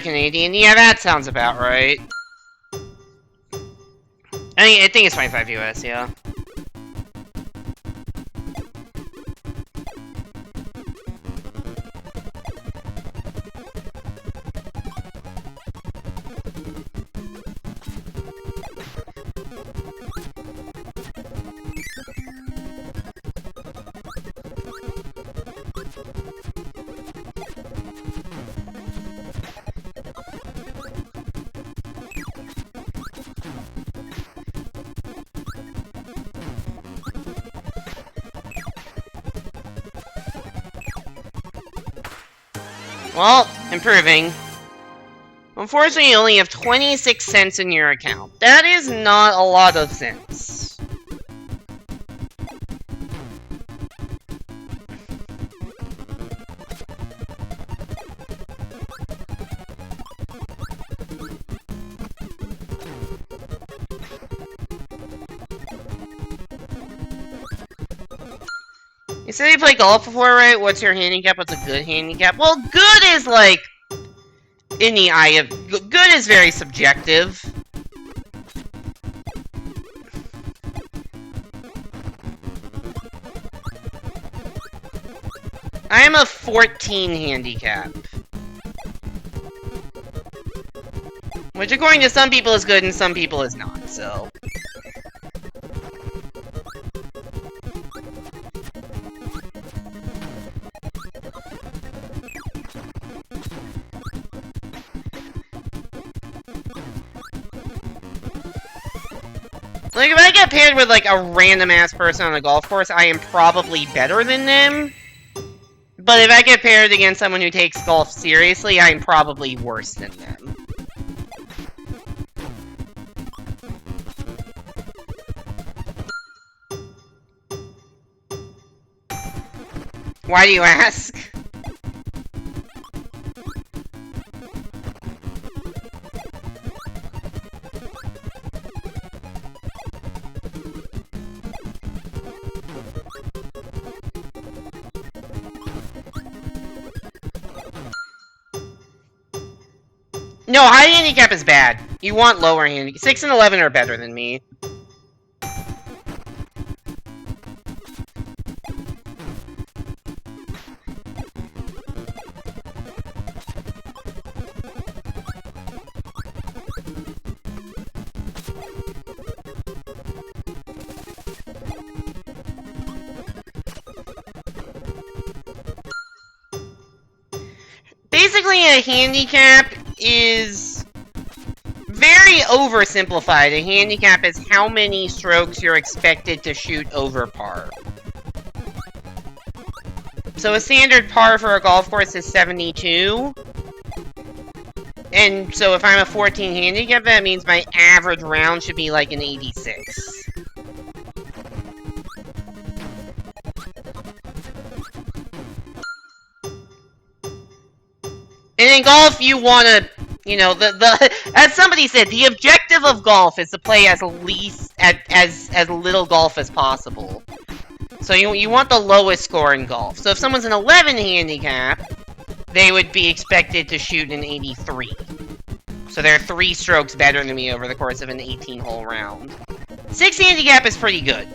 Canadian. Yeah, that sounds about right. I think it's 25 US, yeah. Well, improving. Unfortunately, you only have 26 cents in your account. That is not a lot of cents. You said you played golf before, right? What's your handicap? What's a good handicap? Well, good is like in the eye of good is very subjective. I am a 14 handicap. Which according to some people is good and some people is not, so. Like, if I get paired with, like, a random-ass person on a golf course, I am probably better than them. But if I get paired against someone who takes golf seriously, I am probably worse than them. Why do you ask? No, high handicap is bad. You want lower handicap. 6 and 11 are better than me. Basically, a handicap is very oversimplified. A handicap is how many strokes you're expected to shoot over par. So a standard par for a golf course is 72. And so if I'm a 14 handicap, that means my average round should be like an 86. And in golf, you want to, you know, as somebody said, the objective of golf is to play as little golf as possible. So you want the lowest score in golf. So if someone's an 11 handicap, they would be expected to shoot an 83. So they're 3 strokes better than me over the course of an 18-hole round. 6 handicap is pretty good.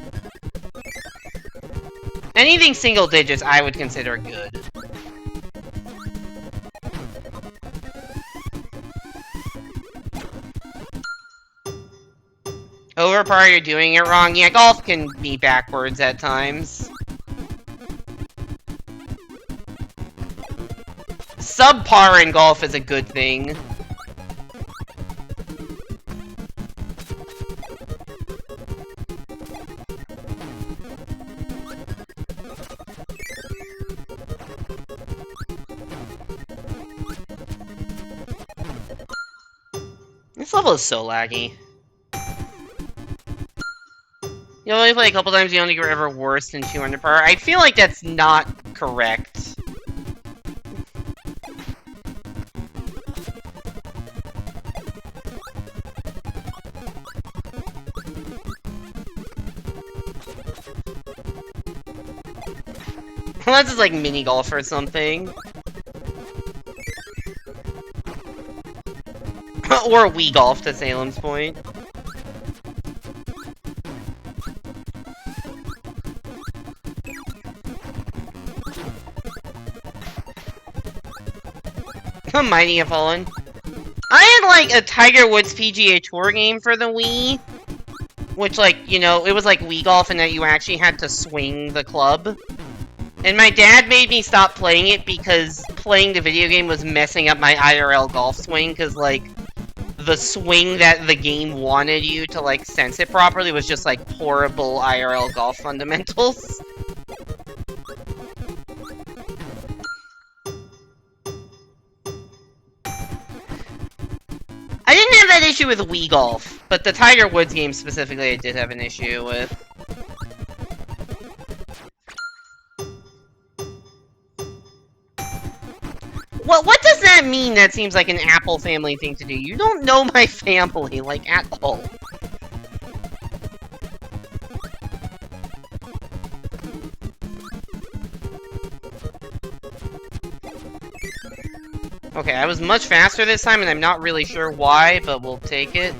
Anything single digits, I would consider good. Over par, you're doing it wrong. Yeah, golf can be backwards at times. Subpar in golf is a good thing. This level is so laggy. You only play a couple times, you only get ever worse than 2 under par. I feel like that's not correct. Unless it's like mini golf or something. Or Wii golf, to Salem's point. Mighty have fallen. I had like a Tiger Woods PGA Tour game for the Wii, which, like, you know, it was like Wii golf in that you actually had to swing the club. And my dad made me stop playing it because playing the video game was messing up my IRL golf swing, because, like, the swing that the game wanted you to, like, sense it properly was just, like, horrible IRL golf fundamentals. I didn't have that issue with Wii Golf, but the Tiger Woods game specifically I did have an issue with. What does that mean? That seems like an Apple family thing to do. You don't know my family, like, at all. Okay, I was much faster this time, and I'm not really sure why, but we'll take it.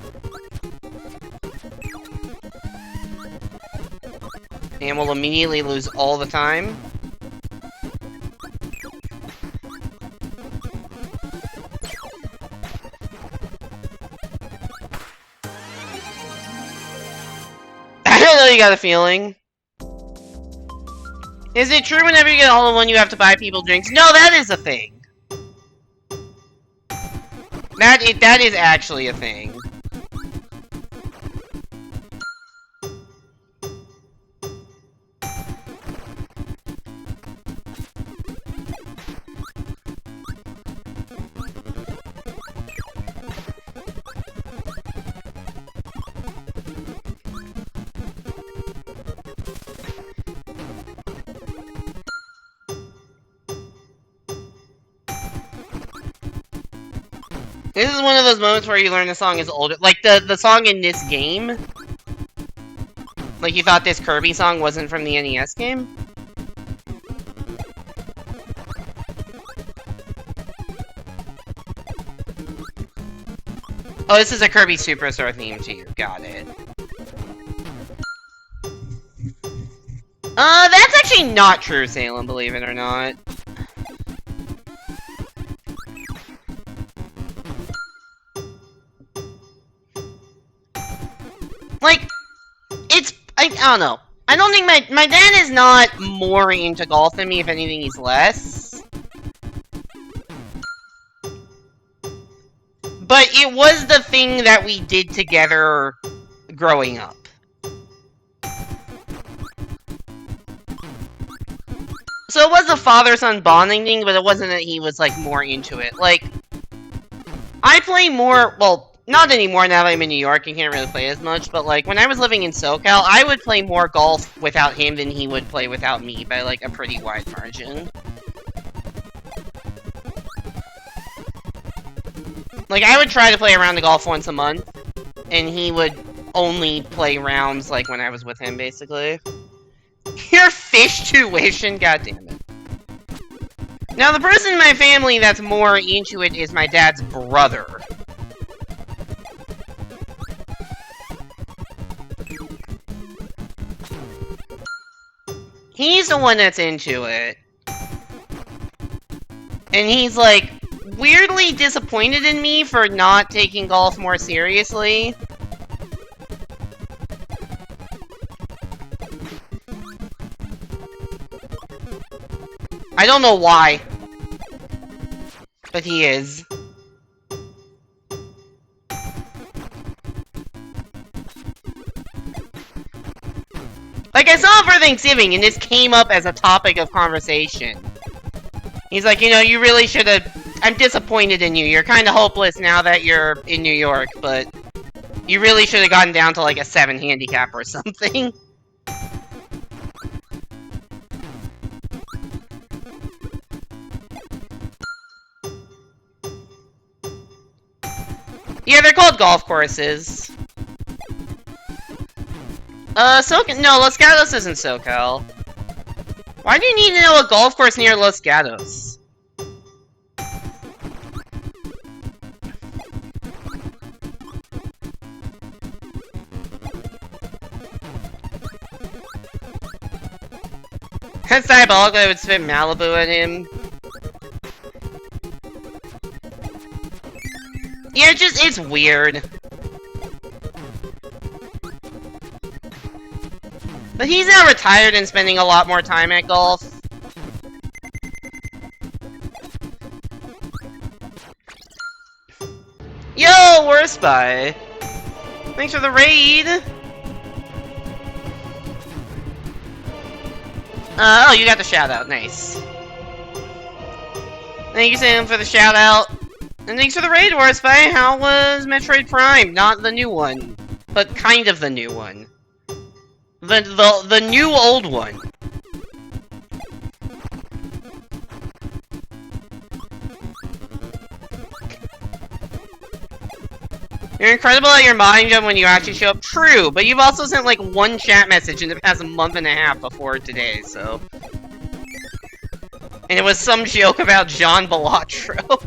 And we'll immediately lose all the time. I don't know, you got a feeling. Is it true whenever you get a hole-in-one you have to buy people drinks? No, that is a thing. That is actually a thing. This is one of those moments where you learn the song is older. Like, the song in this game. Like, you thought this Kirby song wasn't from the NES game? Oh, this is a Kirby Superstar theme too. Got it. That's actually not true, Salem, believe it or not. Like, it's... I don't know. I don't think my dad is not more into golf than me. If anything, he's less. But it was the thing that we did together growing up. So it was a father-son bonding thing, but it wasn't that he was, like, more into it. Like, I play more, well, not anymore now that I'm in New York, I can't really play as much, but, like, when I was living in SoCal, I would play more golf without him than he would play without me by, like, a pretty wide margin. Like, I would try to play around the golf once a month, and he would only play rounds, like, when I was with him, basically. Your fish tuition? God damn it. Now, the person in my family that's more into it is my dad's brother. He's the one that's into it. And he's, like, weirdly disappointed in me for not taking golf more seriously. I don't know why. But he is. Like, I saw him for Thanksgiving, and this came up as a topic of conversation. He's like, you know, you really should have... I'm disappointed in you. You're kind of hopeless now that you're in New York, but... You really should have gotten down to, like, a 7 handicap or something. Yeah, they're called golf courses. No, Los Gatos isn't SoCal. Why do you need to know a golf course near Los Gatos? That's diabolical, I would spit Malibu at him. Yeah, it's weird. But he's now retired and spending a lot more time at golf. Yo, Worst By. Thanks for the raid. Oh, you got the shout out. Nice. Thank you, Sam, for the shout out. And thanks for the raid, Worst By. How was Metroid Prime? Not the new one, but kind of the new one. The new old one. You're incredible at your mind jump when you actually show up. True, but you've also sent like one chat message in the past month and a half before today, so. And it was some joke about John Balatro.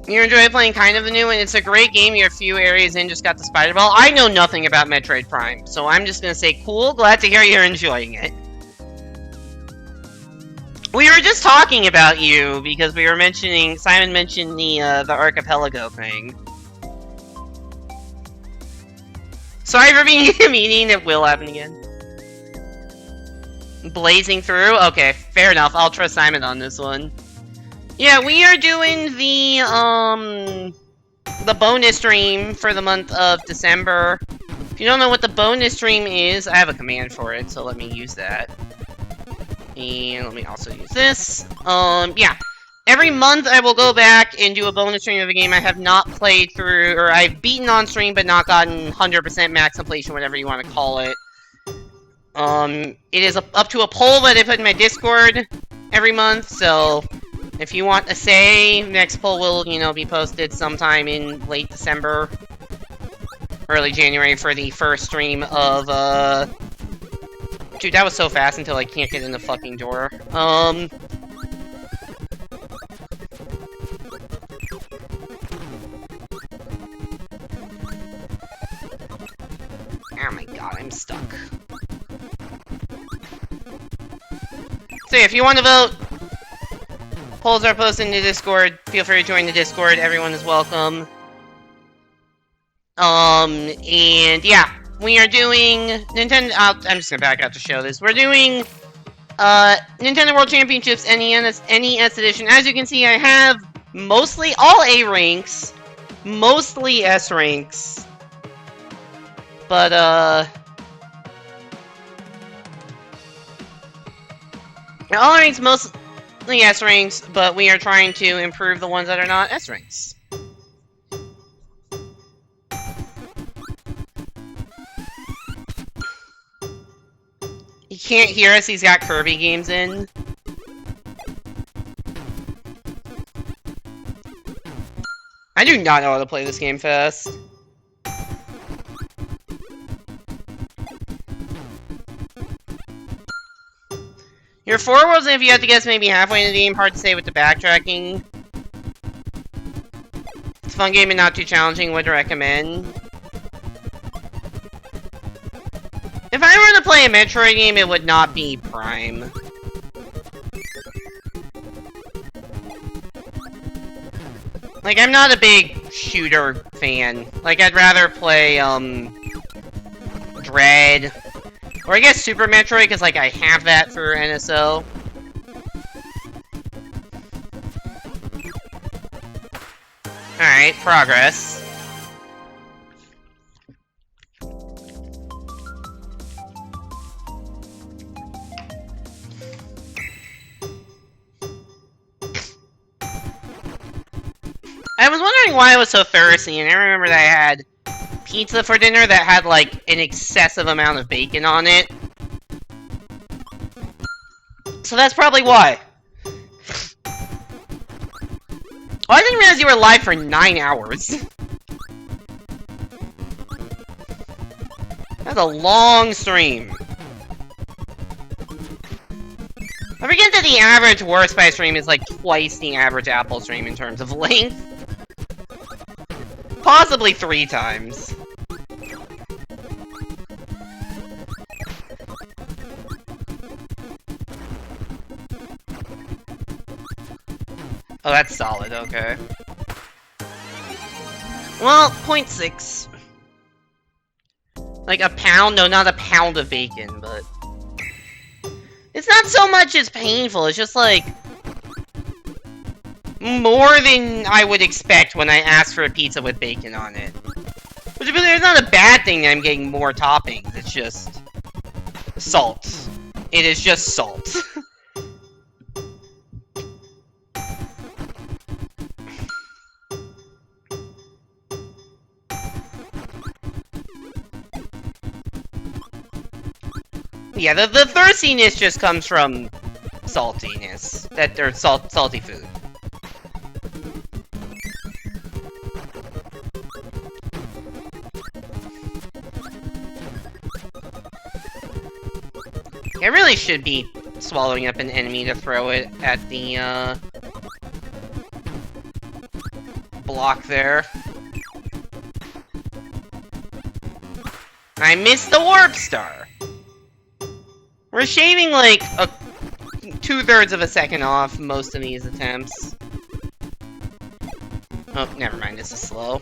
You enjoy playing kind of the new one? It's a great game. You're a few areas in, just got the Spider Ball. I know nothing about Metroid Prime, so I'm just gonna say cool, glad to hear you're enjoying it. We were just talking about you, because we were mentioning, Simon mentioned the Archipelago thing. Sorry for being in a meeting, it will happen again. Blazing through? Okay, fair enough, I'll trust Simon on this one. Yeah, we are doing the bonus stream for the month of December. If you don't know what the bonus stream is, I have a command for it, so let me use that. And let me also use this. Yeah. Every month I will go back and do a bonus stream of a game I have not played through, or I've beaten on stream but not gotten 100% max completion, whatever you want to call it. It is up to a poll that I put in my Discord every month, so If you want to say, next poll will, you know, be posted sometime in late December, early January for the first stream of, Dude, that was so fast until I can't get in the fucking door. Oh my god, I'm stuck. So yeah, if you want to vote, polls are posted in the Discord. Feel free to join the Discord. Everyone is welcome. And yeah, we are doing Nintendo. I'm just gonna back out to show this. We're doing Nintendo World Championships NES Edition. As you can see, I have mostly all A ranks, mostly S ranks, but all ranks, mostly S ranks, but we are trying to improve the ones that are not S ranks. He can't hear us, he's got Kirby games in. I do not know how to play this game fast. Your forwards, if you have to guess maybe halfway in the game, hard to say with the backtracking. It's a fun game and not too challenging, would recommend. If I were to play a Metroid game, it would not be Prime. Like, I'm not a big shooter fan. Like, I'd rather play, Dread. Or I guess Super Metroid, because, like, I have that for NSO. Alright, progress. I was wondering why I was so thirsty, and I remember that I had pizza for dinner that had, like, an excessive amount of bacon on it. So that's probably why. Oh, I didn't realize you were live for 9 hours. That's a long stream. I forget that the average Worst Buy stream is like twice the average Apple stream in terms of length. Possibly 3 times. Oh, that's solid, okay. Well, 0.6. Like a pound? No, not a pound of bacon, but... It's not so much as painful, it's just like... more than I would expect when I ask for a pizza with bacon on it. Which is not a bad thing that I'm getting more toppings, it's just... salt. It is just salt. Yeah, the thirstiness just comes from saltiness. Salty food. I really should be swallowing up an enemy to throw it at the, block there. I missed the warp star! We're shaving like 2/3 of a second off most of these attempts. Oh, never mind, this is slow.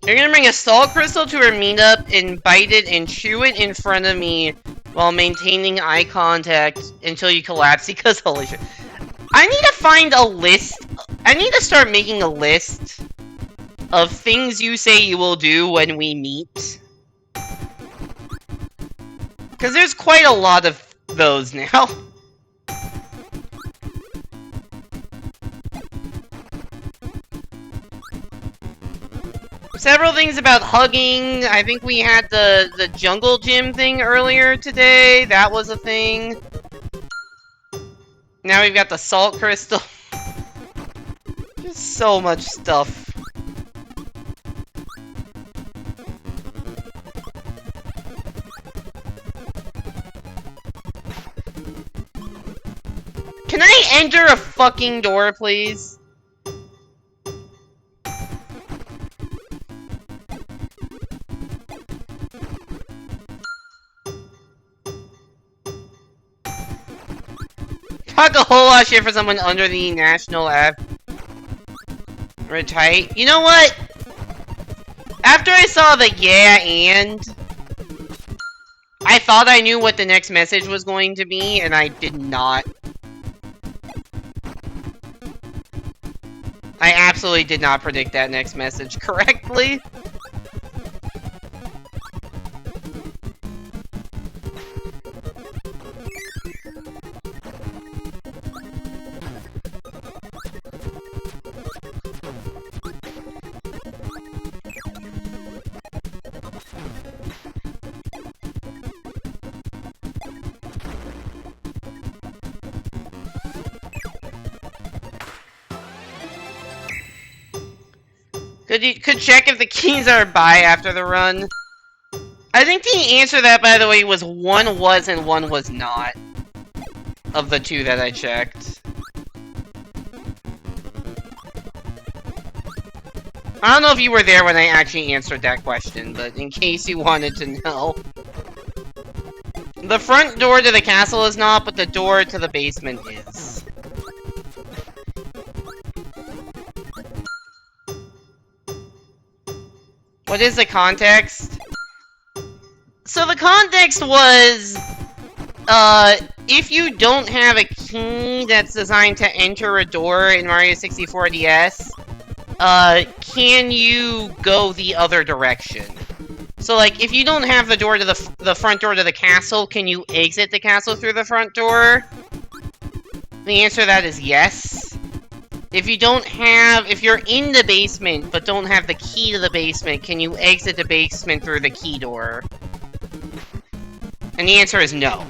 You're gonna bring a salt crystal to our meetup and bite it and chew it in front of me while maintaining eye contact until you collapse because holy shit. I need to find a list. I need to start making a list of things you say you will do when we meet. Because there's quite a lot of those now. Several things about hugging. I think we had the jungle gym thing earlier today. That was a thing. Now we've got the salt crystal. Just so much stuff. Can I enter a fucking door, please? Talk a whole lot of shit for someone under the national average height. You know what? After I saw the yeah and, I thought I knew what the next message was going to be, and I did not. I absolutely did not predict that next message correctly. Could check if the keys are by after the run. I think the answer to that, by the way, was one was and one was not. Of the two that I checked. I don't know if you were there when I actually answered that question, but in case you wanted to know. The front door to the castle is not, but the door to the basement is. What is the context? So the context was, if you don't have a key that's designed to enter a door in Mario 64 DS, can you go the other direction? So, like, if you don't have the door to the front door to the castle, can you exit the castle through the front door? The answer to that is yes. If you're in the basement, but don't have the key to the basement, can you exit the basement through the key door? And the answer is no.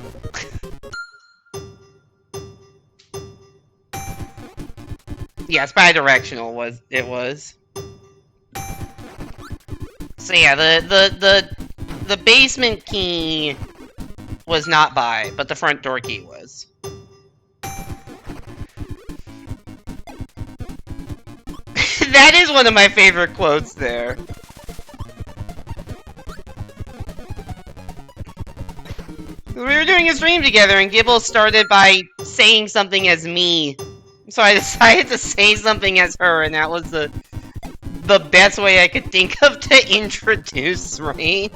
Yes, bidirectional it was. So yeah, the basement key was not by, but the front door key was. That is one of my favorite quotes there. We were doing a stream together, and Gibble started by saying something as me. So I decided to say something as her, and that was the best way I could think of to introduce Rain.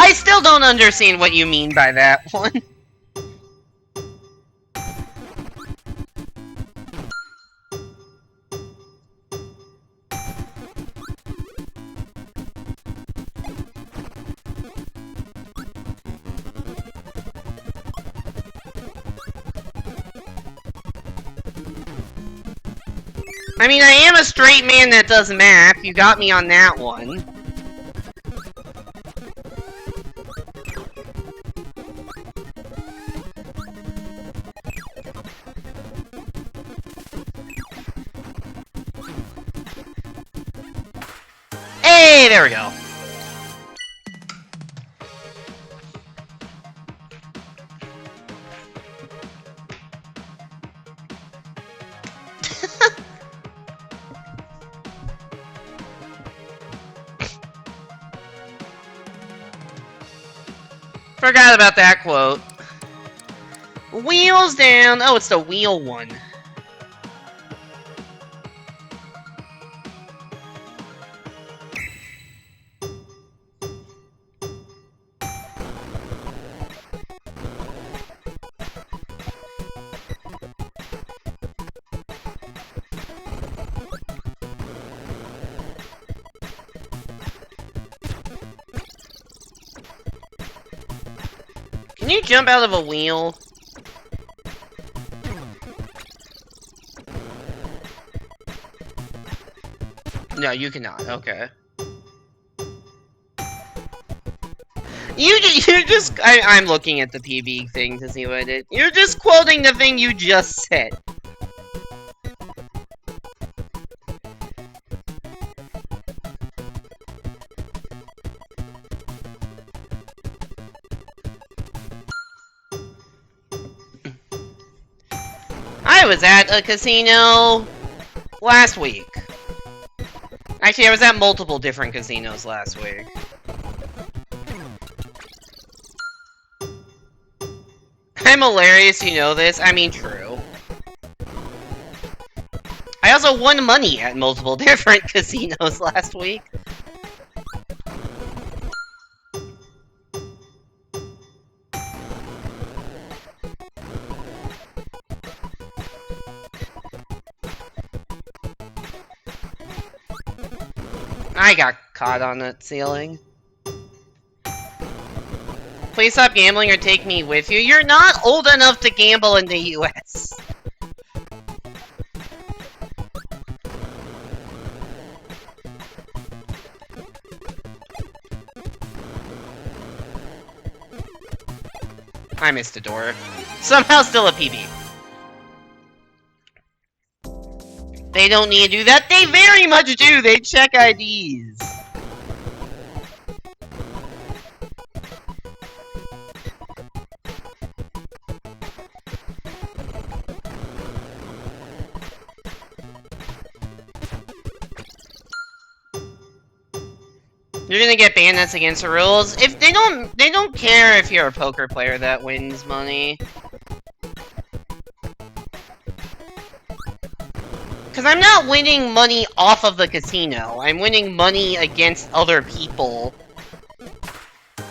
I still don't understand what you mean by that one. I mean, I am a straight man that does math. You got me on that one. Hey, there we go. Forgot about that quote. Wheels down! Oh, it's the wheel one. Can you jump out of a wheel? No, you cannot. Okay. You're just... I'm looking at the PB thing to see what it is. You're just quoting the thing you just said. I was at a casino last week. Actually, I was at multiple different casinos last week. I'm hilarious, you know this. I mean, true. I also won money at multiple different casinos last week. I got caught on that ceiling. Please stop gambling or take me with you. You're not old enough to gamble in the US. I missed a door. Somehow still a PB. They don't need to do that. They very much do. They check IDs. You're gonna get banned. That's against the rules. If they don't care if you're a poker player that wins money. Because I'm not winning money off of the casino. I'm winning money against other people.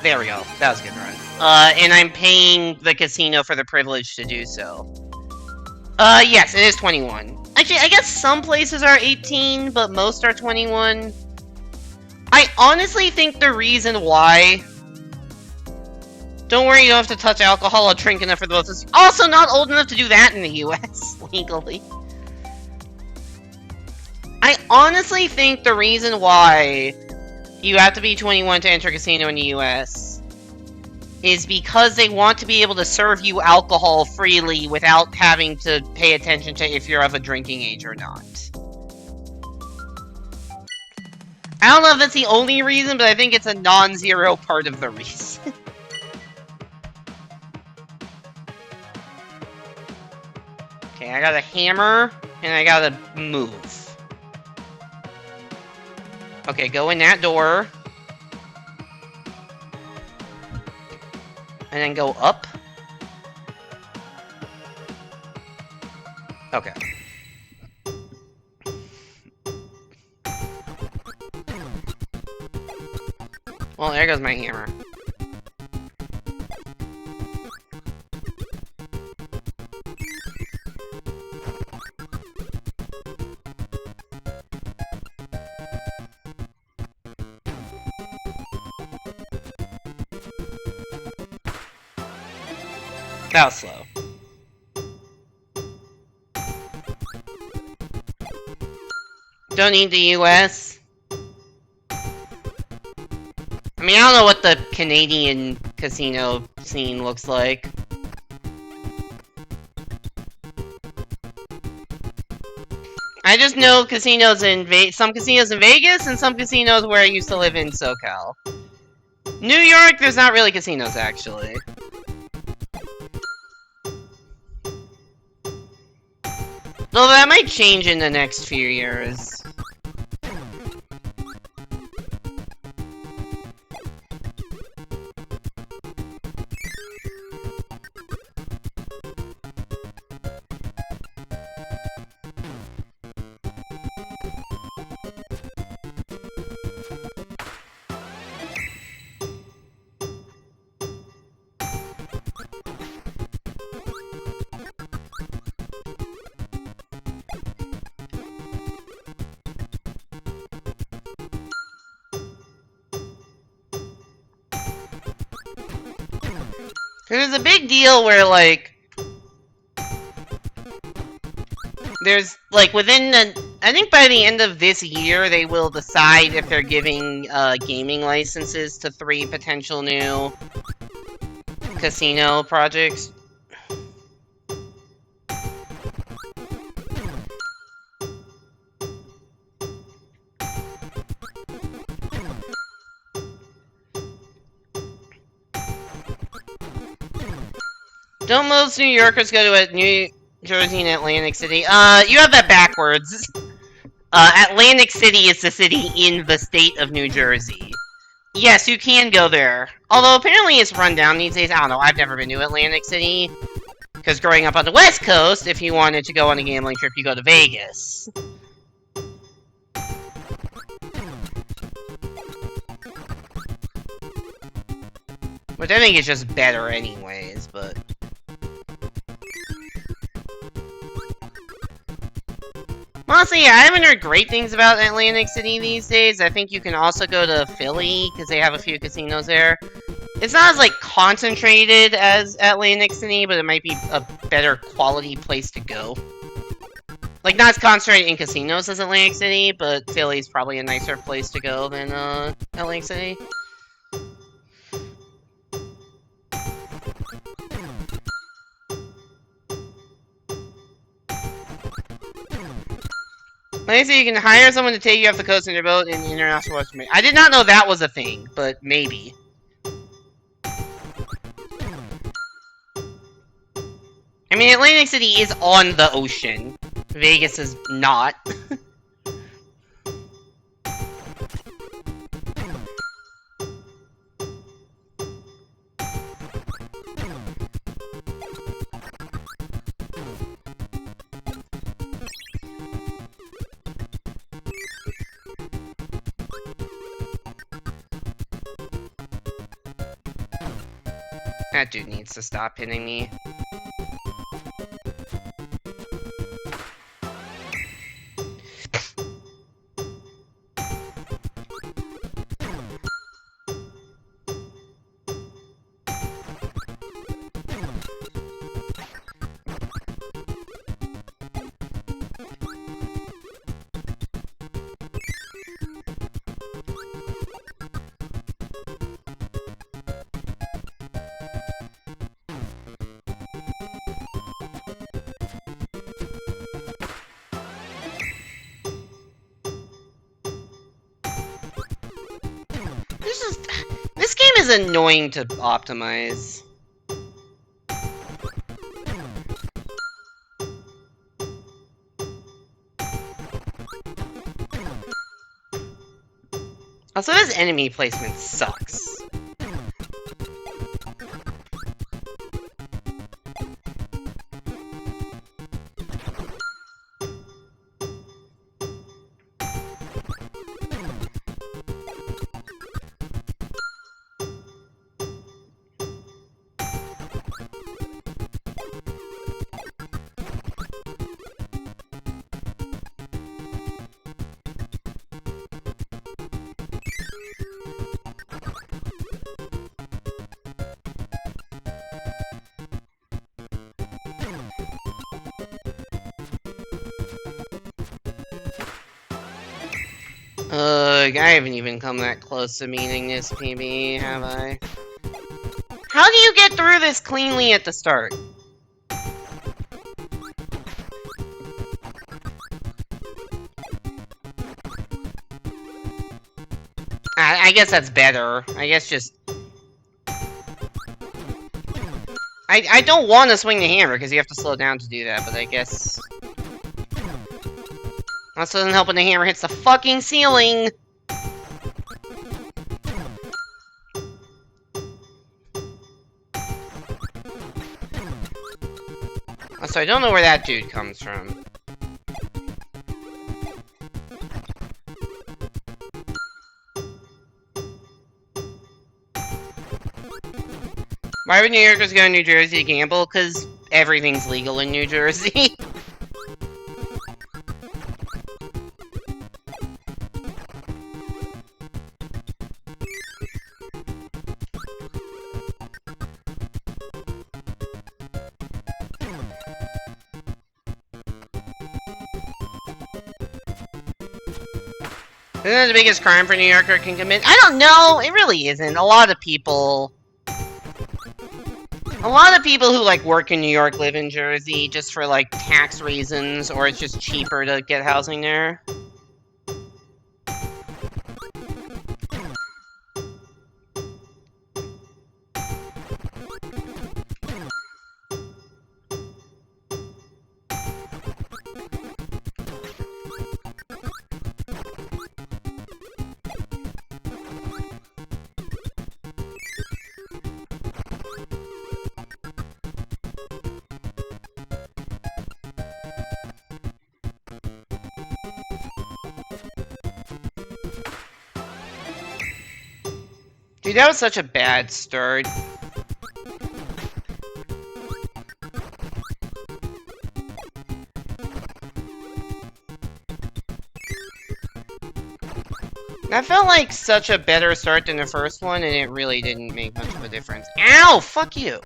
There we go. That was a good run. And I'm paying the casino for the privilege to do so. Yes, it is 21. Actually, I guess some places are 18, but most are 21. I honestly think the reason why... Don't worry, you don't have to touch alcohol or drink enough for the votes. It's also not old enough to do that in the US, legally. I honestly think the reason why you have to be 21 to enter a casino in the US is because they want to be able to serve you alcohol freely without having to pay attention to if you're of a drinking age or not. I don't know if that's the only reason, but I think it's a non-zero part of the reason. Okay, I got a hammer, and I gotta move. Okay, go in that door. And then go up. Okay. Well, there goes my hammer. That was slow. Don't need the US. I mean, I don't know what the Canadian casino scene looks like. I just know casinos in some casinos in Vegas and some casinos where I used to live in SoCal. New York, there's not really casinos, actually. Though that might change in the next few years. There's a big deal where, like, there's, like, within the... I think by the end of this year, they will decide if they're giving, gaming licenses to 3 potential new casino projects. Don't most New Yorkers go to New Jersey and Atlantic City? You have that backwards. Atlantic City is the city in the state of New Jersey. Yes, you can go there. Although apparently it's run down these days. I don't know, I've never been to Atlantic City. Because growing up on the West Coast, if you wanted to go on a gambling trip, you go to Vegas. Which I think is just better anyways, but... Honestly, yeah, I haven't heard great things about Atlantic City these days. I think you can also go to Philly, because they have a few casinos there. It's not as, like, concentrated as Atlantic City, but it might be a better quality place to go. Like, not as concentrated in casinos as Atlantic City, but Philly's probably a nicer place to go than, Atlantic City. Like I say, you can hire someone to take you off the coast in your boat in the international waters. I did not know that was a thing, but maybe. I mean, Atlantic City is on the ocean. Vegas is not. That dude needs to stop hitting me. This game is annoying to optimize. Also, this enemy placement sucks. I haven't even come that close to meeting this PB, have I? How do you get through this cleanly at the start? I guess that's better. I guess just... I don't want to swing the hammer, because you have to slow down to do that, but I guess... Also doesn't help when the hammer hits the fucking ceiling! Also, I don't know where that dude comes from. Why would New Yorkers go to New Jersey to gamble? Because everything's legal in New Jersey. Isn't that the biggest crime for New Yorker can commit? I don't know. It really isn't. A lot of people who like work in New York live in Jersey just for like tax reasons, or it's just cheaper to get housing there. Dude, that was such a bad start. That felt like such a better start than the first one, and it really didn't make much of a difference. Ow! Fuck you!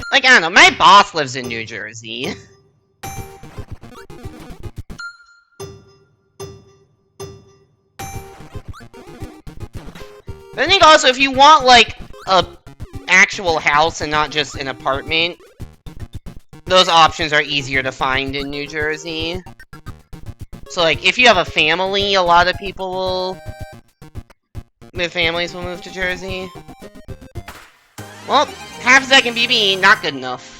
Like, I don't know, my boss lives in New Jersey. I think also, if you want, like, a actual house and not just an apartment, those options are easier to find in New Jersey. So, like, if you have a family, a lot of people will... with families will move to Jersey. Well, half-second BB, not good enough.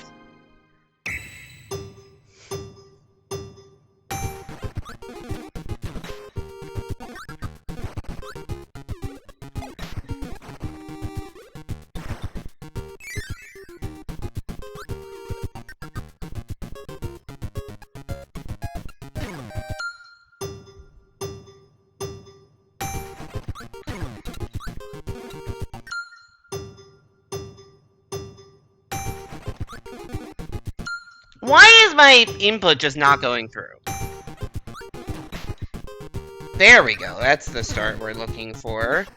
Why is my input just not going through? There we go, that's the start we're looking for.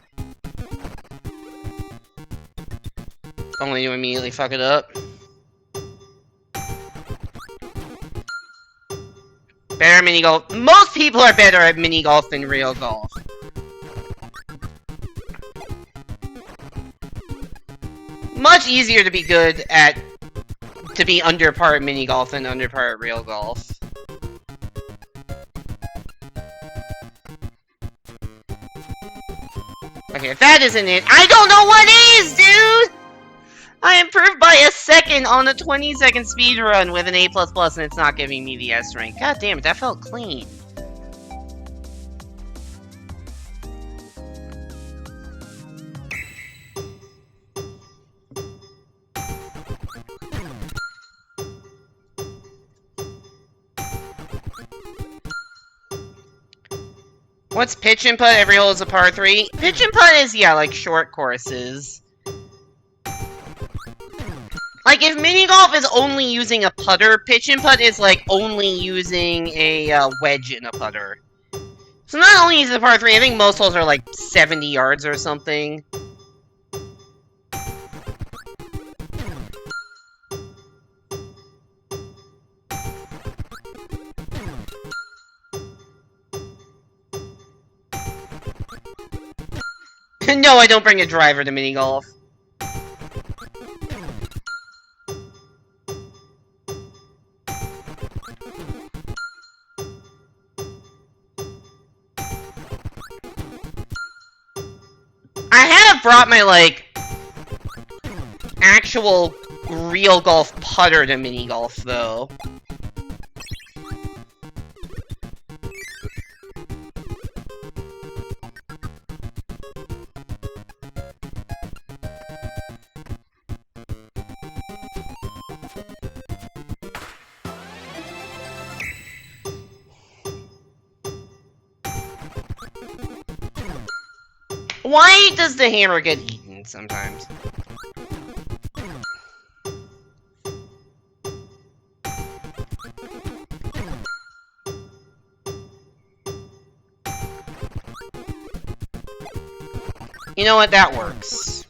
Only to immediately fuck it up. Better mini golf. Most people are better at mini golf than real golf. Much easier to be good at to be under par at mini golf than under par at real golf. Okay, if that isn't it, I don't know what is, dude! I improved by a second on a 20-second speedrun with an A++, and it's not giving me the S rank. God damn it, that felt clean. What's pitch and putt? Every hole is a par 3. Pitch and putt is, yeah, like short courses. Like, if mini golf is only using a putter, pitch and putt is, like, only using a wedge in a putter. So not only is it a par 3, I think most holes are, like, 70 yards or something. No, I don't bring a driver to mini golf. I have brought my, like, actual real golf putter to mini golf, though. Why does the hammer get eaten sometimes? You know what? That works.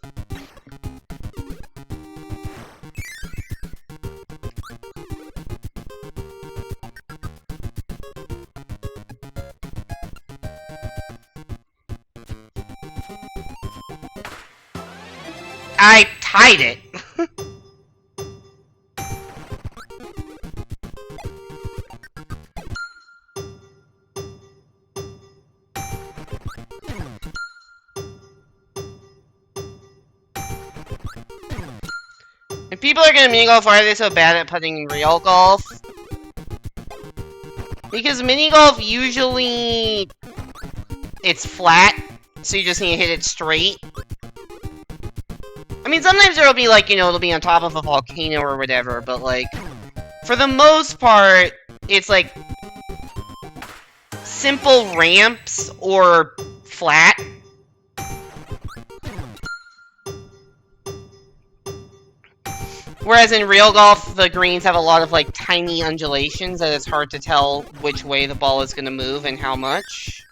I tied it. If people are gonna mini golf, why are they so bad at putting in real golf? Because mini golf usually it's flat, so you just need to hit it straight. I mean, sometimes there'll be like, you know, it'll be on top of a volcano or whatever, but like, for the most part, it's like simple ramps or flat. Whereas in real golf, the greens have a lot of like tiny undulations that it's hard to tell which way the ball is going to move and how much.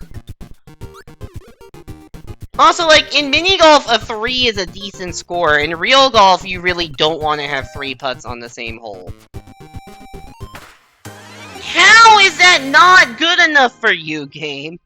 Also, like, in mini golf, a 3 is a decent score. In real golf, you really don't want to have 3 putts on the same hole. How is that not good enough for you, game?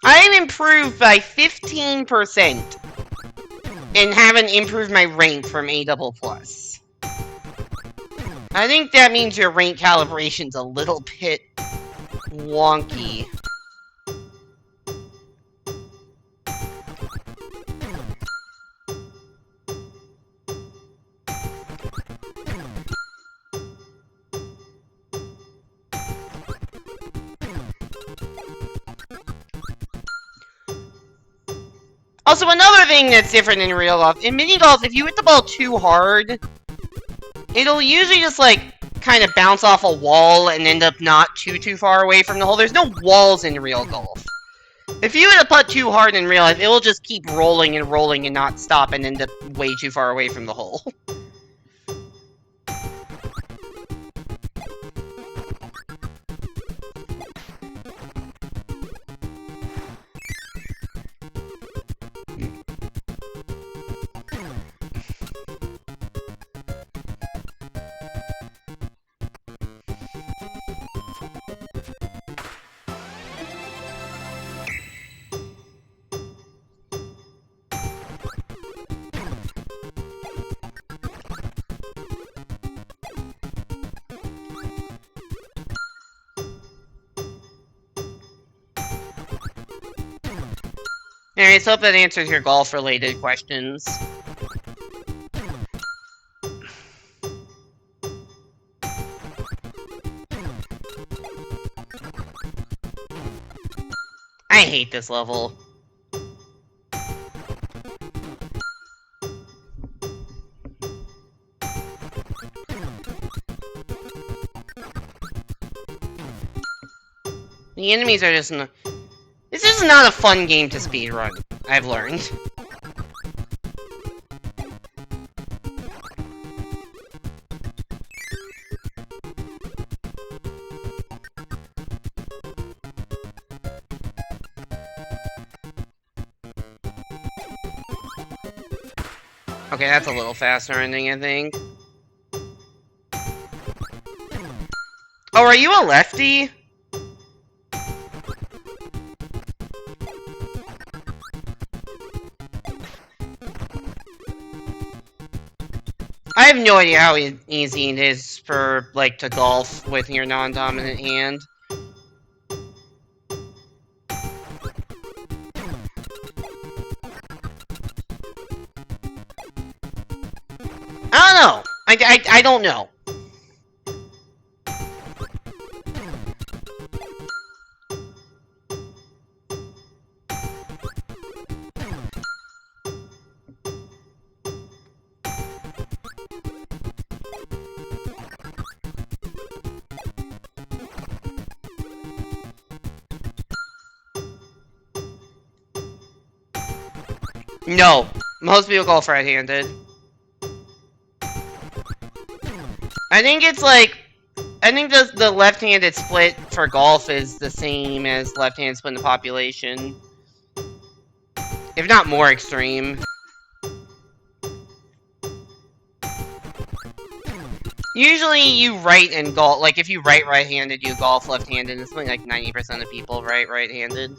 I'm improved by 15% and haven't improved my rank from A++. I think that means your rank calibration's a little bit wonky. Also, another thing that's different in real golf, in mini golf, if you hit the ball too hard, it'll usually just, like, kind of bounce off a wall and end up not too far away from the hole. There's no walls in real golf. If you hit a putt too hard in real life, it will just keep rolling and rolling and not stop and end up way too far away from the hole. Anyways, hope that answers your golf-related questions. I hate this level. The enemies are just not... This is not a fun game to speedrun, I've learned. Okay, that's a little faster ending, I think. Oh, are you a lefty? I have no idea how easy it is for, like, to golf with your non-dominant hand. I don't know. I don't know. No, most people golf right-handed. I think it's like, I think the left-handed split for golf is the same as left-handed split in the population. If not more extreme. Usually you right and golf, like if you right-handed, you golf left-handed. It's something like 90% of people right-handed.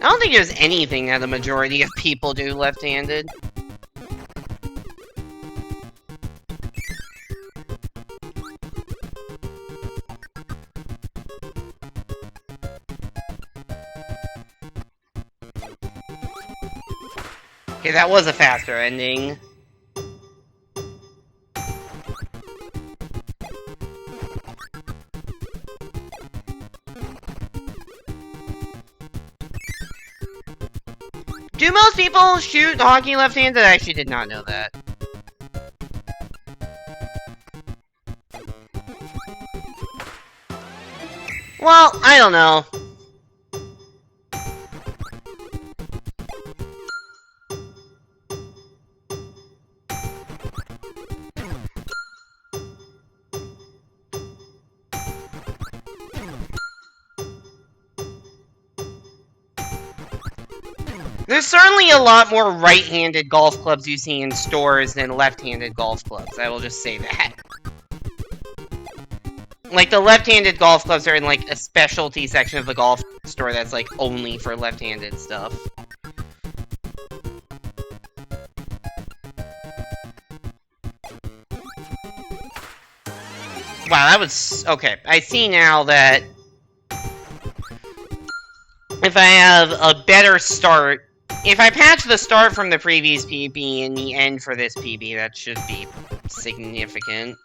I don't think there's anything that the majority of people do left-handed. Okay, that was a faster ending. Do most people shoot hockey left-handed? I actually did not know that. Well, I don't know. There's certainly a lot more right-handed golf clubs you see in stores than left-handed golf clubs. I will just say that. Like, the left-handed golf clubs are in, like, a specialty section of the golf store that's, like, only for left-handed stuff. Wow, that was... Okay, I see now that if I have a better start... If I patch the start from the previous PB and the end for this PB, that should be significant.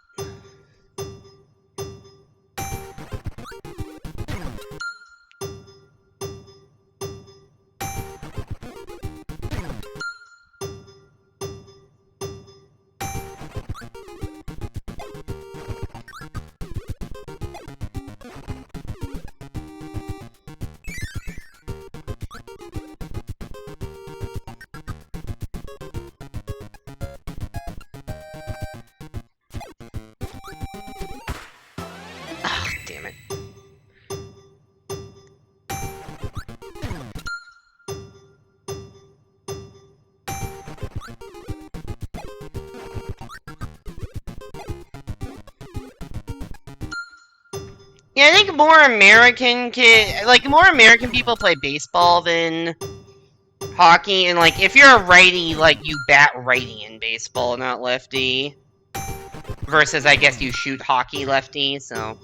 Yeah, I think more American more American people play baseball than hockey, and, like, if you're a righty, like, you bat righty in baseball, not lefty. Versus, I guess, you shoot hockey lefty, so...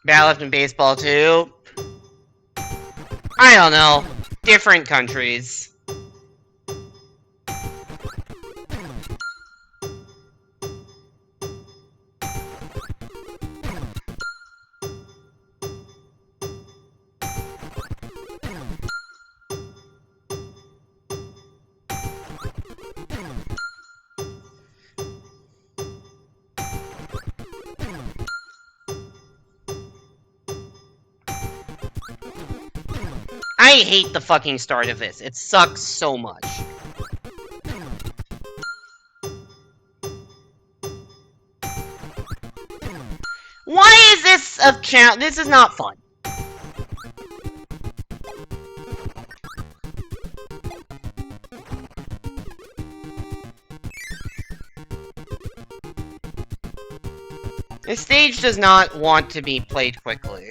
Bat left in baseball, too. I don't know. Different countries. I hate the fucking start of this. It sucks so much. Why is this a challenge? This is not fun. This stage does not want to be played quickly.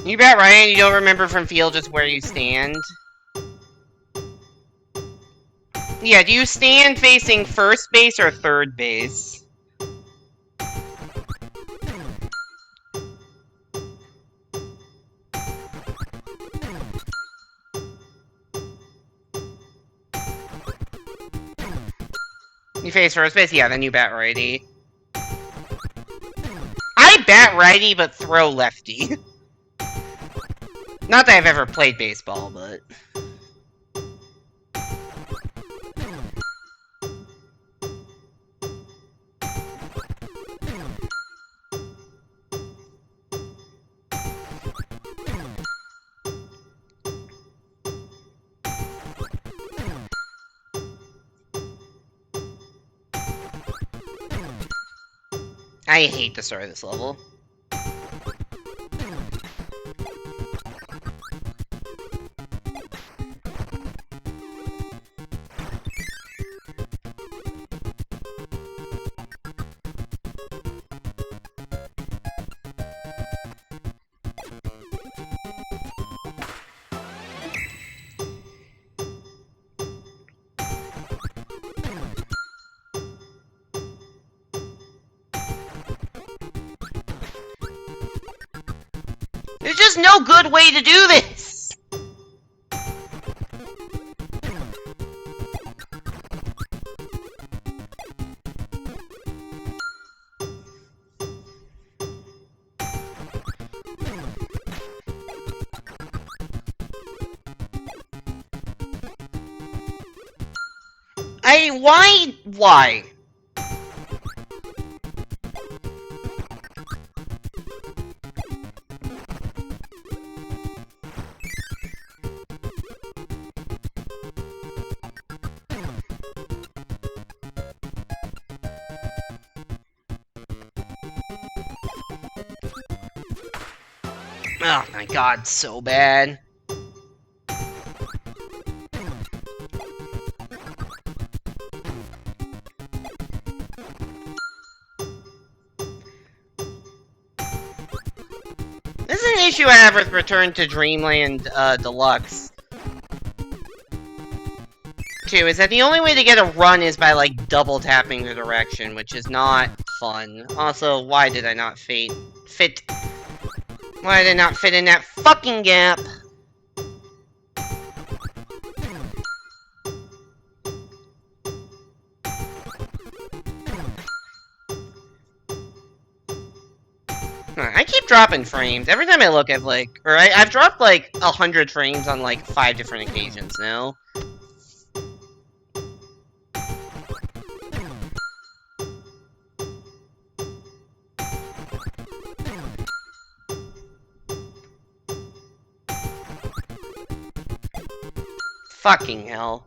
You bet, Ryan, you don't remember from field just where you stand? Yeah, do you stand facing first base or third base? You face first base? Yeah, then you bat righty. I bat righty, but throw lefty. Not that I've ever played baseball, but... I hate the start of this level. There's just no good way to do this! Why? Oh my god, so bad. This is an issue I have with Return to Dreamland Deluxe. Too, is that the only way to get a run is by, like, double tapping the direction, which is not fun. Also, why did I not fit? Why did I not fit in that fucking gap? I keep dropping frames. Every time I look at, like... I've dropped, like, 100 frames on, like, 5 different occasions now. Fucking hell.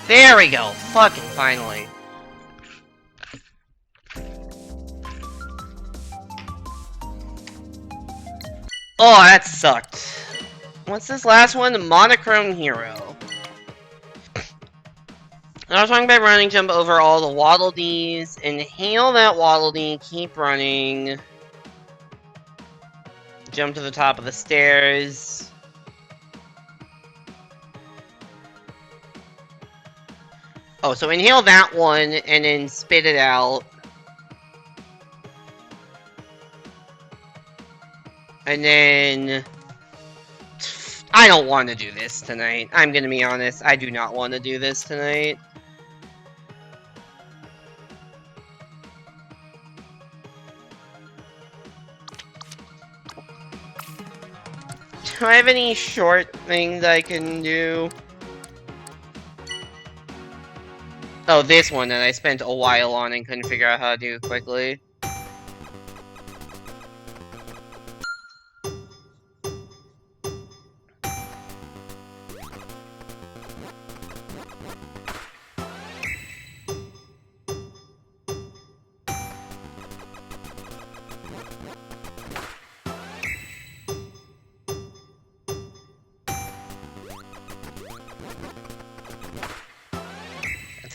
There we go. Fucking finally. Oh, that sucked. What's this last one? Monochrome Hero. I was talking about running, jump over all the Waddle Dees, inhale that Waddle Dee, keep running. Jump to the top of the stairs. Oh, so inhale that one, and then spit it out. And then... I don't want to do this tonight. I'm gonna be honest, I do not want to do this tonight. Do I have any short things I can do? Oh, this one that I spent a while on and couldn't figure out how to do quickly.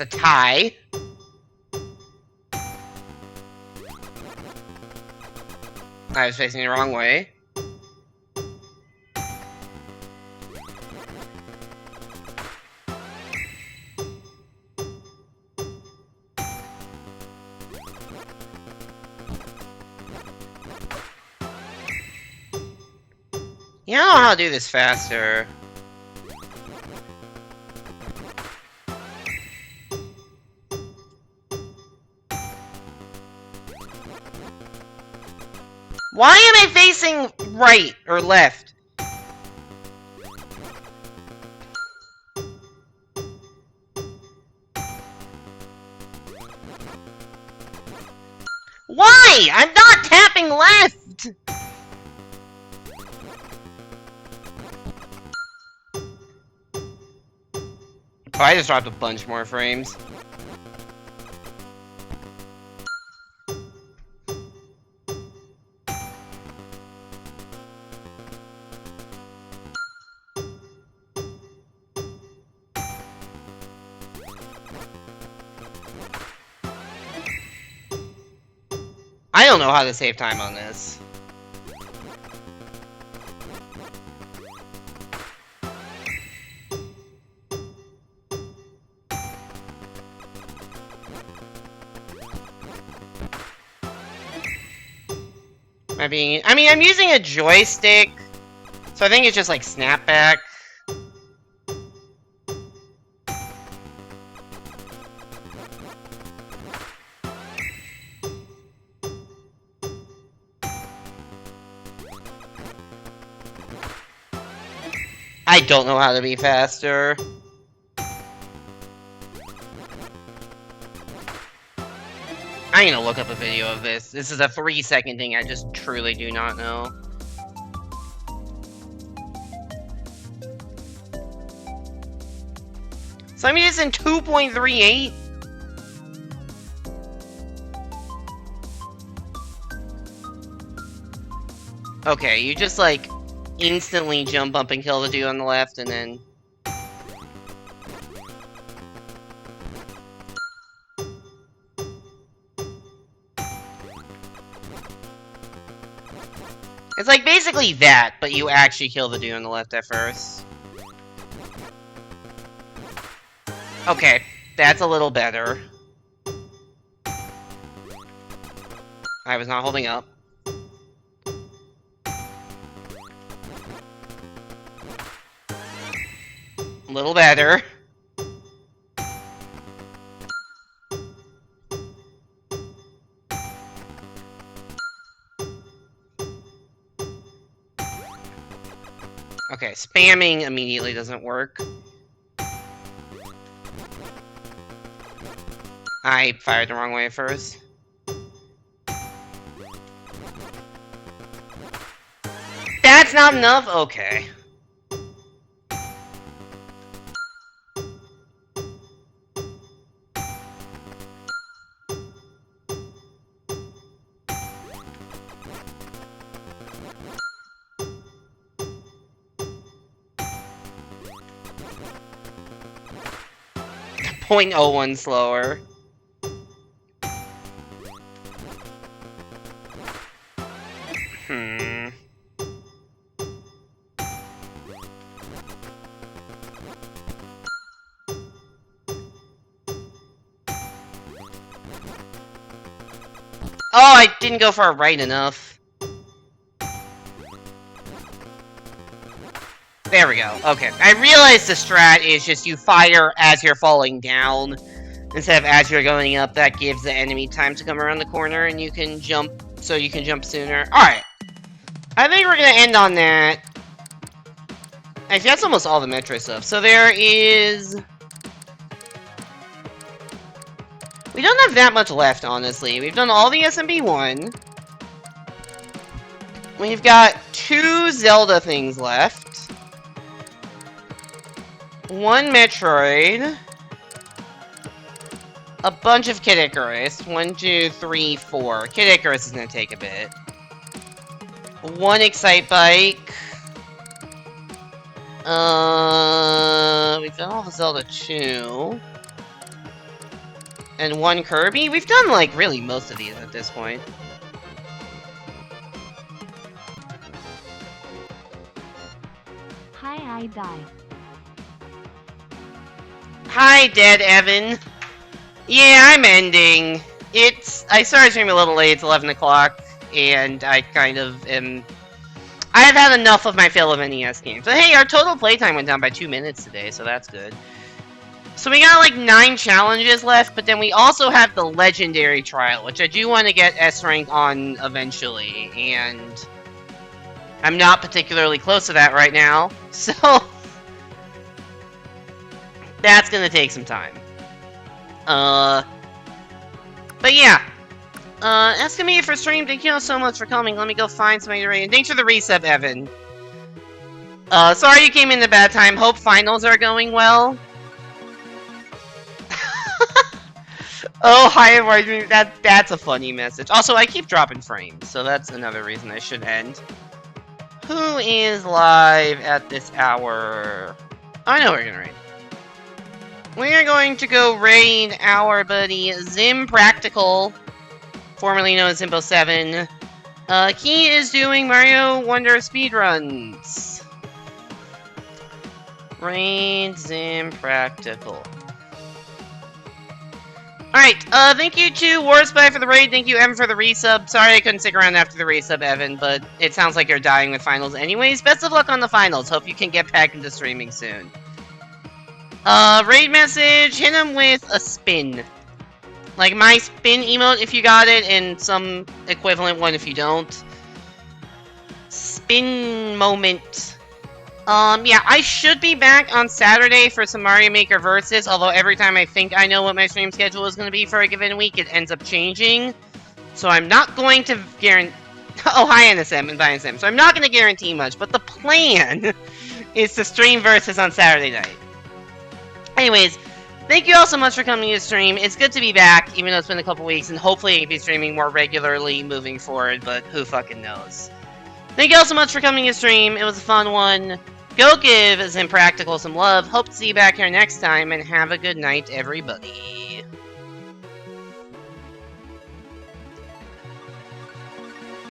It's a tie. I was facing the wrong way. Yeah, I don't know how to do this faster. Why am I facing right or left? Why? I'm not tapping left! Oh, I just dropped a bunch more frames. I don't know how to save time on this. I mean, I'm using a joystick, so I think it's just like snapback. I don't know how to be faster. I'm gonna look up a video of this. This is a 3-second thing I just truly do not know. So I mean, it's in 2.38. Okay, you just like instantly jump up and kill the dude on the left, and then it's like basically that, but you actually kill the dude on the left at first. Okay, that's a little better. I was not holding up. A little better. Okay, spamming immediately doesn't work. I fired the wrong way first. That's not enough? Okay. .01 slower. Oh, I didn't go far right enough. There we go. Okay. I realized the strat is just you fire as you're falling down instead of as you're going up. That gives the enemy time to come around the corner and you can jump, so you can jump sooner. Alright. I think we're gonna end on that. Actually, that's almost all the Metro stuff. So there is... We don't have that much left, honestly. We've done all the SMB1. We've got 2 Zelda things left. 1 Metroid. A bunch of Kid Icarus. 1, 2, 3, 4. Kid Icarus is gonna take a bit. 1 Excite Bike. We've done all the Zelda 2. and 1 Kirby. We've done, like, really most of these at this point. Hi, I die. Hi, Dead Evan. Yeah, I'm ending. I started streaming a little late, it's 11 o'clock, and I kind of am... I've had enough of my fill of NES games. But hey, our total playtime went down by 2 minutes today, so that's good. So we got like 9 challenges left, but then we also have the Legendary Trial, which I do want to get S rank on eventually, and I'm not particularly close to that right now, so that's gonna take some time. But yeah. Asking me for stream, thank you so much for coming. Let me go find somebody to rate. And thanks for the resub, Evan. Sorry you came in a bad time. Hope finals are going well. Oh, hi, that's a funny message. Also, I keep dropping frames, so that's another reason I should end. Who is live at this hour? I know we're gonna raid. We are going to go raid our buddy Zim Practical, formerly known as Zimbo7. He is doing Mario Wonder speedruns. Raid Zim Practical. Alright, thank you to Warspy for the raid, thank you Evan for the resub. Sorry I couldn't stick around after the resub, Evan, but it sounds like you're dying with finals anyways. Best of luck on the finals, hope you can get back into streaming soon. Raid message, hit him with a spin. Like my spin emote if you got it, and some equivalent one if you don't. Spin moment. Yeah, I should be back on Saturday for some Mario Maker Versus, although every time I think I know what my stream schedule is going to be for a given week, it ends up changing. So I'm not going to guarantee... Oh, hi NSM and bye NSM. So I'm not going to guarantee much, but the plan is to stream Versus on Saturday night. Anyways, thank you all so much for coming to the stream. It's good to be back, even though it's been a couple weeks, and hopefully I can be streaming more regularly moving forward, but who fucking knows. Thank you all so much for coming to the stream. It was a fun one. Go give Zimpractical some love. Hope to see you back here next time, and have a good night, everybody.